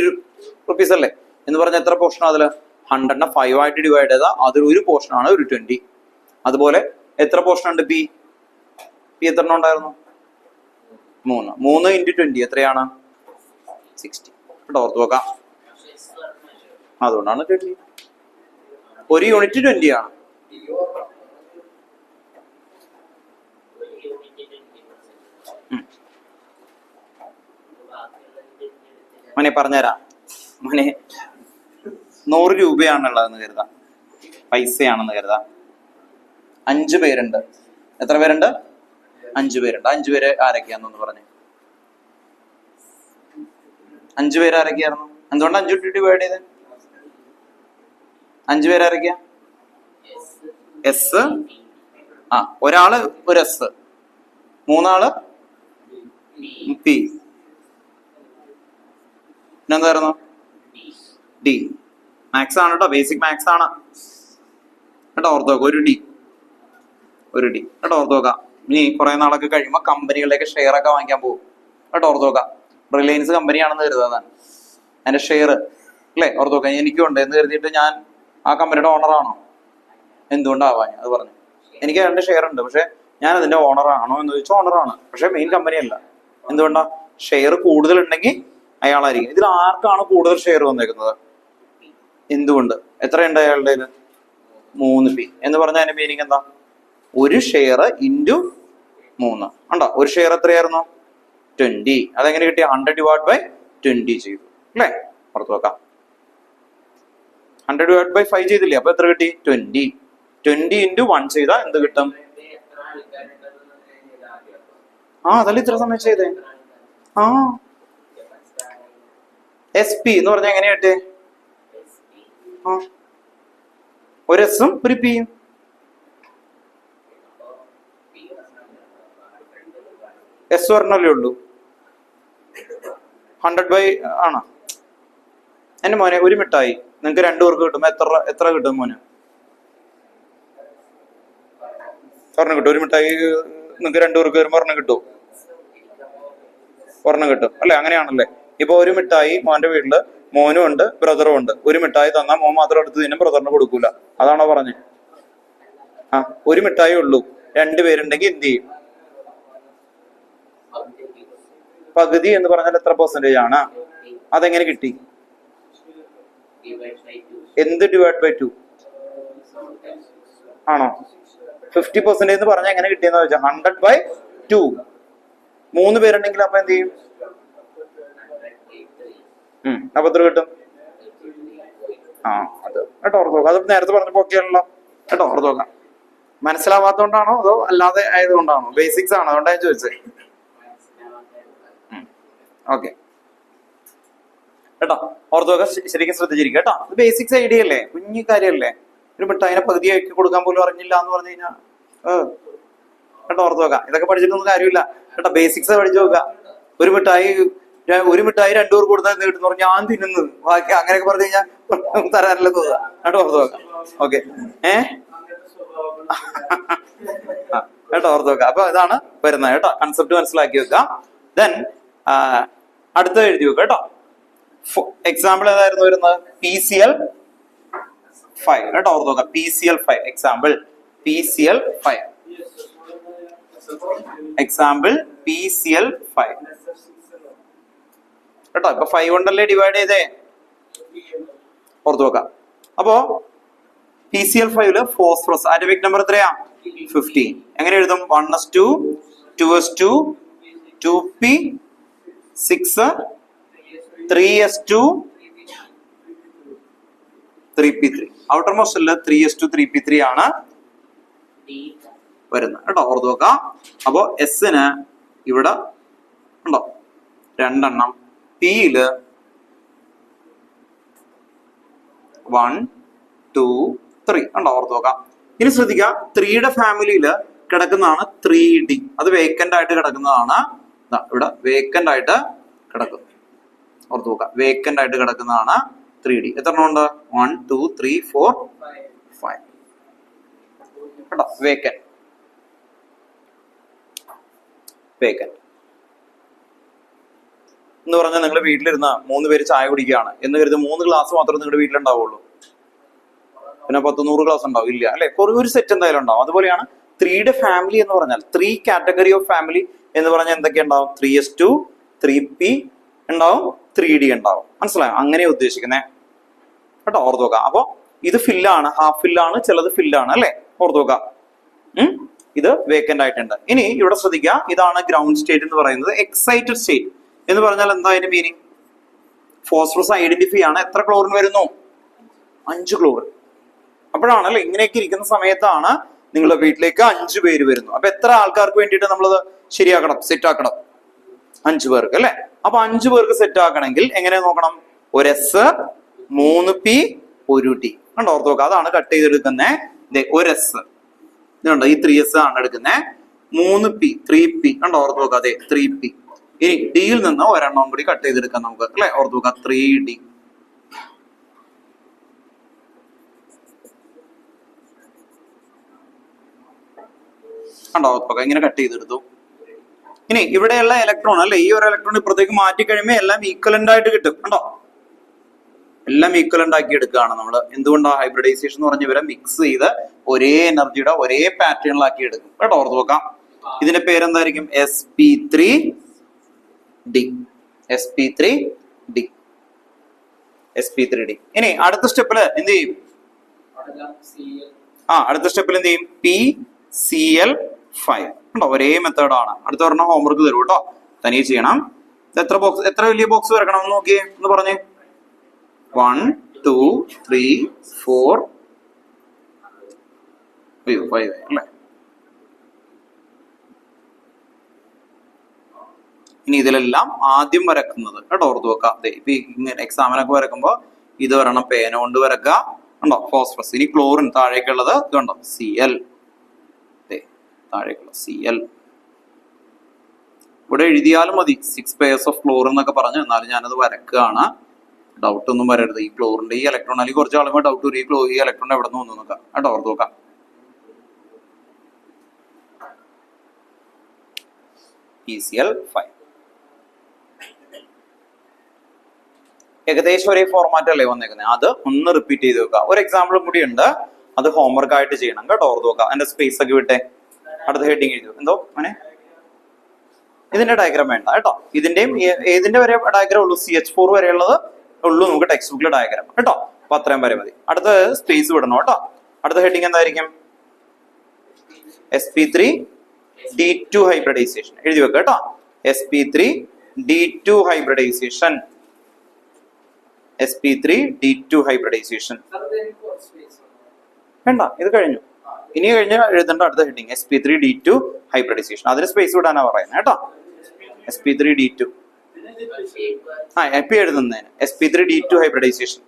റുപ്പീസ് അല്ലേ എന്ന് പറഞ്ഞാൽ എത്ര പോർഷൻ? അതില് 100നെ 5 ആയിട്ട് ഡിവൈഡ് ചെയ്താൽ അതിൽ ഒരു പോർഷൻ ആണ് ഒരു 20. അതുപോലെ എത്ര പോർഷൻ ഉണ്ട് പി? എത്ര ഉണ്ടായിരുന്നു? 3 ഇൻറ്റു 20 എത്രയാണ്? 60. കേട്ടോ, ഓർത്ത് നോക്കാം. അതുകൊണ്ടാണ് 20. ഒരു യൂണിറ്റ് 20 ആണ്. മോനെ പറഞ്ഞുതരാം. മോനെ 100 രൂപയാണുള്ളതെന്ന് കരുതാം, പൈസയാണെന്ന് കരുതാം. 5 പേരുണ്ട്. എത്ര പേരുണ്ട്? 5 പേരുണ്ട്. 5 പേര് ആരൊക്കെയാണെന്നൊന്ന് പറഞ്ഞു. 5 പേര് ആരൊക്കെയായിരുന്നു? എന്തുകൊണ്ട് 5 ഇട്ട് ഡിവൈഡ് ചെയ്ത്? 5 പേര് ആരൊക്കെയാ? എസ്, ഒരാള് ഒരു എസ്, 3 ആള് പി, പിന്നെന്തായിരുന്നു? ഡി. മാത്സ് ആണ് കേട്ടോ, ബേസിക് മാത്സ് ആണ് കേട്ടോ, ഓർത്ത് നോക്കാം. ഒരു ഡി കേട്ടോ, ഓർത്ത് നോക്കാം. ഇനി കുറെ നാളൊക്കെ കഴിയുമ്പോൾ കമ്പനികളിലേക്ക് ഷെയർ ഒക്കെ വാങ്ങിക്കാൻ പോകും കേട്ടോ, ഓർത്ത് നോക്കാം. റിലയൻസ് കമ്പനിയാണെന്ന് കരുതാതാണ് അതിന്റെ ഷെയർ അല്ലേ, ഓർത്ത് നോക്കാം. എനിക്കും ഉണ്ട് എന്ന് കരുതിയിട്ട് ഞാൻ ആ കമ്പനിയുടെ ഓണറാണോ? എന്തുകൊണ്ടാവാൻ? അത് പറഞ്ഞു. എനിക്ക് 2 ഷെയർ ഉണ്ട്, പക്ഷെ ഞാൻ അതിന്റെ ഓണറാണോ എന്ന് ചോദിച്ചാൽ ഓണറാണ്, പക്ഷെ മെയിൻ കമ്പനിയല്ല. എന്തുകൊണ്ടാ? ഷെയർ കൂടുതൽ ഉണ്ടെങ്കിൽ അയാളായിരിക്കും. ഇതിൽ ആർക്കാണ് കൂടുതൽ ഷെയർ വന്നേക്കുന്നത്? എന്തുകൊണ്ട്? എത്രയുണ്ട് അയാളുടെ? 3 പി എന്ന് പറഞ്ഞാൽ അതിന്റെ മീനിങ് എന്താ? ഒരു ഷെയർ ഇൻറ്റു 3 ഉണ്ടോ? ഒരു ഷെയർ എത്രയായിരുന്നു? 20. അതെങ്ങനെ കിട്ടി? 100 ഡിവൈഡ് ബൈ 20 ചെയ്തു അല്ലേ, പുറത്ത് വെക്കാം. 100 ഡിവൈഡ് ബൈ 5 ചെയ്തില്ലേ, അപ്പൊ എത്ര കിട്ടി? 20. 20 ഇൻറ്റു 1 ചെയ്താൽ എന്ത് കിട്ടും? അതല്ല ഇത്ര സമയം ചെയ്തേ. എസ് പി എന്ന് പറഞ്ഞാൽ എങ്ങനെയാ കിട്ടേ? ഒരു എസും ഒരു പിയും. എസ് പറഞ്ഞല്ലേ ഉള്ളൂ. 100 ബൈ ആണോ? എന്റെ മോനെ, ഒരു മിഠായി നിങ്ങക്ക് 2 പേർക്ക് കിട്ടുമ്പോ എത്ര കിട്ടും മോനെ? ഒരെണ്ണം കിട്ടും. ഒരു മിഠായി നിങ്ങക്ക് 2 പേർക്ക് വരുമ്പോ ഒരെണ്ണം കിട്ടും. ഒരെണ്ണം കിട്ടും അല്ലെ? അങ്ങനെയാണല്ലേ. ഇപ്പൊ ഒരു മിഠായി മോന്റെ വീട്ടില് മോനും ഉണ്ട് ബ്രദറും ഉണ്ട്. ഒരു മിഠായി തന്നാൽ മോൻ മാത്രം എടുത്ത് തിന്നും, ബ്രദറിന് കൊടുക്കൂല. അതാണോ പറഞ്ഞേ? ഒരു മിഠായി ഉള്ളൂ, 2 പേരുണ്ടെങ്കിൽ എന്ത് ചെയ്യും? പകുതി എന്ന് പറഞ്ഞാൽ എത്ര പെർസെന്റേജ് ആണ്? അതെങ്ങനെ കിട്ടി? എന്ത് ഡിവൈഡ് ബൈ 2 ആണോ? 50% എന്ന് പറഞ്ഞാൽ എങ്ങനെ കിട്ടിയെന്ന് വെച്ചാൽ 100 ബൈ 2. 3 പേരുണ്ടെങ്കിൽ അപ്പൊ എന്ത് ചെയ്യും? അപ്പൊ എത്ര കിട്ടും? അത് കേട്ടോ, ഓർത്ത് നോക്കാം. അത് നേരത്തെ പറഞ്ഞപ്പോ ഒക്കെയാണല്ലോ കേട്ടോ, ഓർത്ത് നോക്കാം. മനസ്സിലാവാത്തോണ്ടാണോ അതോ അല്ലാതെ ആയതുകൊണ്ടാണോ? ബേസിക്സ് ആണ്, അതുകൊണ്ടാണ് ഞാൻ ചോദിച്ചത്. ഓക്കെ കേട്ടോ, ഓർത്ത് നോക്കാം. ശരിക്കും ശ്രദ്ധിച്ചിരിക്കും കേട്ടോ. ഇത് ബേസിക്സ് ഐഡിയ അല്ലേ, കുഞ്ഞു കാര്യമല്ലേ. ഒരു മിഠായിനെ പകുതിയാക്കി കൊടുക്കാൻ പോലും അറിഞ്ഞില്ല എന്ന് പറഞ്ഞു കഴിഞ്ഞാൽ കേട്ടോ, ഓർത്ത് നോക്കാം. ഇതൊക്കെ പഠിച്ചിട്ടൊന്നും കാര്യമില്ല കേട്ടോ, ബേസിക്സ് പഠിച്ചു നോക്കുക. ഒരു മിഠായി 2 പേർക്ക് കൊടുത്താൽ കിട്ടുന്ന പറഞ്ഞാൽ ഞാൻ തിന്നുന്നു ബാക്കി അങ്ങനെയൊക്കെ പറഞ്ഞു കഴിഞ്ഞാൽ തരാനല്ല തോന്നുക കേട്ടോ, ഓർത്ത് നോക്കാം. ഓക്കെ കേട്ടോ, ഓർത്ത് നോക്കാം. അപ്പൊ ഇതാണ് വരുന്നത് കേട്ടോ, കൺസെപ്റ്റ് മനസ്സിലാക്കി വെക്കുക. ദെൻ അടുത്ത എഴുതി വെക്കുക കേട്ടോ. എക്സാമ്പിൾ ഏതായിരുന്നു വരുന്നത്? PCl 5 കേട്ടോ, ഓർത്ത് നോക്കാം. PCl 5 example. PCl 5 example. PCl 5 കേട്ടോ. ഇപ്പൊ 5 കൊണ്ടല്ലേ ഡിവൈഡ് ചെയ്തേ, ഓർത്ത് നോക്കാം. അപ്പോ PCl 5 ഫോസ്ഫറസ് ആറ്റോമിക് നമ്പർ എത്രയാ? 15. എങ്ങനെ എഴുതും? 1s2 2s2 2p 6 3s2 3p3. Outer മോസ്റ്റില് 3s2 3p3 ആണ് വരുന്നത് കേട്ടോ, ഓർത്ത് നോക്കാം. അപ്പോ എസിന് ഇവിടെ ഉണ്ടോ 2 എണ്ണം, പിയില് 1 2 3 ഉണ്ടോ, ഓർത്ത് നോക്കാം. ഇനി ശ്രദ്ധിക്കുക, 3യുടെ ഫാമിലിയില് കിടക്കുന്നതാണ് 3D. അത് വേക്കന്റ് ആയിട്ട് കിടക്കുന്നതാണ്. ഇവിടെ വേക്കന്റ് ആയിട്ട് കിടക്കുന്നു ഓർത്ത് നോക്കാം, വേക്കന്റ് ആയിട്ട് കിടക്കുന്നതാണ് 3D. എത്ര എണ്ണം ഉണ്ട്? 1 2 3 4 5 കേട്ടോ. വേക്കന്റ് എന്ന് പറഞ്ഞാൽ നിങ്ങൾ വീട്ടിലിരുന്ന 3 പേര് ചായ കുടിക്കുകയാണ് എന്ന് കരുതി 3 ഗ്ലാസ് മാത്രമേ നിങ്ങളുടെ വീട്ടിലുണ്ടാവുള്ളൂ. പിന്നെ 10-100 ഗ്ലാസ് ഉണ്ടാവും ഇല്ല അല്ലെ, ഒരു സെറ്റ് എന്തായാലും ഉണ്ടാവും. അതുപോലെയാണ് 3D ഫാമിലി എന്ന് പറഞ്ഞാൽ 3 കാറ്റഗറി ഓഫ് ഫാമിലി എന്ന് പറഞ്ഞാൽ എന്തൊക്കെ ഉണ്ടാവും? 3s2 3p ഉണ്ടാവും, 3D ഉണ്ടാവും. മനസ്സിലായോ? അങ്ങനെ ഉദ്ദേശിക്കുന്നേ കേട്ടോ. ഓർത്ത് നോക്കാം. അപ്പൊ ഇത് ഫില്ലാണ്, ഹാഫ് ഫില്ലാണ്, ചിലത് ഫില്ലാണ് അല്ലെ. ഓർത്ത് നോക്കാം. ഇത് വേക്കന്റ് ആയിട്ടുണ്ട്. ഇനി ഇവിടെ ശ്രദ്ധിക്കുക, ഇതാണ് ഗ്രൗണ്ട് സ്റ്റേറ്റ് എന്ന് പറയുന്നത്. എക്സൈറ്റഡ് സ്റ്റേറ്റ് എന്ന് പറഞ്ഞാൽ എന്താ അതിന്റെ മീനിങ്? ഫോസ്ഫറസ് ഐഡന്റിഫൈ ആണ്. എത്ര ക്ലോറിൻ വരുന്നു? 5 ക്ലോറിൻ. അപ്പോഴാണ് അല്ലെ, ഇങ്ങനെയൊക്കെ ഇരിക്കുന്ന സമയത്താണ് നിങ്ങളുടെ വീട്ടിലേക്ക് 5 പേര് വരുന്നു. അപ്പൊ എത്ര ആൾക്കാർക്ക് വേണ്ടിയിട്ട് നമ്മളത് ശരിയാക്കണം, സെറ്റ് ആക്കണം? 5 പേർക്ക് അല്ലെ. അപ്പൊ 5 പേർക്ക് സെറ്റ് ആക്കണമെങ്കിൽ എങ്ങനെ നോക്കണം? ഒരു S, 3p, 1t കണ്ടോ. ഓർത്ത് നോക്കാം. അതാണ് കട്ട് ചെയ്തെടുക്കുന്നത്. ഒരു S ഇതുണ്ടോ, ഈ 3s ആണ് എടുക്കുന്നത്. 3p 3p കണ്ടോ. ഓർത്ത് നോക്കാം. അതെ 3p. ഇനി ഡിയിൽ നിന്ന് ഒരെണ്ണം കൂടി കട്ട് ചെയ്തെടുക്കാം നമുക്ക് അല്ലെ. ഓർത്ത് നോക്കാം. 3d കണ്ടോ. ഓർത്ത് നോക്കാം. ഇങ്ങനെ കട്ട് ചെയ്തെടുത്തു. ഇനി ഇവിടെയുള്ള ഇലക്ട്രോൺ അല്ലെ, ഈ ഒരു ഇലക്ട്രോൺ ഇപ്പുറത്തേക്ക് മാറ്റി കഴിയുമ്പോൾ എല്ലാം ഈക്വലന്റ് ആയിട്ട് കിട്ടും കണ്ടോ. എല്ലാം ഈക്വലന്റ് ആക്കി എടുക്കുകയാണ് നമ്മൾ. എന്തുകൊണ്ടാ? ഹൈബ്രിഡൈസേഷൻ എന്ന് പറഞ്ഞ ഇവരെ മിക്സ് ചെയ്ത് ഒരേ എനർജിയുടെ ഒരേ പാറ്റേണിലാക്കി എടുക്കും കേട്ടോ. ഓർത്ത് നോക്കാം. ഇതിന്റെ പേരെന്തായിരിക്കും? sp3d. sp3d. ഇനി അടുത്ത സ്റ്റെപ്പില് എന്ത് ചെയ്യും? അടുത്ത സ്റ്റെപ്പിൽ എന്ത് ചെയ്യും? pCl5 ഉണ്ടോ. ഒരേ മെത്തേഡാണ്. അടുത്ത ഒരെണ്ണം ഹോംവർക്ക് തരും കേട്ടോ, തനിയെ ചെയ്യണം. എത്ര വലിയ ബോക്സ് വരക്കണം എന്ന് നോക്കിയേ, എന്ന് പറഞ്ഞേ. 1 2 3 4 5 അല്ലേ. ഇനി ഇതിലെല്ലാം ആദ്യം വരക്കുന്നത് കേട്ടോ. ഓർത്ത് വെക്കാം. ഇപ്പൊ ഇങ്ങനെ എക്സാമിനൊക്കെ വരക്കുമ്പോ ഇത് വരണം, പേന കൊണ്ട് വരക്കുക ഉണ്ടോ. ഫോസ്ഫറസ്. ഇനി ക്ലോറിൻ താഴേക്കുള്ളത് ഇതുണ്ടോ, Cl. താഴേക്കുള്ള Cl ഇവിടെ എഴുതിയാലും മതി. 6 pairs ഓഫ് ക്ലോറിൻ എന്നൊക്കെ പറഞ്ഞു. എന്നാലും ഞാനത് വരക്കുകയാണ്. ഡൗട്ട് ഒന്നും വരരുത്. ഈ ക്ലോറിന്റെ ഈ ഇലക്ട്രോൺ, അല്ലെങ്കിൽ കുറച്ച് ആളുമ്പോൾ ഡൗട്ട് വരും, ഈ ഇലക്ട്രോൺ എവിടെ നിന്ന് വന്നു നോക്കാം കേട്ടോ. ഓർത്ത് നോക്കാം. pCl5 ഏകദേശം ഒരേ ഫോർമാറ്റ് അല്ലേ വന്നേക്കുന്നത്. അത് ഒന്ന് റിപ്പീറ്റ് ചെയ്ത് വെക്കുക. ഒരു എക്സാമ്പിളും കൂടി ഉണ്ട്, അത് ഹോംവർക്ക് ആയിട്ട് ചെയ്യണം കേട്ടോ. ഓർത്ത് നോക്കാം. എന്റെ സ്പേസ് ഒക്കെ വിട്ടെ. അടുത്ത ഹെഡിങ് എഴുതും. എന്തോ അങ്ങനെ ഇതിന്റെ ഡയഗ്രാം വേണ്ട കേട്ടോ. ഇതിന്റെയും ഏതിന്റെ വരെ ഡയഗ്രാം ഉള്ളൂ? CH4 വരെയുള്ളത് ഉള്ളൂ നമുക്ക് ടെക്സ്റ്റ് ബുക്കിലെ ഡയഗ്രാം കേട്ടോ. അപ്പൊ അത്രയും വരെ മതി. അടുത്ത സ്പേസ് വിടണം കേട്ടോ. അടുത്ത ഹെഡിങ് എന്തായിരിക്കും? sp3d2 ഹൈബ്രിഡൈസേഷൻ എഴുതി വെക്കുക കേട്ടോ. sp3d2 hybridisation. sp3d2 ഹൈബ്രിഡൈസേഷൻ വേണ്ട, ഇത് കഴിഞ്ഞു. ഇനി കഴിഞ്ഞ് എഴുതേണ്ട അടുത്ത ഹെഡിങ് sp3d2 ഹൈബ്രിഡൈസേഷൻ. അതിന് സ്പേസ് വിടാനാ പറയുന്നത് കേട്ടോ. sp3d2 എപ്പി എഴുതുന്നതിന് sp3d2 ഹൈബ്രിഡൈസേഷൻ.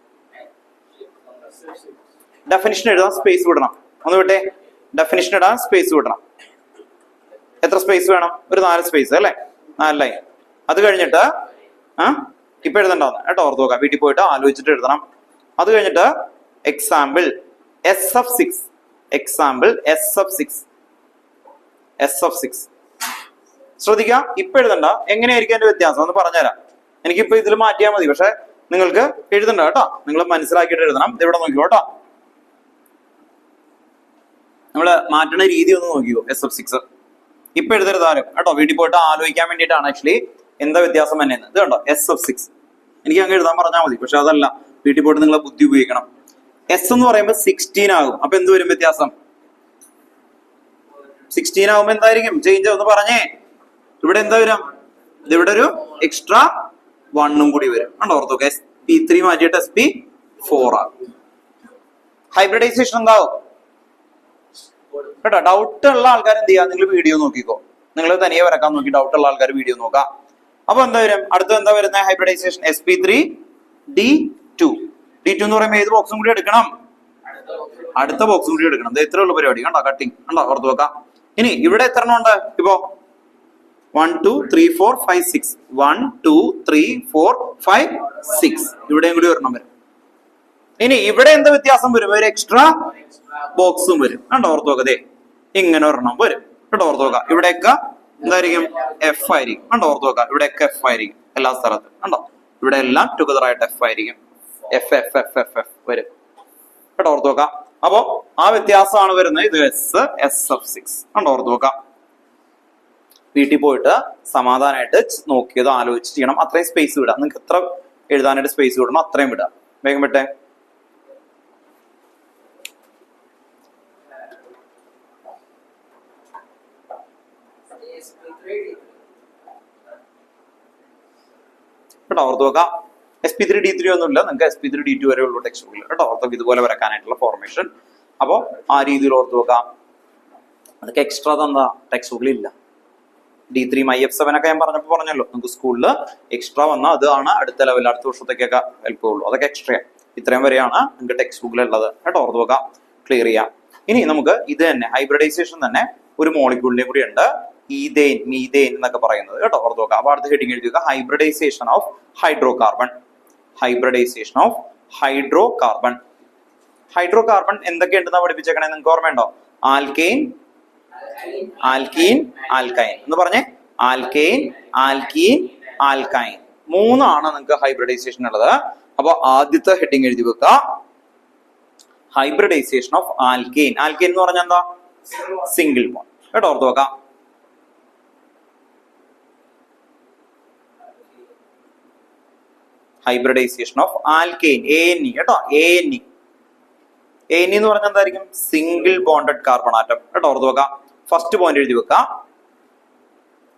ഡെഫിനിഷൻ എഴുതാൻ സ്പേസ് വിടണം. ഒന്ന് വിട്ടെ. ഡെഫിനിഷൻ ഇടാൻ സ്പേസ് വിടണം. എത്ര സ്പേസ് വേണം? ഒരു 4 സ്പേസ് അല്ലെ, 4 ലൈൻ. അത് കഴിഞ്ഞിട്ട് ഇപ്പൊ എഴുതണ്ടാവുന്ന കേട്ടോ. ഓർത്ത് നോക്കാം. വീട്ടിൽ പോയിട്ട് ആലോചിച്ചിട്ട് എഴുതണം. അത് കഴിഞ്ഞിട്ട് എക്സാമ്പിൾ S6. Example S6. ശ്രദ്ധിക്കുക. ഇപ്പൊ എഴുതണ്ട. എങ്ങനെയായിരിക്കും അതിന്റെ വ്യത്യാസം എന്ന് പറഞ്ഞുതരാം. എനിക്കിപ്പോ ഇതിൽ മാറ്റിയാൽ മതി, പക്ഷെ നിങ്ങൾക്ക് എഴുതണ്ട കേട്ടോ. നിങ്ങൾ മനസ്സിലാക്കിയിട്ട് എഴുതണം. ഇത് ഇവിടെ നോക്കിയോ കേട്ടോ. നമ്മള് മാറ്റുന്ന രീതി ഒന്ന് നോക്കിയോ. SF6 ഇപ്പൊ എഴുതരുതാരും കേട്ടോ. വീട്ടിൽ പോയിട്ട് ആലോചിക്കാൻ വേണ്ടിയിട്ടാണ് ആക്ച്വലി എന്താ വ്യത്യാസം തന്നെ. ഇത് കണ്ടോ SF6. എനിക്ക് അങ്ങ് എഴുതാൻ പറഞ്ഞാൽ മതി, പക്ഷെ അതല്ല. വീട്ടിൽ പോയിട്ട് നിങ്ങളെ ബുദ്ധി ഉപയോഗിക്കണം. S എന്ന് പറയുമ്പോൾ 16 ആകും. അപ്പൊ എന്ത് വരും വ്യത്യാസം? 16 ആകുമ്പോ എന്തായിരിക്കും ചേഞ്ച്? ഒന്ന് പറഞ്ഞേ. ഇവിടെ എന്താ വരും? ഇവിടെ ഒരു എക്സ്ട്രാ 1 കൂടി വരും. കണ്ടോ. ഓർത്ത് നോക്കാം. sp3 മാറ്റിയിട്ട് sp4 ആകും. ഹൈബ്രിഡൈസേഷൻ എന്താവും കേട്ടോ. ഡൗട്ട് ഉള്ള ആൾക്കാർ എന്ത് ചെയ്യാം? നിങ്ങൾ വീഡിയോ നോക്കിക്കോ. നിങ്ങൾ തനിയെ വരക്കാൻ നോക്കി. ഡൗട്ട് ഉള്ള ആൾക്കാർ വീഡിയോ നോക്കാം. അപ്പൊ എന്താ വരും? അടുത്ത എന്താ വരുന്നത്? Hybridisation sp3d2. d2 എന്ന് പറയുമ്പോൾ ഏത് ബോക്സും കൂടി എടുക്കണം? അടുത്ത ബോക്സും കൂടി എടുക്കണം. ഇത് ഇത്രയുള്ള പരിപാടി കണ്ടോ. കട്ടിങ് കണ്ടോ. ഓർത്ത് വെക്കാം. ഇനി ഇവിടെ എത്ര എണ്ണം ഉണ്ട്? ഇപ്പോ 1 2 3 4 5 6 1 2 3 4 5 6 ഇവിടെയും കൂടി ഒരെണ്ണം വരും. ഇനി ഇവിടെ എന്ത് വ്യത്യാസം വരും? ഒരു എക്സ്ട്രാ ബോക്സും വരും. കണ്ടോ ഓർത്ത് നോക്കതേ, ഇങ്ങനെ ഒരെണ്ണം വരും. കേട്ടോ ഓർത്ത് നോക്കാം. ഇവിടെയൊക്കെ എന്തായിരിക്കും? എഫ് ആയിരിക്കും. കണ്ടോ ഓർത്ത് നോക്കാം. ഇവിടെയൊക്കെ എഫ് ആയിരിക്കും എല്ലാ സ്ഥലത്തും. കണ്ടോ ഇവിടെ എല്ലാം ടുഗദർ ആയിട്ട് എഫ് ആയിരിക്കും. F F F F F വരും. കേട്ടോ ഓർത്ത് നോക്കാം. അപ്പോ ആ വ്യത്യാസമാണ് വരുന്നത്. ഇത് എസ് എസ് എഫ് 6. കണ്ടോ ഓർത്ത് നോക്കാം. വീട്ടിൽ പോയിട്ട് സമാധാനമായിട്ട് നോക്കിയത് ആലോചിച്ച് ചെയ്യണം. അത്രയും സ്പേസ് വിടാം. നിങ്ങൾക്ക് എത്ര എഴുതാനായിട്ട് സ്പേസ് വിടണം അത്രയും വിടാം. വേഗം വിട്ടെ. കേട്ടോ ഓർത്ത് നോക്കാം. SP3 D3 ഒന്നുമില്ല. നിങ്ങൾക്ക് SP3 D2 വരെ ഉള്ളൂ ടെക്സ്റ്റ് ബുക്കിൽ. കേട്ടോ ഓർത്ത് നോക്കാം. ഇതുപോലെ വരക്കാനായിട്ടുള്ള ഫോർമേഷൻ. അപ്പോ ആ രീതിയിൽ ഓർത്ത് നോക്കാം. അതൊക്കെ എക്സ്ട്രാ തന്നാ ടെക്സ്റ്റ് ബുക്കിൽ ഇല്ല. D3 IF7 ഒക്കെ ഞാൻ പറഞ്ഞല്ലോ. നമുക്ക് സ്കൂളിൽ എക്സ്ട്രാ വന്നാൽ അതാണ് അടുത്ത ലെവലിൽ അടുത്ത വർഷത്തേക്കൊക്കെ ഹെൽപ്പ് ചെയ്യുള്ളൂ. അതൊക്കെ എക്സ്ട്രാ. ഇത്രയും വരെയാണ് നിങ്ങൾക്ക് ടെക്സ്റ്റ് ബുക്കിലുള്ളത്. കേട്ടോ ഓർത്ത് നോക്കാം. ക്ലിയർ ചെയ്യാം. ഇനി നമുക്ക് ഇത് തന്നെ ഹൈബ്രിഡൈസേഷൻ തന്നെ ഒരു മോളിക്യൂളിന്റെയും കൂടി ഉണ്ട്. ഈതേൻ മീതേൻ എന്നൊക്കെ പറയുന്നത്. കേട്ടോ ഓർത്ത് നോക്കാം. അപ്പൊ അടുത്ത ഹെഡിങ് എഴുതുക hybridization of hydrocarbon. Hybridization of hydrocarbon. Hydrocarbon എന്തൊക്കെയുണ്ടെന്നാ പഠിപ്പിച്ചേക്കണേ? നിങ്ങൾക്ക് ഓർമ്മയുണ്ടോ? ആൽക്കെയിൻ, ആൽക്കീൻ, ആൽക്കൈൻ എന്ന് പറഞ്ഞേ. Alkane, alkene, alkyne. മൂന്നാണ് നിങ്ങൾക്ക് ഹൈബ്രിഡൈസേഷൻ ഉള്ളത്. അപ്പൊ ആദ്യത്തെ ഹെഡിങ് എഴുതി വെക്കുക ഹൈബ്രിഡൈസേഷൻ ഓഫ് ആൽക്കെയിൻ. ആൽക്കെയിൻ എന്ന് പറഞ്ഞാൽ എന്താ? Single bond. കേട്ടോ ഓർത്ത് നോക്കാം. Hybridization of alkane. ANE കേട്ടോ. ANE എന്ന് പറഞ്ഞാൽ എന്തായിരിക്കും? Single bonded carbon atom. കേട്ടോ ഓർത്ത് നോക്കാം. ഫസ്റ്റ് പോയിന്റ് എഴുതി വെക്കാം.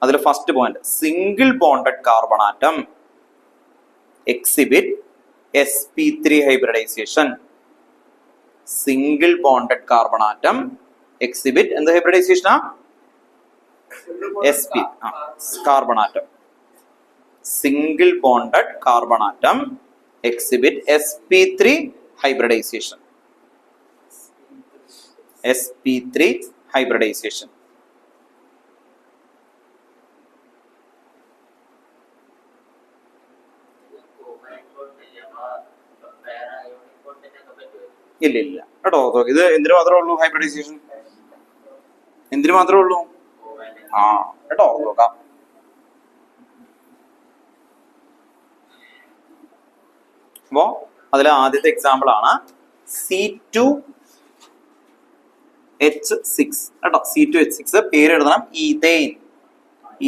അതിൽ first point single bonded carbon atom exhibit sp3 hybridization. Single bonded carbon atom exhibit എന്ത് ഹൈബ്രിഡൈസേഷനാ? sp carbon atom. Single bonded carbon atom exhibit sp3 hybridization. sp3 hybridization. ഇല്ല കേട്ടോ. ഇത് എന്തിനു മാത്രമേ ഉള്ളൂ ഹൈബ്രിഡൈസേഷൻ? എന്തിനു മാത്രമേ ഉള്ളൂ? കേട്ടോ നോക്കാം. അപ്പോ അതിലെ ആദ്യത്തെ എക്സാമ്പിൾ ആണ് C2H6 കേട്ടോ. C2H6 പേര് എഴുതണം ഈതേൻ.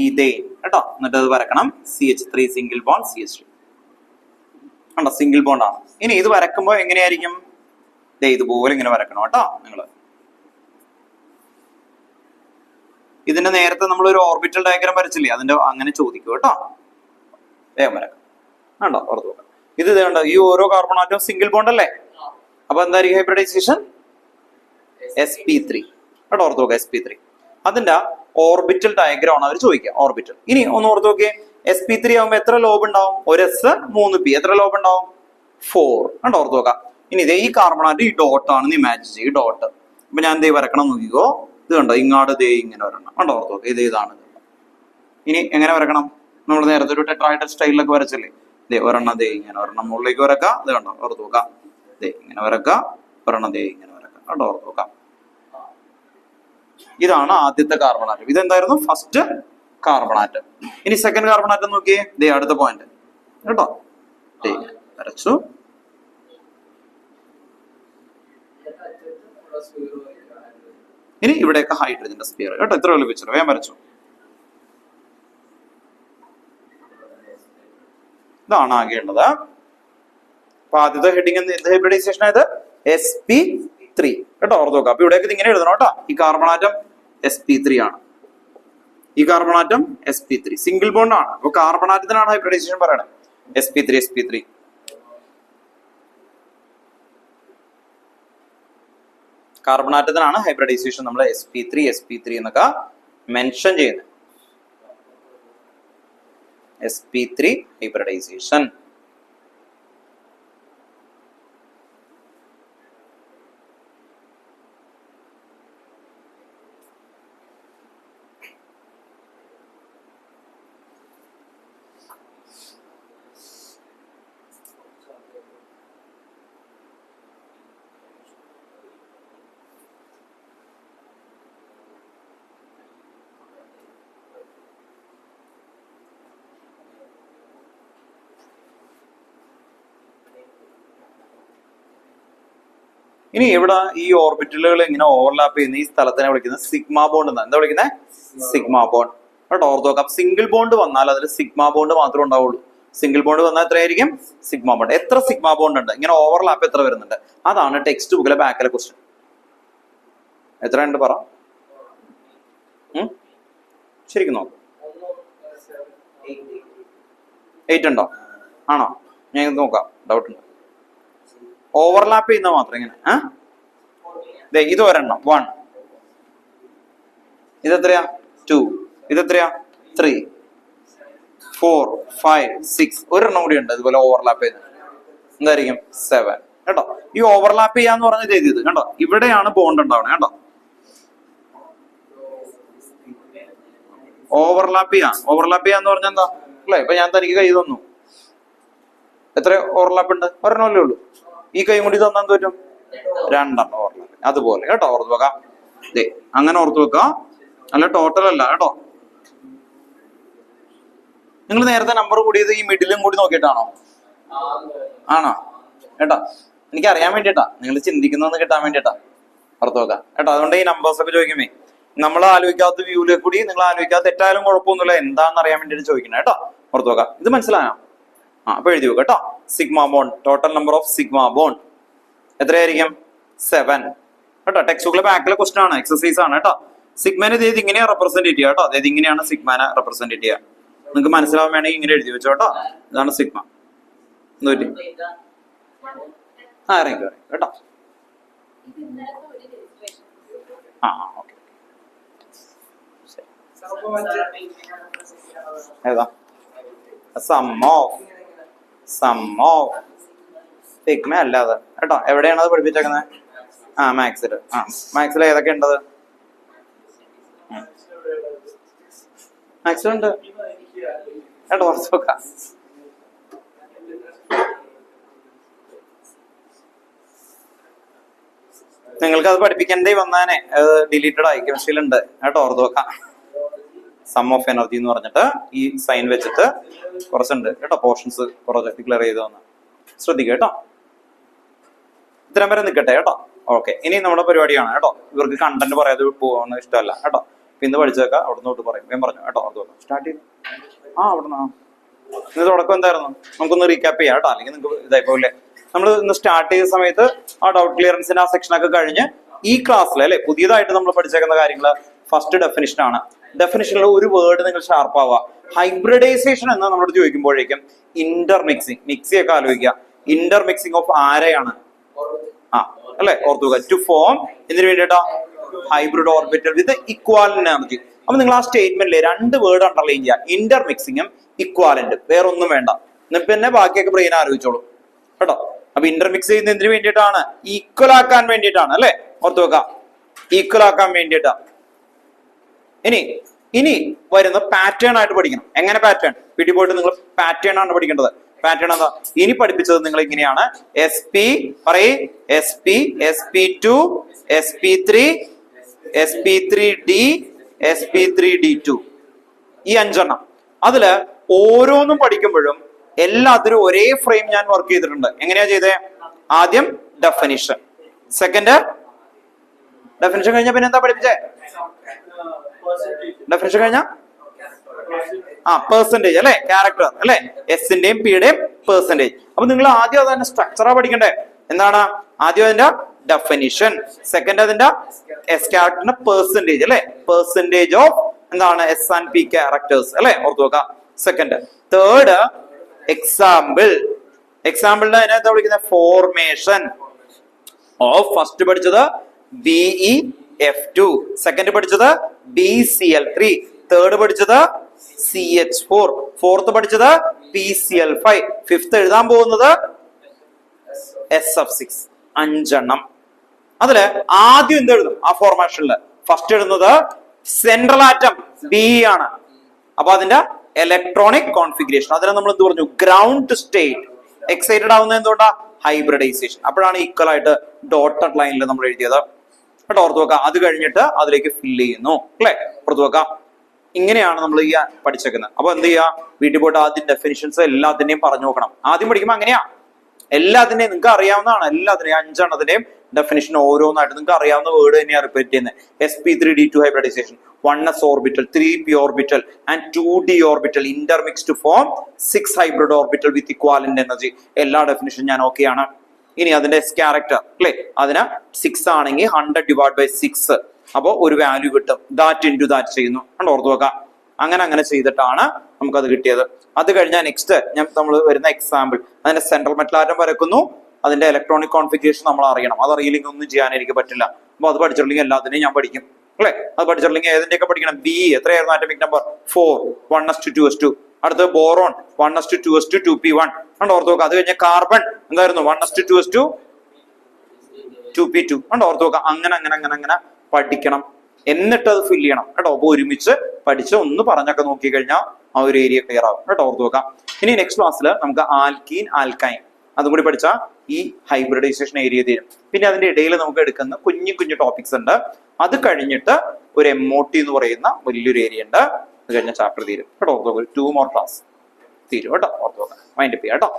ഈതേൻ കേട്ടോ. എന്നിട്ട് അത് വരക്കണം. CH3 സിംഗിൾ ബോണ്ട് CH3 കണ്ടോ. സിംഗിൾ ബോണ്ട് ആണ്. ഇനി ഇത് വരക്കുമ്പോ എങ്ങനെയായിരിക്കും? ഇതുപോലെ ഇങ്ങനെ വരക്കണം കേട്ടോ നിങ്ങള്. ഇതിന്റെ നേരത്തെ നമ്മൾ ഒരു ഓർബിറ്റൽ ഡയഗ്രാം വരച്ചില്ലേ? അതിന്റെ അങ്ങനെ ചോദിക്കും കേട്ടോ. വേഗം വരക്കാം. കണ്ടോ ഓർത്ത് നോക്കാം. ഇത് ഇതുണ്ട്. ഈ ഓരോ കാർബൺ ആറ്റവും സിംഗിൾ ബോണ്ട് അല്ലേ? അപ്പൊ എന്തായിരിക്കും ഹൈബ്രിഡൈസേഷൻ? sp3 കേട്ടോ. ഓർത്ത് നോക്കുക. sp3 അതിന്റെ ഓർബിറ്റൽ ഡയഗ്രാം ആണ് അവർ ചോദിക്കുക. ഓർബിറ്റൽ. ഇനി ഒന്ന് ഓർത്ത് നോക്കിയേ. sp3 ആകുമ്പോൾ എത്ര ലോബ് ഉണ്ടാവും? ഒരു S 3 p. എത്ര ലോബ് ഉണ്ടാവും? 4. കണ്ടോ ഓർത്ത് നോക്കാം. ഇനി ഇതേ ഈ കാർബൺ ആറ്റം ഈ ഡോട്ട് ആണെന്ന് ഇമാജിൻ ചെയ്യും. ഈ ഡോട്ട്. അപ്പൊ ഞാൻ ദേ വരക്കണം നോക്കിക്കോ. ഇത് കണ്ടോ ഇങ്ങാട് ദേ ഇങ്ങനെ വരണം. കണ്ടോ ഓർത്ത് നോക്കുക. ഇതാണ്. ഇനി എങ്ങനെ വരക്കണം? നമ്മൾ നേരത്തെ ഒരു ടെട്രാഹൈഡ്രൽ സ്റ്റൈലിലൊക്കെ വരച്ചില്ലേ? ദേ ഒരെണ്ണം ദേ ഇങ്ങനെ ഒരെണ്ണം മുകളിലേക്ക് വരക്കാം. ഇത് കണ്ടോ ഓർത്ത് നോക്കാം. ദേ ഇങ്ങനെ വരക്കാം. ഒരെണ്ണം ദേ ഇങ്ങനെ വരക്കാം. കണ്ടോ ഓർത്ത് നോക്കാം. ഇതാണ് ആദ്യത്തെ കാർബൺ ആറ്റം. ഇതെന്തായിരുന്നു? First carbon atom. ഇനി സെക്കൻഡ് കാർബൺ ആറ്റം നോക്കിയേ. ദേ അടുത്ത പോയിന്റ് കേട്ടോ. ദേ വരച്ചു. ഇനി ഇവിടെയൊക്കെ ഹൈഡ്രജന്റെ സ്പിയർ കേട്ടോ. ഇത്ര വലിയ പിക്ചർ വേഗം വരച്ചു. ഇതാണ് ആകെയുള്ളത്. അപ്പൊ ആദ്യത്തെ ഹെഡിങ് എന്ത് ഹൈബ്രിഡൈസേഷൻ ആയത്? sp3 കേട്ടോ. ഓർത്ത് നോക്കാം. അപ്പൊ ഇവിടെയൊക്കെ ഇങ്ങനെ എഴുതണം കേട്ടോ. ഈ കാർബൺ ആറ്റം sp3 ആണ്. ഈ carbon atom sp3 single bond ആണ്. അപ്പൊ കാർബൺ ആറ്റത്തിനാണ് ഹൈബ്രിഡൈസേഷൻ പറയണത്. sp3 കാർബൺ ആറ്റത്തിനാണ് ഹൈബ്രിഡൈസേഷൻ നമ്മൾ sp3 എന്നൊക്കെ മെൻഷൻ ചെയ്യുന്നത്. sp3 hybridisation. ഇനി ഇവിടെ ഈ ഓർബിറ്റലുകൾ ഇങ്ങനെ ഓവർലാപ്പ് ചെയ്യുന്ന ഈ സ്ഥലത്തിനെ വിളിക്കുന്നത് സിഗ്മ ബോണ്ട് എന്നാണ്. എന്താ വിളിക്കുന്നത്? Sigma bond. കേട്ടോ, ഓർത്ത് നോക്കാം. സിംഗിൾ ബോണ്ട് വന്നാൽ അതിൽ സിഗ്മ ബോണ്ട് മാത്രമേ ഉണ്ടാവുള്ളൂ. സിംഗിൾ ബോണ്ട് വന്നാൽ എത്രയായിരിക്കും? Sigma bond. എത്ര സിഗ്മ ബോണ്ട് ഉണ്ട്? ഇങ്ങനെ ഓവർലാപ്പ് എത്ര വരുന്നുണ്ട്? അതാണ് ടെക്സ്റ്റ് ബുക്കിലെ ബാക്കിലെ ക്വസ്റ്റ്യൻ. എത്ര ഉണ്ട് പറ. ശരിക്കും നോക്കാം. 8 ഉണ്ടോ? ആണോ? ഞാൻ നോക്കാം, ഡൗട്ട് ഉണ്ട്. ഓവർലാപ്പ് ചെയ്യുന്ന മാത്രം ഇങ്ങനെ. ഇത് ഒരെണ്ണം 1, ഇതെത്രയാ 2, ഇതെത്രയാ 3, 4, 5, 6, ഒരെണ്ണം കൂടി ഉണ്ട് ഇതുപോലെ ഓവർലാപ്പ് ചെയ്യുന്നത്. എന്തായിരിക്കും? 7. കേട്ടോ, ഈ ഓവർലാപ്പ് ചെയ്യാന്ന് പറഞ്ഞ ചെയ്തത് കണ്ടോ, ഇവിടെയാണ് ബോണ്ട് ഉണ്ടാവണേ. കേട്ടോ, ഓവർലാപ്പ് ചെയ്യാന്ന് പറഞ്ഞാൽ എന്താ അല്ലെ? ഇപ്പൊ ഞാൻ തനിക്ക് കൈ തന്നു, എത്ര ഓവർലാപ്പ് ഉണ്ട്? ഒരെണ്ണമല്ലേ ഉള്ളൂ. ഈ കൈ കൂടി തന്നാൻ പറ്റും 2 എണ്ണം ഓവർലാപ്പ്. അതുപോലെ കേട്ടോ, ഓർത്ത് വെക്കാം. അങ്ങനെ ഓർത്ത് വെക്കാം, അല്ല ടോട്ടൽ അല്ല കേട്ടോ. നിങ്ങൾ നേരത്തെ നമ്പർ കൂടിയത് ഈ മിഡിലും കൂടി നോക്കിയിട്ടാണോ? ആണോ? കേട്ടോ, എനിക്ക് അറിയാൻ വേണ്ടിട്ടാ, നിങ്ങൾ ചിന്തിക്കുന്നതെന്ന് കിട്ടാൻ വേണ്ടിട്ടാ ഓർത്ത് വെക്കാം കേട്ടോ. അതുകൊണ്ട് ഈ നമ്പേഴ്സ് ഒക്കെ ചോദിക്കുമ്പേ നമ്മൾ ആലോചിക്കാത്ത വ്യൂവിലെ കൂടി നിങ്ങൾ ആലോചിക്കാത്ത തെറ്റായാലും കുഴപ്പമൊന്നുമില്ല, എന്താണെന്ന് അറിയാൻ വേണ്ടിട്ട് ചോദിക്കണേ കേട്ടോ. ഓർത്ത് വെക്കാം. ഇത് മനസ്സിലായോ? അപ്പൊ എഴുതി വെക്കാം കേട്ടോ. Sigma bond, total number of sigma bond എത്രയായിരിക്കും? 7 കേട്ടോ. ടെക്സ്റ്റ് ബുക്കിലെ ബാക്കിലെ ക്വസ്റ്റൻ ആണ്, എക്സസൈസ് ആണ് കേട്ടോ. സിഗ്മനെ ഇത് ഇങ്ങനെയാ റെപ്രസെന്റ് ചെയ്യുക കേട്ടോ. അതായത് ഇങ്ങനെയാണ് സിഗ്മനെ റെപ്രസെന്റ് ചെയ്യുക. നിങ്ങൾക്ക് മനസ്സിലാവാൻ വേണമെങ്കിൽ ഇങ്ങനെ എഴുതി വെച്ചോ കേട്ടോ. ഇതാണ് സിഗ്മ. എന്തുപറ്റി? ഇറങ്ങി കേട്ടോ. ഓക്കെ. ഏതാ? സം ഓഫ് സിഗ്മ അല്ലാതെ കേട്ടോ. എവിടെയാണ് അത് പഠിപ്പിച്ചേക്കുന്നത്? മാത്സിൽ. മാത്സിൽ ഏതൊക്കെ ഉണ്ടത്? മാത്സിലുണ്ട് കേട്ടോ. ഓർത്ത് വെക്കാം. നിങ്ങൾക്ക് അത് പഠിപ്പിക്കേണ്ടി വന്നാനേ ഡിലീറ്റഡ് ആയി, കെമിസ്ട്രിയിലുണ്ട് കേട്ടോ. ഓർത്ത് വെക്കാം. സം ഓഫ് എനർജി എന്ന് പറഞ്ഞിട്ട് ഈ സൈൻ വെച്ചിട്ട് കുറച്ചുണ്ട് കേട്ടോ. പോർഷൻസ് കുറച്ച് ഡിക്ലെയർ ചെയ്ത് വന്ന ശ്രദ്ധിക്കുക കേട്ടോ. ഇത്രയും വരെ നിൽക്കട്ടെ കേട്ടോ. ഓക്കെ, ഇനി നമ്മുടെ പരിപാടിയാണ് കേട്ടോ. ഇവർക്ക് കണ്ടന്റ് പറയാതെ പോകാൻ ഇഷ്ടമല്ല കേട്ടോ. ഇന്ന് പഠിച്ചേക്കാം, അവിടെ നിന്ന് തൊട്ട് പറയും. ഞാൻ പറഞ്ഞു കേട്ടോ. അത് സ്റ്റാർട്ട് ചെയ്തു. അവിടുന്ന് ഇന്ന് തുടക്കം എന്തായിരുന്നു? നമുക്കൊന്ന് റീക്യാപ്പ് ചെയ്യാം കേട്ടോ, അല്ലെങ്കിൽ നിങ്ങൾക്ക് ഇതായിപ്പോലെ. നമ്മൾ ഇന്ന് സ്റ്റാർട്ട് ചെയ്ത സമയത്ത് ആ ഡൗട്ട് ക്ലിയറൻസിന്റെ ആ സെക്ഷനൊക്കെ കഴിഞ്ഞ് ഈ ക്ലാസ്സിൽ അല്ലെ പുതിയതായിട്ട് നമ്മൾ പഠിച്ചേക്കുന്ന കാര്യങ്ങൾ ഫസ്റ്റ് ഡെഫിനിഷൻ ആണ്. ഡെഫിനിഷനിൽ ഒരു വേർഡ് നിങ്ങൾ ഷാർപ്പ് ആവുക. ഹൈബ്രിഡൈസേഷൻ എന്ന് നമ്മളോട് ചോദിക്കുമ്പോഴേക്കും ഇന്റർമിക്സിങ്, മിക്സി ഒക്കെ ആലോചിക്കുക. ഇന്റർമിക്സിങ് ഓഫ് ആരെയാണ്? അല്ലെ, ഓർത്തുക. ടു ഫോം എന്തിനു വേണ്ടിയിട്ടാ? Hybrid orbital with equivalent energy. അപ്പൊ നിങ്ങൾ ആ സ്റ്റേറ്റ്മെന്റിലെ 2 വേർഡ് അണ്ടർലൈൻ ചെയ്യുക, ഇന്റർമിക്സിങ്ങും ഇക്വാലന്റ്. വേറൊന്നും വേണ്ട. പിന്നെ ബാക്കിയൊക്കെ ബ്രെയിൻ ആലോചിച്ചോളൂ കേട്ടോ. അപ്പൊ ഇന്റർമിക്സ് ചെയ്യുന്ന എന്തിനു വേണ്ടിയിട്ടാണ്? ഈക്വൽ ആക്കാൻ വേണ്ടിയിട്ടാണ് അല്ലെ, ഓർത്തു വെക്കാം. ഈക്വൽ ആക്കാൻ വേണ്ടിയിട്ടാ. ഇനി വരുന്ന പാറ്റേൺ ആയിട്ട് പഠിക്കണം. എങ്ങനെ പാറ്റേൺ? വീട്ടിൽ പോയിട്ട് നിങ്ങൾ പാറ്റേൺ ആണ് പഠിക്കേണ്ടത്. പാറ്റേൺ എന്താ? ഇനി പഠിപ്പിച്ചത് നിങ്ങൾ ഇങ്ങനെയാണ്. SP പറയേ, SP, SP2, SP3, SP3D, SP3D2, ഈ 5 എണ്ണം. അതില് ഓരോന്നും പഠിക്കുമ്പോഴും എല്ലാത്തിനും ഒരേ ഫ്രെയിം ഞാൻ വർക്ക് ചെയ്തിട്ടുണ്ട്. എങ്ങനെയാ ചെയ്തേ? ആദ്യം ഡെഫിനിഷൻ, സെക്കൻഡ് ഡെഫിനിഷൻ കഴിഞ്ഞ പിന്നെ എന്താ പഠിപ്പിച്ചേ? ഡെഫിനിഷൻ കഴിഞ്ഞ പെർസെന്റേജ് അല്ലെ, ക്യാരക്ടർ അല്ലെ, എസിന്റെയും പിയുടെയും പെർസെന്റേജ്. അപ്പൊ നിങ്ങൾ ആദ്യം അതിന്റെ സ്ട്രക്ചറാ പഠിക്കണ്ടേ. എന്താണ്? ആദ്യം അതിന്റെ ഡെഫിനിഷൻ, സെക്കൻഡ് അതിന്റെ എസ് ക്യാരക്ടറിന്റെ പെർസെന്റേജ് അല്ലെ, പെർസെന്റേജ് ഓഫ് എന്താണ് എസ് ആൻഡ് പി ക്യാരക്ടേഴ്സ് അല്ലെ, ഓർത്തു നോക്കാം. Second, third example. എക്സാമ്പിളിന്റെ അതിനെ എന്താ വിളിക്കുന്നത്? Formation of. ഫസ്റ്റ് പഠിച്ചത് BeF2, സെക്കൻഡ് പഠിച്ചത് BCl3, തേർഡ് പഠിച്ചത് CH4, ഫോർത്ത് പഠിച്ചത് PCl5, ഫിഫ്ത് എഴുതാൻ പോകുന്നത് SF6. 5 എണ്ണം. അതില് ആദ്യം എന്ത് എഴുതും? ആ ഫോർമേഷനില് ഫസ്റ്റ് എഴുതുന്നത് സെൻട്രൽ ആറ്റം B ആണ്. അപ്പൊ അതിന്റെ ഇലക്ട്രോണിക് കോൺഫിഗറേഷൻ, അതിനെ നമ്മൾ എന്ത് പറഞ്ഞു? Ground state. എക്സൈറ്റഡ് ആവുന്നത് എന്തുകൊണ്ടാ? ഹൈബ്രിഡൈസേഷൻ. അപ്പോഴാണ് ഈക്വൽ ആയിട്ട് ഡോട്ടഡ് ലൈനിൽ നമ്മൾ എഴുതിയത് കേട്ടോ. ഓർത്ത് വെക്കാം. അത് കഴിഞ്ഞിട്ട് അതിലേക്ക് ഫില്ല് ചെയ്യുന്നു അല്ലെ, ഓർത്ത് വെക്കാം. ഇങ്ങനെയാണ് നമ്മൾ ഈ പഠിച്ചേക്കുന്നത്. അപ്പൊ എന്ത് ചെയ്യാ? വീട്ടിൽ പോയിട്ട് ആദ്യം ഡെഫിനിഷൻസ് എല്ലാത്തിന്റെയും പറഞ്ഞു നോക്കണം. ആദ്യം പഠിക്കുമ്പോൾ അങ്ങനെയാ, എല്ലാത്തിന്റെയും നിങ്ങൾക്ക് അറിയാവുന്നതാണ്. എല്ലാത്തിന്റെയും 5 എണ്ണത്തിന്റെയും ഡെഫിനിഷൻ ഓരോന്നായിട്ട് നിങ്ങൾക്ക് അറിയാവുന്ന വേർഡ് തന്നെയാണ് റിപ്പീറ്റ് ചെയ്യുന്നത്. sp3d2 hybridization, 1s orbital, 3p orbital and 2d orbital intermixed to form 6 hybrid orbital with equivalent energy. എല്ലാ ഡെഫിനിഷൻ ഞാൻ ഓക്കെ ആണ്. ഇനി അതിന്റെ ക്യാരക്ടർ അല്ലെ, അതിന് 6 ആണെങ്കിൽ 100 ഡിവൈഡ് ബൈ 6, അപ്പോ ഒരു വാല്യൂ കിട്ടും. ദാറ്റ് ഇൻറ്റു ദാറ്റ് ചെയ്യുന്നു, കണ്ടോ, ഓർത്ത് വെക്കാം. അങ്ങനെ ചെയ്തിട്ടാണ് നമുക്കത് കിട്ടിയത്. അത് കഴിഞ്ഞാൽ നെക്സ്റ്റ് നമ്മൾ വരുന്ന എക്സാമ്പിൾ, അതിന്റെ സെൻട്രൽ മെറ്റൽ ആറ്റം വരക്കുന്നു. അതിന്റെ ഇലക്ട്രോണിക് കോൺഫിഗറേഷൻ നമ്മൾ അറിയണം. അത് അറിയില്ലെങ്കിൽ ഒന്നും ചെയ്യാൻ എനിക്ക് പറ്റില്ല. അപ്പൊ അത് പഠിച്ചിട്ടുണ്ടെങ്കിൽ എല്ലാത്തിനെയും ഞാൻ പഠിക്കും അല്ലെ. അത് പഠിച്ചിട്ടുണ്ടെങ്കിൽ ഏതിന്റെയൊക്കെ പഠിക്കണം? ബി എത്രയായിരുന്നു ആറ്റമിക് നമ്പർ? 4, 1s2 അടുത്ത് ബോറോൺ 1s2 2p1 കണ്ടോ, ഓർത്ത് നോക്കാം. അത് കഴിഞ്ഞ കാർബൺ എന്തായിരുന്നു? 1s2 2p2 കണ്ടോ, ഓർത്ത് നോക്കാം. അങ്ങനെ പഠിക്കണം, എന്നിട്ട് അത് ഫില്ല് ചെയ്യണം കേട്ടോ. അപ്പൊ ഒരുമിച്ച് പഠിച്ച് ഒന്ന് പറഞ്ഞൊക്കെ നോക്കി കഴിഞ്ഞാൽ ആ ഒരു ഏരിയ ക്ലിയർ ആവും കേട്ടോ, ഓർത്ത് നോക്കാം. ഇനി നെക്സ്റ്റ് ക്ലാസ്സിൽ നമുക്ക് ആൽക്കീൻ ആൽക്കൈൻ അതും കൂടി പഠിച്ചാൽ ഈ ഹൈബ്രിഡൈസേഷൻ ഏരിയ തീരും. പിന്നെ അതിന്റെ ഇടയിൽ നമുക്ക് എടുക്കുന്ന കുഞ്ഞു ടോപ്പിക്സ് ഉണ്ട്. അത് കഴിഞ്ഞിട്ട് ഒരു MOT എന്ന് പറയുന്ന വലിയൊരു ഏരിയ ഉണ്ട്. അത് കഴിഞ്ഞ ചാപ്റ്റർ തീരും കേട്ടോ, ഓർത്ത് നോക്കാം. 2 more ക്ലാസ് തീരും കേട്ടോ, ഓർത്ത് നോക്കാം. മൈൻഡ് അപ്പ് ചെയ്യാം കേട്ടോ.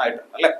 ആയിട്ടുണ്ട് അല്ലെ.